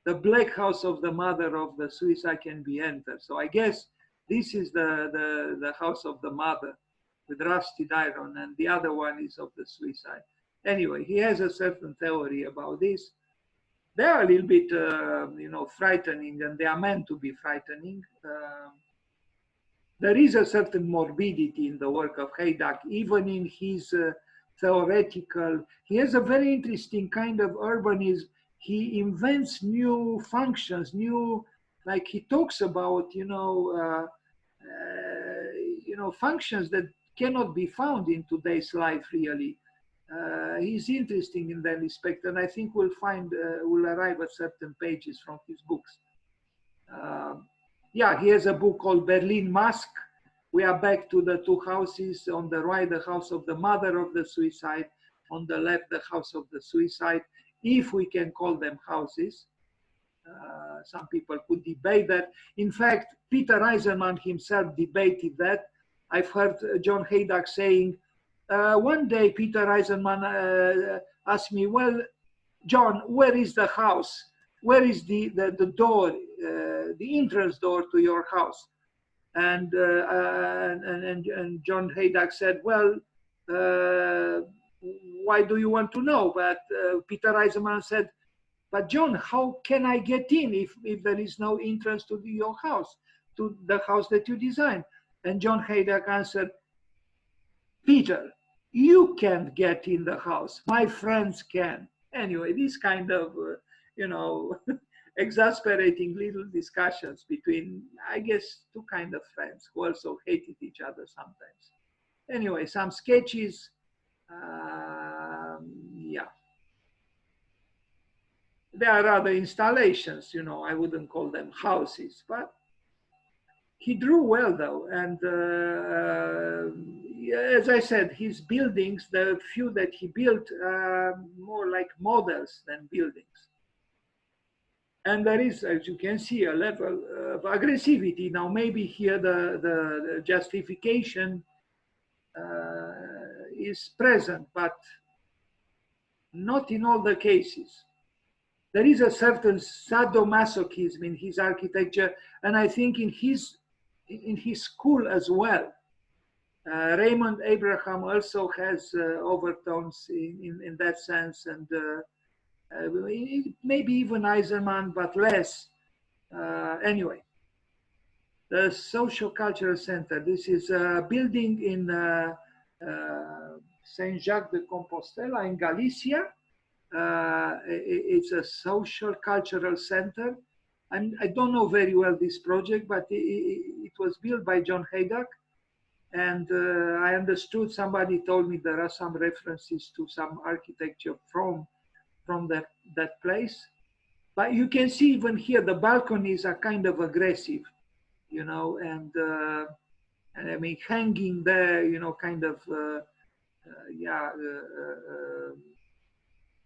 The black house of the mother of the suicide can be entered. So I guess this is the house of the mother with rusted iron, and the other one is of the suicide. Anyway, he has a certain theory about this. They are a little bit, you know, frightening, and they are meant to be frightening. There is a certain morbidity in the work of Haydak, even in his theoretical. He has a very interesting kind of urbanism. He invents new functions, new, like he talks about, you know, functions that cannot be found in today's life really. He's interesting in that respect, and I think we'll find, we'll arrive at certain pages from his books. Yeah, he has a book called Berlin Mask. We are back to the two houses. On the right, the house of the mother of the suicide. On the left, the house of the suicide, if we can call them houses. Some people could debate that. In fact, Peter Eisenman himself debated that. I've heard John Haydak saying, one day Peter Eisenman asked me, well, John, where is the house? Where is the door, the entrance door to your house? And John Haydak said, well, why do you want to know? But Peter Eisenman said, but John, how can I get in if there is no entrance to your house, to the house that you designed? And John Haydak answered, Peter, you can't get in the house. My friends can. Anyway, this kind of, you know, exasperating little discussions between, I guess, two kind of friends who also hated each other sometimes. Anyway, some sketches. Yeah. There are other installations, you know, I wouldn't call them houses, but he drew well though. And as I said, his buildings, the few that he built, more like models than buildings. And there is, as you can see, a level of aggressivity. Now, maybe here the justification is present, but not in all the cases. There is a certain sadomasochism in his architecture, and I think in his school as well. Raymond Abraham also has overtones in that sense, and maybe even Eisenman, but less. Anyway, the Social Cultural Center. This is a building in Saint Jacques de Compostela in Galicia. It's a social cultural center. I don't know very well this project, but it was built by John Haydak. And I understood, somebody told me there are some references to some architecture from that place. But you can see even here, the balconies are kind of aggressive, you know, and I mean, hanging there, you know, kind of, yeah,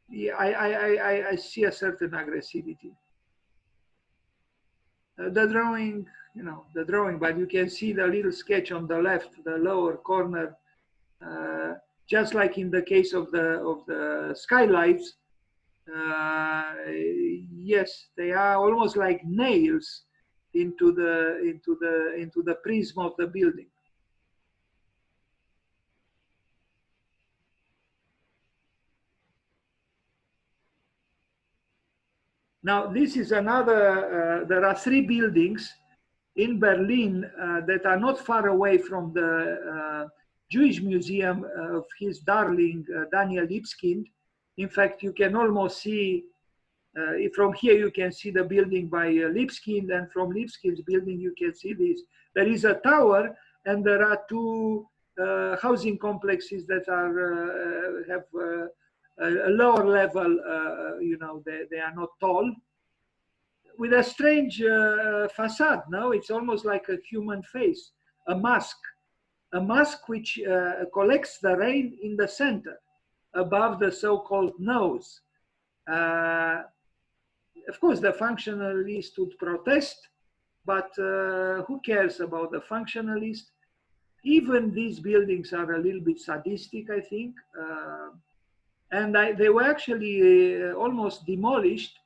yeah, I see a certain aggressivity. The drawing, you know, the drawing, but you can see the little sketch on the left, the lower corner, just like in the case of the skylights. Yes, they are almost like nails into the prism of the building. Now, this is another, there are 3 buildings in Berlin that are not far away from the Jewish Museum of his darling Daniel Libeskind. In fact, you can almost see, from here you can see the building by Libeskind, and from Libeskind's building you can see this. There is a tower, and there are 2 housing complexes that are have a lower level, you know, they are not tall, with a strange facade. No, it's almost like a human face, a mask which collects the rain in the center, above the so-called nose. Of course, the functionalists would protest, but who cares about the functionalists? Even these buildings are a little bit sadistic, I think. And they were actually almost demolished,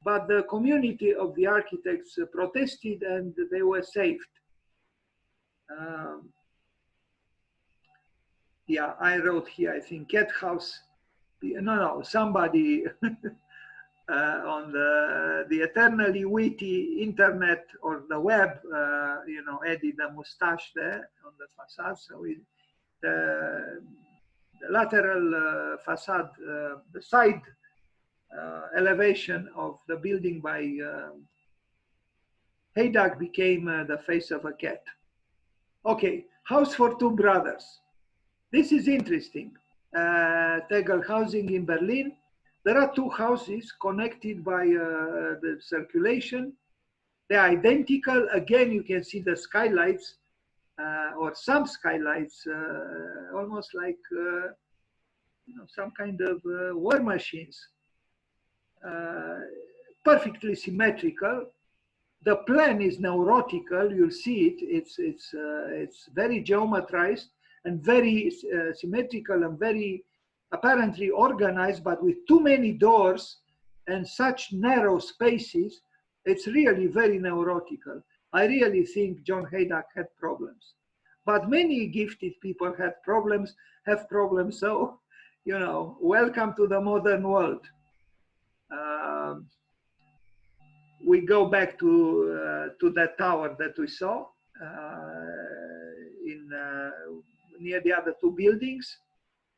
but the community of the architects protested and they were saved. Yeah, I wrote here, I think, cat house. No, somebody on the eternally witty internet or the web, you know, added a mustache there on the facade. So the lateral facade, the side elevation of the building by Haydak became the face of a cat. Okay, house for 2 brothers. This is interesting. Tegel housing in Berlin. There are 2 houses connected by the circulation. They're identical. Again, you can see the skylights or some skylights, almost like you know, some kind of war machines. Perfectly symmetrical. The plan is neurotical. You'll see it. It's very geometrized and very symmetrical and very apparently organized, but with too many doors and such narrow spaces, it's really very neurotical. I really think John Haydak had problems, but many gifted people have problems. So, you know, welcome to the modern world. We go back to that tower that we saw near the other 2 buildings.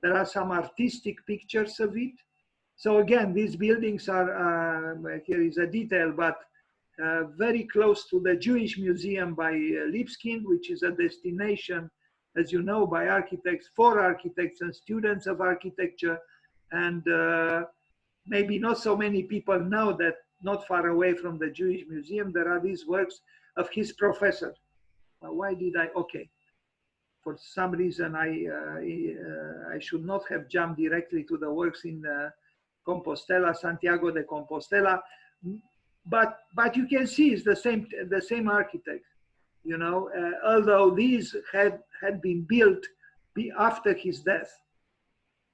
There are some artistic pictures of it. So again, these buildings are, here is a detail, but very close to the Jewish Museum by Libeskind, which is a destination, as you know, by architects, for architects and students of architecture. And maybe not so many people know that not far away from the Jewish Museum, there are these works of his professor. Why did I? Okay. For some reason, I should not have jumped directly to the works in Compostela, Santiago de Compostela, but you can see it's the same architect, you know. Although these had been built after his death,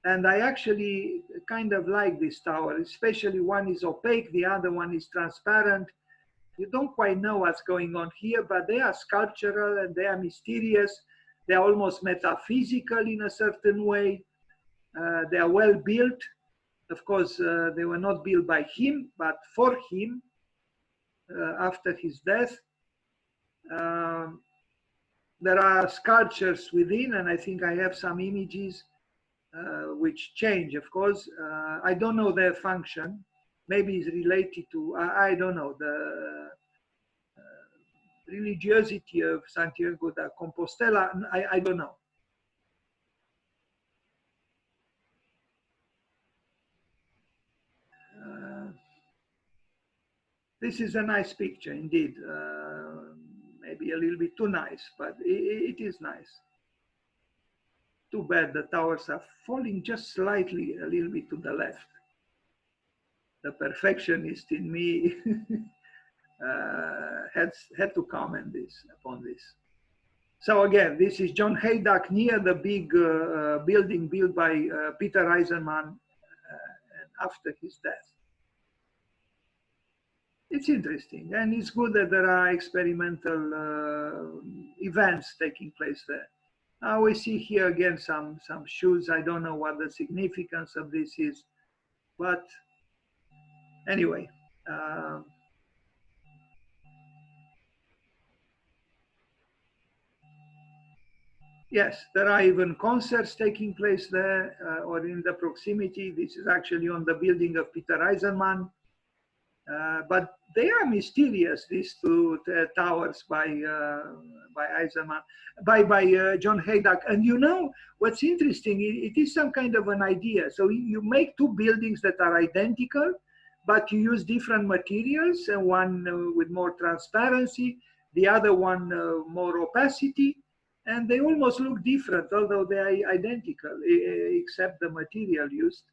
and I actually kind of like this tower, especially one is opaque, the other one is transparent. You don't quite know what's going on here, but they are sculptural and they are mysterious. They are almost metaphysical in a certain way. They are well built. Of course, they were not built by him, but for him after his death. There are sculptures within, and I think I have some images which change, of course. I don't know their function. Maybe it's related to, I don't know, the religiosity of Santiago de Compostela. I don't know. This is a nice picture indeed. Maybe a little bit too nice, but it is nice. Too bad the towers are falling just slightly a little bit to the left. The perfectionist in me had to comment upon this. So again, this is John Haydak near the big building built by Peter Eisenman after his death. It's interesting, and it's good that there are experimental events taking place there. Now we see here again some shoes. I don't know what the significance of this is, but anyway, Yes, there are even concerts taking place there or in the proximity. This is actually on the building of Peter Eisenman. But they are mysterious, these two towers by Eisenman, by John Haydock. And you know, what's interesting, it is some kind of an idea. So you make two buildings that are identical, but you use different materials, and one with more transparency, the other one more opacity. And they almost look different, although they are identical, except the material used.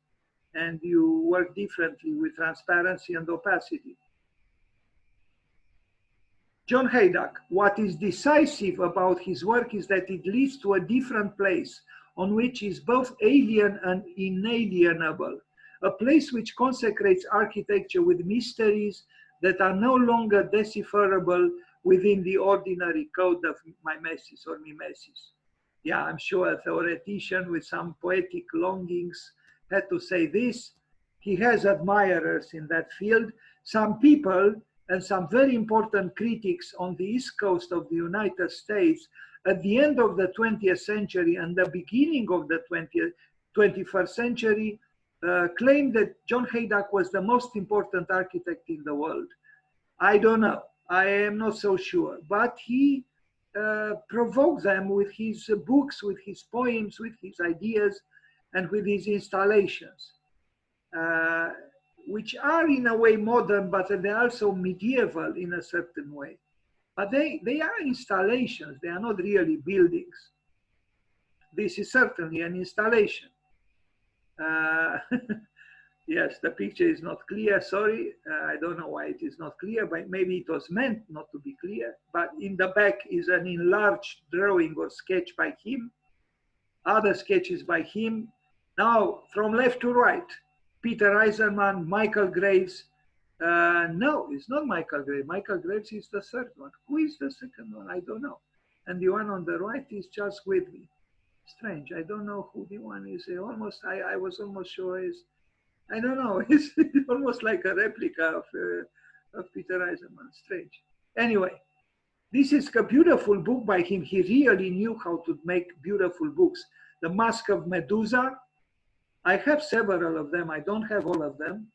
And you work differently with transparency and opacity. John Haydock, what is decisive about his work is that it leads to a different place on which is both alien and inalienable, a place which consecrates architecture with mysteries that are no longer decipherable within the ordinary code of mimesis or mimesis. Yeah, I'm sure a theoretician with some poetic longings had to say this. He has admirers in that field, some people and some very important critics on the East Coast of the United States at the end of the 20th century and the beginning of the 21st century claimed that John Haydock was the most important architect in the world. I don't know. I am not so sure, but he provoked them with his books, with his poems, with his ideas, and with his installations, which are in a way modern, but they're also medieval in a certain way. But they are installations, they are not really buildings. This is certainly an installation. Yes, the picture is not clear, sorry. I don't know why it is not clear, but maybe it was meant not to be clear. But in the back is an enlarged drawing or sketch by him, other sketches by him. Now, from left to right, Peter Eisenman, Michael Graves. No, it's not Michael Graves. Michael Graves is the third one. Who is the second one? I don't know. And the one on the right is Charles Whitby. Strange, I don't know who the one is. I was almost sure is, I don't know, it's almost like a replica of Peter Eisenman. Strange. Anyway, this is a beautiful book by him. He really knew how to make beautiful books. The Mask of Medusa. I have several of them. I don't have all of them.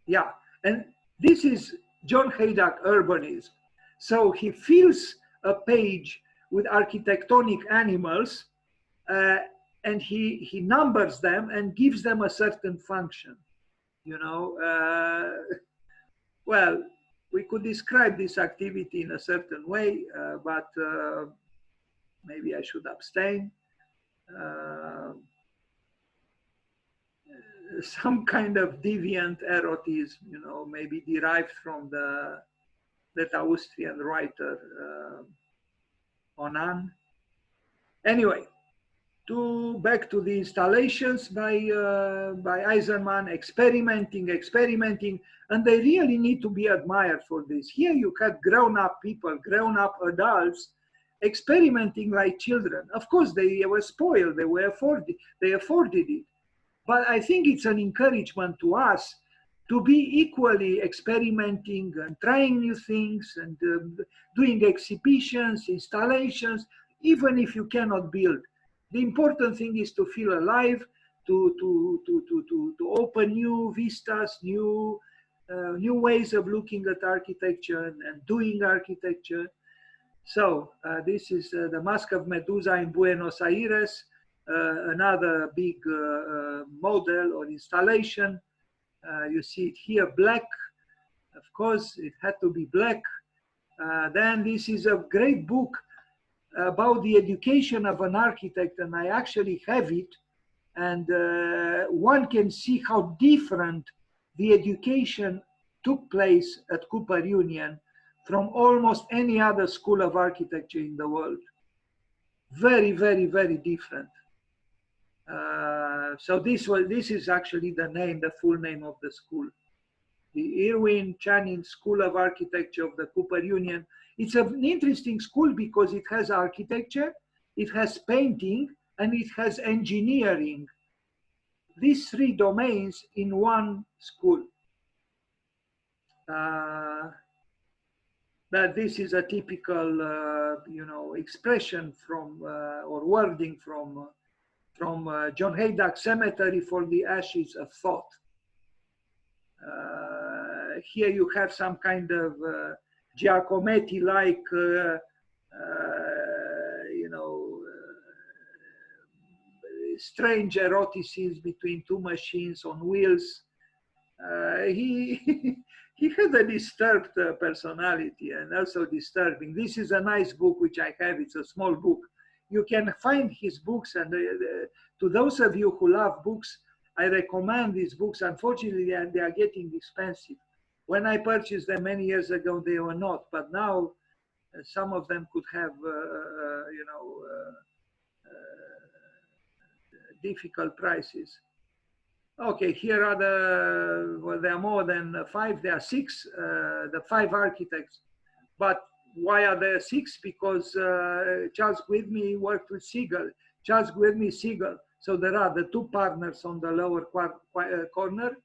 Yeah, and this is John Haydock urbanism. So he fills a page with architectonic animals, and he numbers them and gives them a certain function. You know, well, we could describe this activity in a certain way, but maybe I should abstain. Some kind of deviant erotism, you know, maybe derived from that Austrian writer Onan. Anyway, back to the installations by Eisenman, experimenting, and they really need to be admired for this. Here you had grown-up people, grown-up adults, experimenting like children. Of course, they were spoiled, they afforded it. But I think it's an encouragement to us to be equally experimenting and trying new things and doing exhibitions, installations, even if you cannot build. The important thing is to feel alive, to open new vistas, new ways of looking at architecture and doing architecture. So this is the Mask of Medusa in Buenos Aires, another big model or installation. You see it here, black. Of course, it had to be black. Then this is a great book about the education of an architect, and I actually have it. And one can see how different the education took place at Cooper Union from almost any other school of architecture in the world. Very, very, very different. So this is actually the full name of the school. The Irwin Channing School of Architecture of the Cooper Union. It's an interesting school because it has architecture, it has painting, and it has engineering. these three domains in one school. That this is a typical, you know, expression from or wording from John Haydock Cemetery for the Ashes of Thought. Here you have some kind of Giacometti-like, you know, strange eroticism between two machines on wheels. He had a disturbed personality and also disturbing. This is a nice book which I have. It's a small book. You can find his books, and to those of you who love books, I recommend these books. Unfortunately, they are getting expensive. When I purchased them many years ago, they were not, but now some of them could have, you know, difficult prices. Okay, here are the, well, there are more than 5, there are 6, the 5 architects. But why are there 6? Because Charles Gwynne worked with Siegel. Charles Gwynne, Siegel. So there are the 2 partners on the lower corner.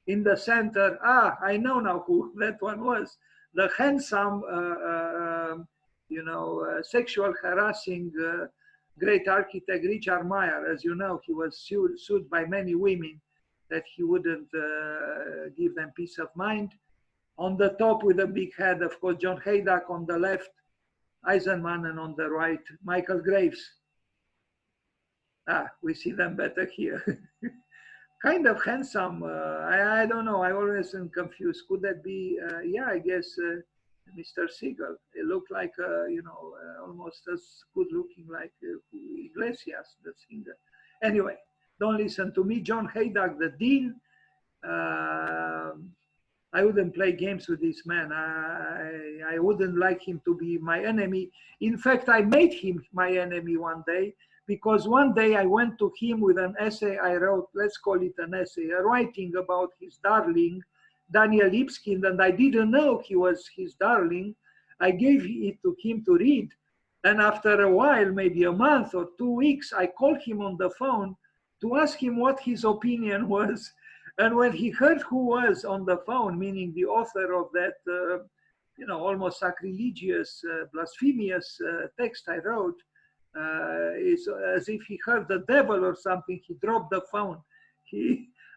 In the center, I know now who that one was. The handsome, you know, sexual harassing great architect Richard Meyer. As you know, he was sued by many women that he wouldn't give them peace of mind. On the top with a big head, of course, John Haydock. On the left, Eisenman, and on the right, Michael Graves. We see them better here. Kind of handsome. I don't know. I always am confused. Could that be? Yeah, I guess Mr. Siegel. It looked like, you know, almost as good looking like Iglesias, the singer. Anyway, don't listen to me. John Haydock, the dean. I wouldn't play games with this man. I wouldn't like him to be my enemy. In fact, I made him my enemy one day, because one day I went to him with an essay I wrote, let's call it an essay, a writing about his darling, Daniel Lipskind, and I didn't know he was his darling. I gave it to him to read. And after a while, maybe a month or 2 weeks, I called him on the phone to ask him what his opinion was. And when he heard who was on the phone, meaning the author of that, you know, almost sacrilegious, blasphemous text I wrote, it's as if he heard the devil or something. He dropped the phone.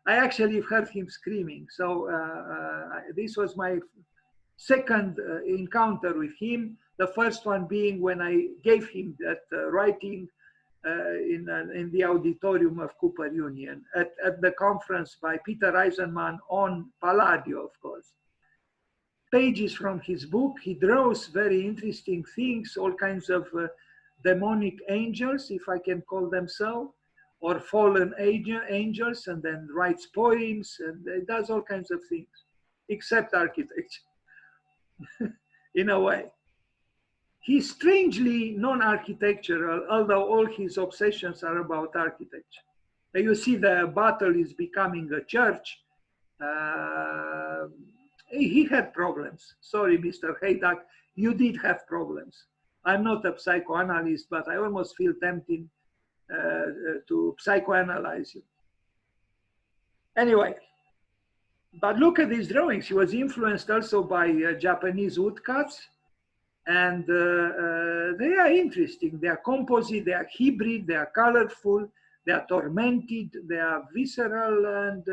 I actually heard him screaming. So this was my second encounter with him. The first one being when I gave him that writing in the auditorium of Cooper Union at the conference by Peter Eisenman on Palladio, of course. Pages from his book. He draws very interesting things, all kinds of demonic angels, if I can call them so, or fallen angels, and then writes poems, and he does all kinds of things, except architecture, in a way. He's strangely non-architectural, although all his obsessions are about architecture. You see the battle is becoming a church. He had problems. Sorry, Mr. Haydock, you did have problems. I'm not a psychoanalyst, but I almost feel tempted to psychoanalyze you. Anyway, but look at these drawings. He was influenced also by Japanese woodcuts. And they are interesting. They are composite, they are hybrid, they are colorful, they are tormented, they are visceral, and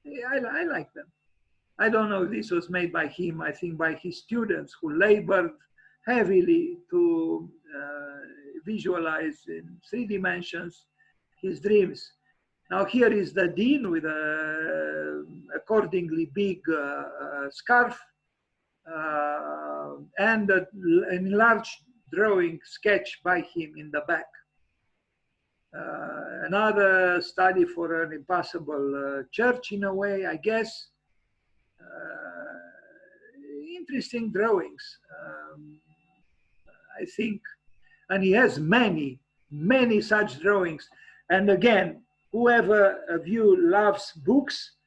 I like them. I don't know if this was made by him. I think by his students who labored heavily to visualize in 3 dimensions his dreams. Now here is the dean with a accordingly big scarf. And an enlarged drawing sketch by him in the back. Another study for an impossible church in a way, I guess. Interesting drawings, I think. And he has many, many such drawings. And again, whoever of you loves books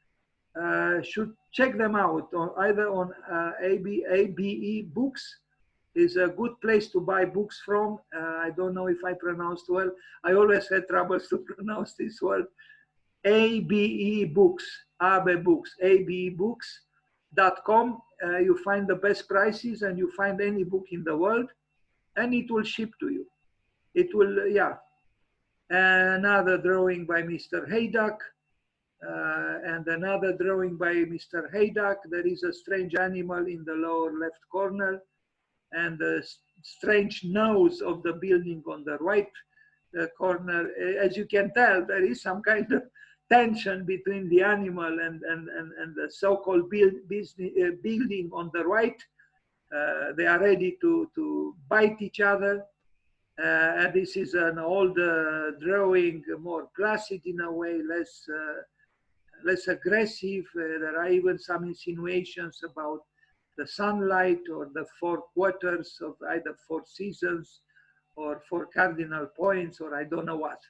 should check them out, either on ABE Books is a good place to buy books from. I don't know if I pronounced well. I always had troubles to pronounce this word. ABE Books, ABE Books, abebooks.com. You find the best prices and you find any book in the world and it will ship to you. It will, yeah. Another drawing by Mr. Haydock. And another drawing by Mr. Haydock. There is a strange animal in the lower left corner and the strange nose of the building on the right corner. As you can tell, there is some kind of tension between the animal and the so-called building on the right. They are ready to bite each other. And this is an old drawing, more placid in a way, less aggressive. There are even some insinuations about the sunlight or the 4 quarters of either 4 seasons or 4 cardinal points or I don't know what.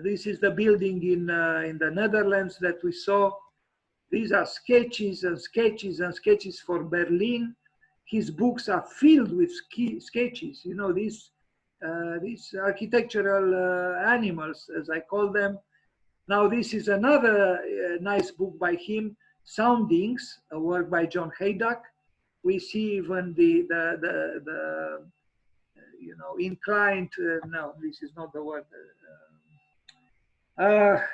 This is the building in the Netherlands that we saw. These are sketches and sketches and sketches for Berlin. His books are filled with sketches. You know, these architectural animals, as I call them. Now, this is another nice book by him, Soundings, a work by John Haydock. We see even the you know, inclined, no, this is not the word. I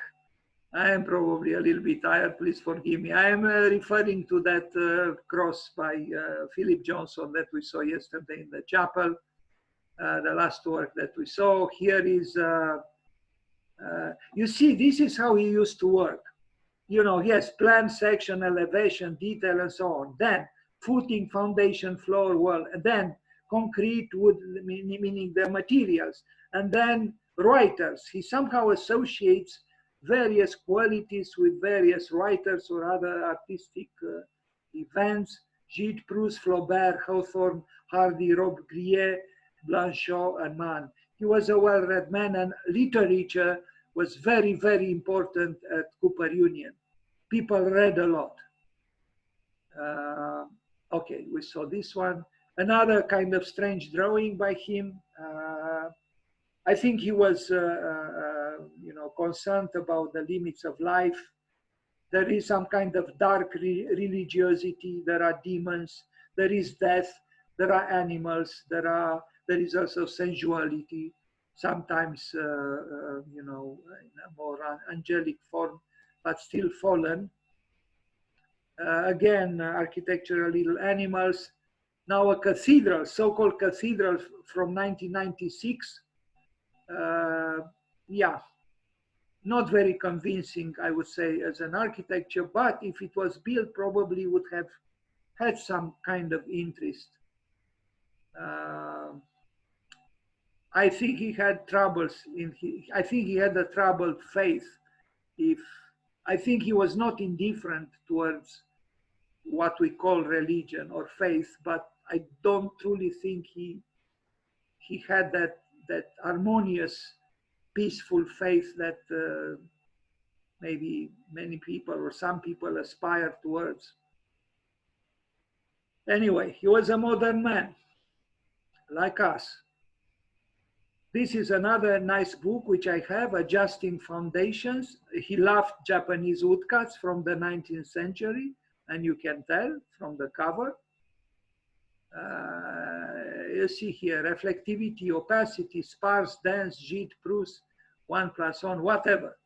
am probably a little bit tired, please forgive me. I am referring to that cross by Philip Johnson that we saw yesterday in the chapel, the last work that we saw. Here is, you see, this is how he used to work. You know, he has plan, section, elevation, detail, and so on. Then footing, foundation, floor, wall, and then concrete, wood, meaning the materials, and then writers. He somehow associates various qualities with various writers or other artistic events. Gide, Proust, Flaubert, Hawthorne, Hardy, Robbe-Grillet, Blanchot, and Mann. He was a well-read man, and literature was very, very important at Cooper Union. People read a lot. Okay, we saw this one. Another kind of strange drawing by him. I think he was, you know, concerned about the limits of life. There is some kind of dark religiosity. There are demons. There is death. There are animals. There is also sensuality. Sometimes, you know, in a more angelic form, but still fallen. Again, architectural little animals. Now a cathedral, so-called cathedral from 1996. Yeah, not very convincing, I would say, as an architecture, but if it was built, probably would have had some kind of interest. I think he had troubles I think he had a troubled faith. I think he was not indifferent towards what we call religion or faith, but I don't truly think he had that harmonious, peaceful faith that maybe many people or some people aspire towards. Anyway, he was a modern man, like us. This is another nice book which I have, Adjusting Foundations. He loved Japanese woodcuts from the 19th century, and you can tell from the cover. You see here, reflectivity, opacity, sparse, dense, Gide, Proust, 1+1, whatever.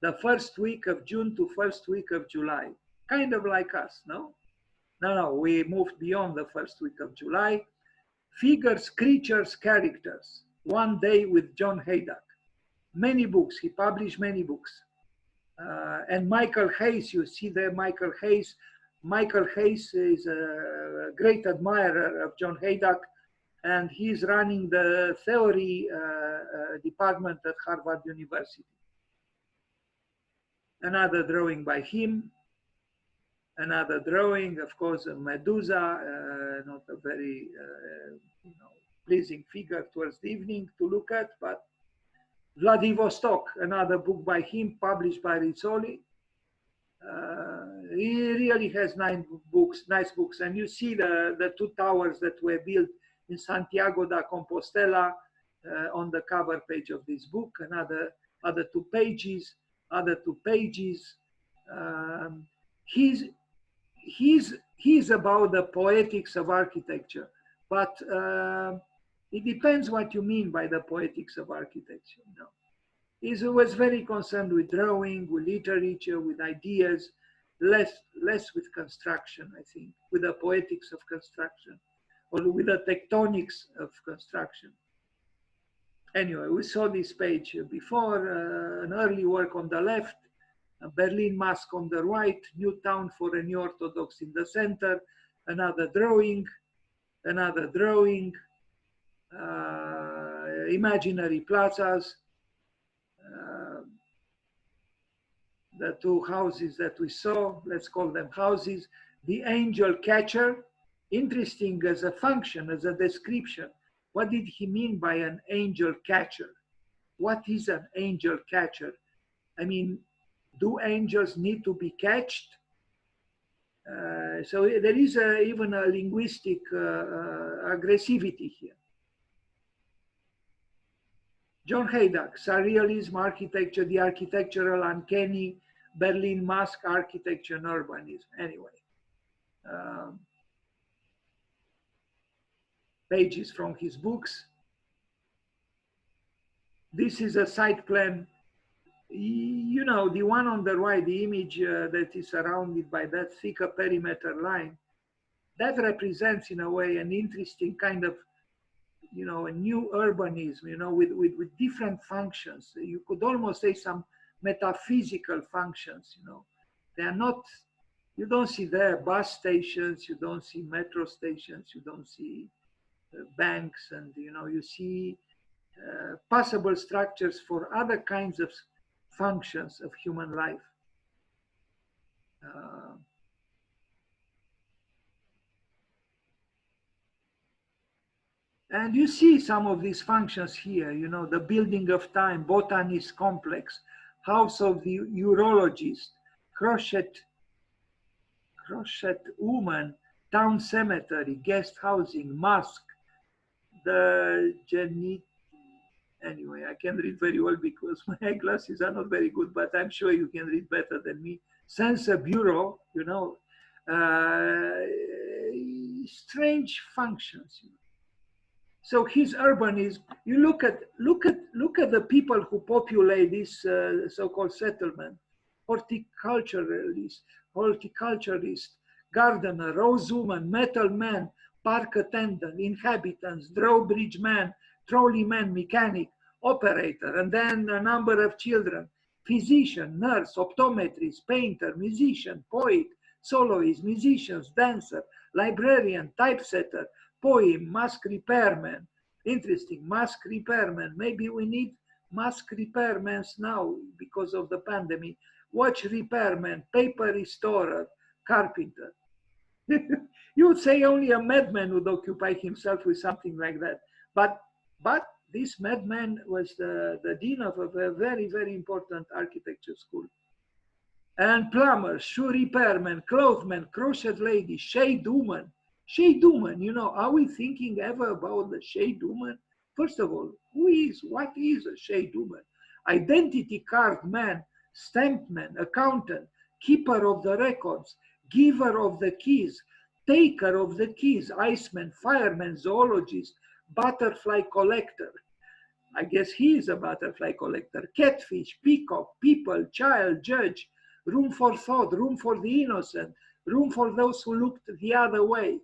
The first week of June to first week of July. Kind of like us, no? No, we moved beyond the first week of July. Figures, creatures, characters. One Day with John Haydock. Many books, he published many books. And Michael Hayes, you see there Michael Hayes. Michael Hayes is a great admirer of John Haydock, and he's running the theory department at Harvard University. Another drawing by him. Another drawing, of course, a Medusa, not a very you know, pleasing figure towards the evening to look at, but Vladivostok, another book by him, published by Rizzoli. He really has nice books, and you see the 2 towers that were built in Santiago da Compostela on the cover page of this book. Other 2 pages. other two pages. He's about the poetics of architecture, but it depends what you mean by the poetics of architecture. You know, he was very concerned with drawing, with literature, with ideas, less with construction. I think with the poetics of construction, or with the tectonics of construction. Anyway, we saw this page before, an early work on the left, a Berlin Mosque on the right, New Town for a New Orthodox in the center, another drawing, imaginary plazas, the two houses that we saw, let's call them houses, the angel catcher, interesting as a function, as a description. What did he mean by an angel catcher? What is an angel catcher? I mean, do angels need to be catched? So there is even a linguistic aggressivity here. John Haydock, Surrealism, Architecture, the Architectural Uncanny, Berlin Mosque, Architecture and Urbanism. Anyway, pages from his books. This is a site plan. You know, the one on the right, the image that is surrounded by that thicker perimeter line, that represents in a way an interesting kind of, you know, a new urbanism, you know, with different functions. You could almost say some metaphysical functions, you know. They are not, you don't see there bus stations, you don't see metro stations, you don't see banks, and, you know, you see possible structures for other kinds of functions of human life. And you see some of these functions here, you know, the building of time, botanist complex, house of the urologist, crochet woman, town cemetery, guest housing, mosque, the anyway, I can read very well because my glasses are not very good, but I'm sure you can read better than me. Sensor bureau, you know, strange functions. You know. So his urbanism, you look at the people who populate this so-called settlement: horticulturalist, gardener, rose woman, metal man, park attendant, inhabitants, drawbridge man, trolley man, mechanic, operator, and then a number of children: physician, nurse, optometrist, painter, musician, poet, soloist, musicians, dancer, librarian, typesetter, poem, mask repairman. Interesting, mask repairman. Maybe we need mask repairmen now because of the pandemic. Watch repairman, paper restorer, carpenter. You would say only a madman would occupy himself with something like that. But this madman was the dean of a very, very important architecture school. And plumber, shoe repairman, clothesman, crochet lady, shade woman. Shade woman, you know, are we thinking ever about the shade woman? First of all, what is a shade woman? Identity card man, stamp man, accountant, keeper of the records, giver of the keys, taker of the keys, Eisenman, fireman, zoologist, butterfly collector. I guess he is a butterfly collector. Catfish, peacock, people, child, judge, room for thought, room for the innocent, room for those who looked the other way.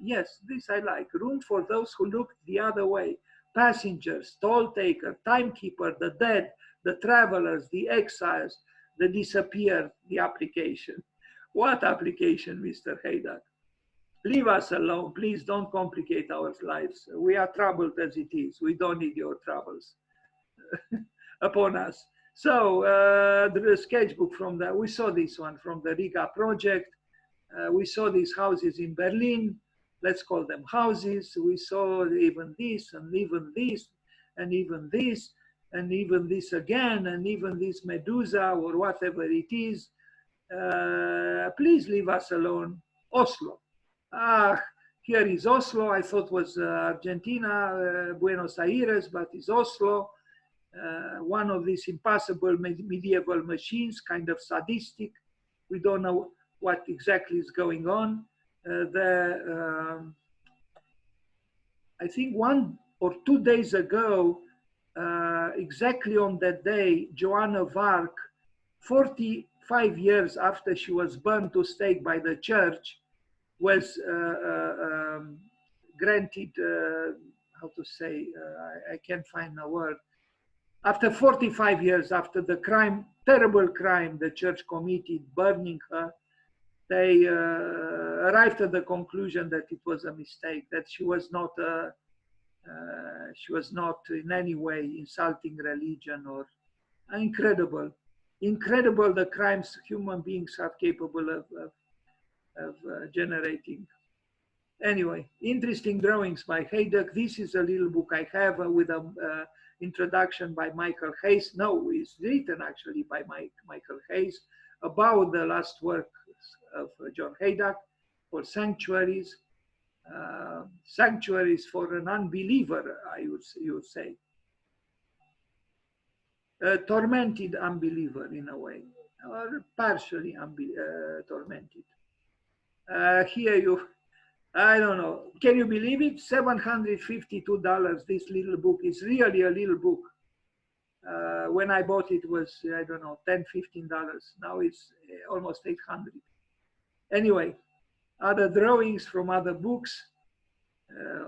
Yes, this I like. Room for those who looked the other way. Passengers, toll taker, timekeeper, the dead, the travelers, the exiles, the disappeared, the application. What application, Mr. Haydock? Leave us alone. Please don't complicate our lives. We are troubled as it is. We don't need your troubles upon us. So the sketchbook from that, we saw this one from the Riga project. We saw these houses in Berlin. Let's call them houses. We saw even this and even this and even this and even this again and even this Medusa or whatever it is. Please leave us alone. Oslo. Here is Oslo. I thought was Argentina, Buenos Aires, but it's Oslo. one of these impossible medieval machines, kind of sadistic. We don't know what exactly is going on. I think 1 or 2 days ago, exactly on that day, Joan of Arc, 45 years after she was burned to stake by the church, was granted, how to say, I can't find a word. After 45 years after the crime, terrible crime the church committed, burning her, they arrived at the conclusion that it was a mistake, that she was not in any way insulting religion or incredible the crimes human beings are capable of generating. Anyway, interesting drawings by Haydock. This is a little book I have with an introduction by Michael Hayes. No, it's written actually by Michael Hayes about the last work of John Haydock for Sanctuaries. Sanctuaries for an unbeliever, you would say. A tormented unbeliever in a way, or partially tormented. Here I don't know. Can you believe it? $752. This little book is really a little book. When I bought it was, I don't know, $10, $15. Now it's almost 800. Anyway, other drawings from other books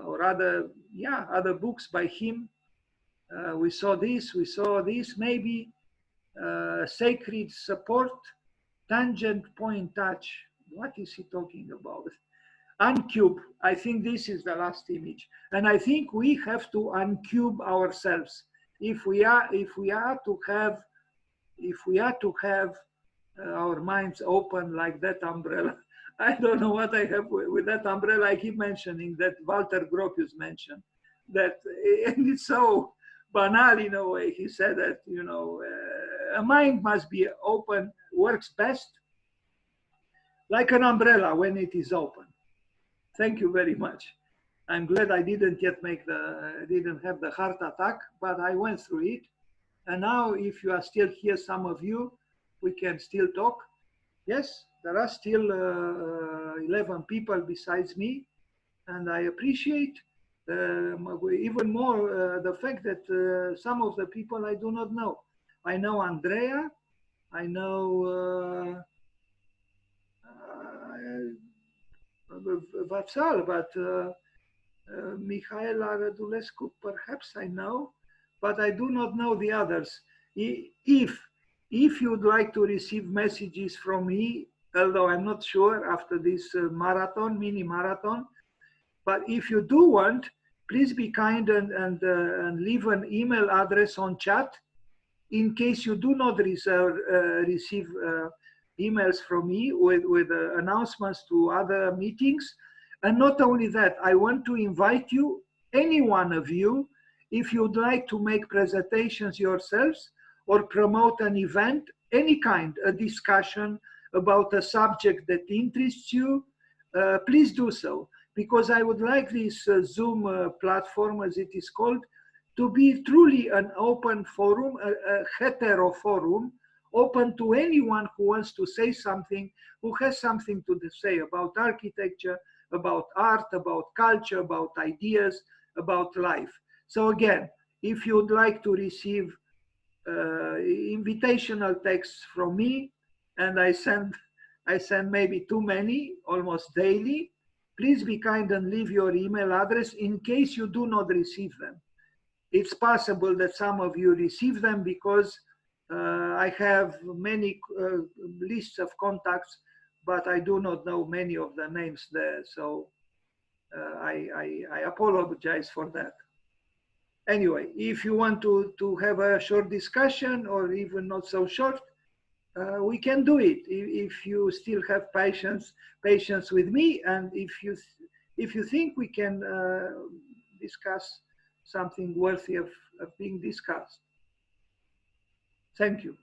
or other books by him. We saw this, maybe sacred support, tangent point touch. What is he talking about? Uncube. I think this is the last image. And I think we have to uncube ourselves. If we are to have our minds open like that umbrella. I don't know what I have with that umbrella. I keep mentioning that Walter Gropius mentioned that, and it's so banal in a way. He said that, you know, a mind must be open, works best like an umbrella when it is open. Thank you very much. I'm glad I didn't yet didn't have the heart attack, but I went through it. And now if you are still here, some of you, we can still talk. Yes, there are still 11 people besides me. And I appreciate even more the fact that some of the people I do not know. I know Andrea, I know Vatsal, but Mihaela Radulescu, perhaps I know, but I do not know the others. If you'd like to receive messages from me, although I'm not sure after this mini marathon, but if you do want, please be kind and leave an email address on chat in case you do not receive emails from me with announcements to other meetings. And not only that, I want to invite you, any one of you, if you'd like to make presentations yourselves or promote an event, any kind, a discussion about a subject that interests you, please do so. Because I would like this Zoom platform, as it is called, to be truly an open forum, a hetero forum, open to anyone who wants to say something, who has something to say about architecture, about art, about culture, about ideas, about life. So again, if you'd like to receive invitational texts from me, and I send maybe too many, almost daily, please be kind and leave your email address in case you do not receive them. It's possible that some of you receive them because I have many lists of contacts, but I do not know many of the names there. So I apologize for that. Anyway, if you want to have a short discussion or even not so short, we can do it if you still have patience with me, and if you think we can discuss something worthy of being discussed. Thank you.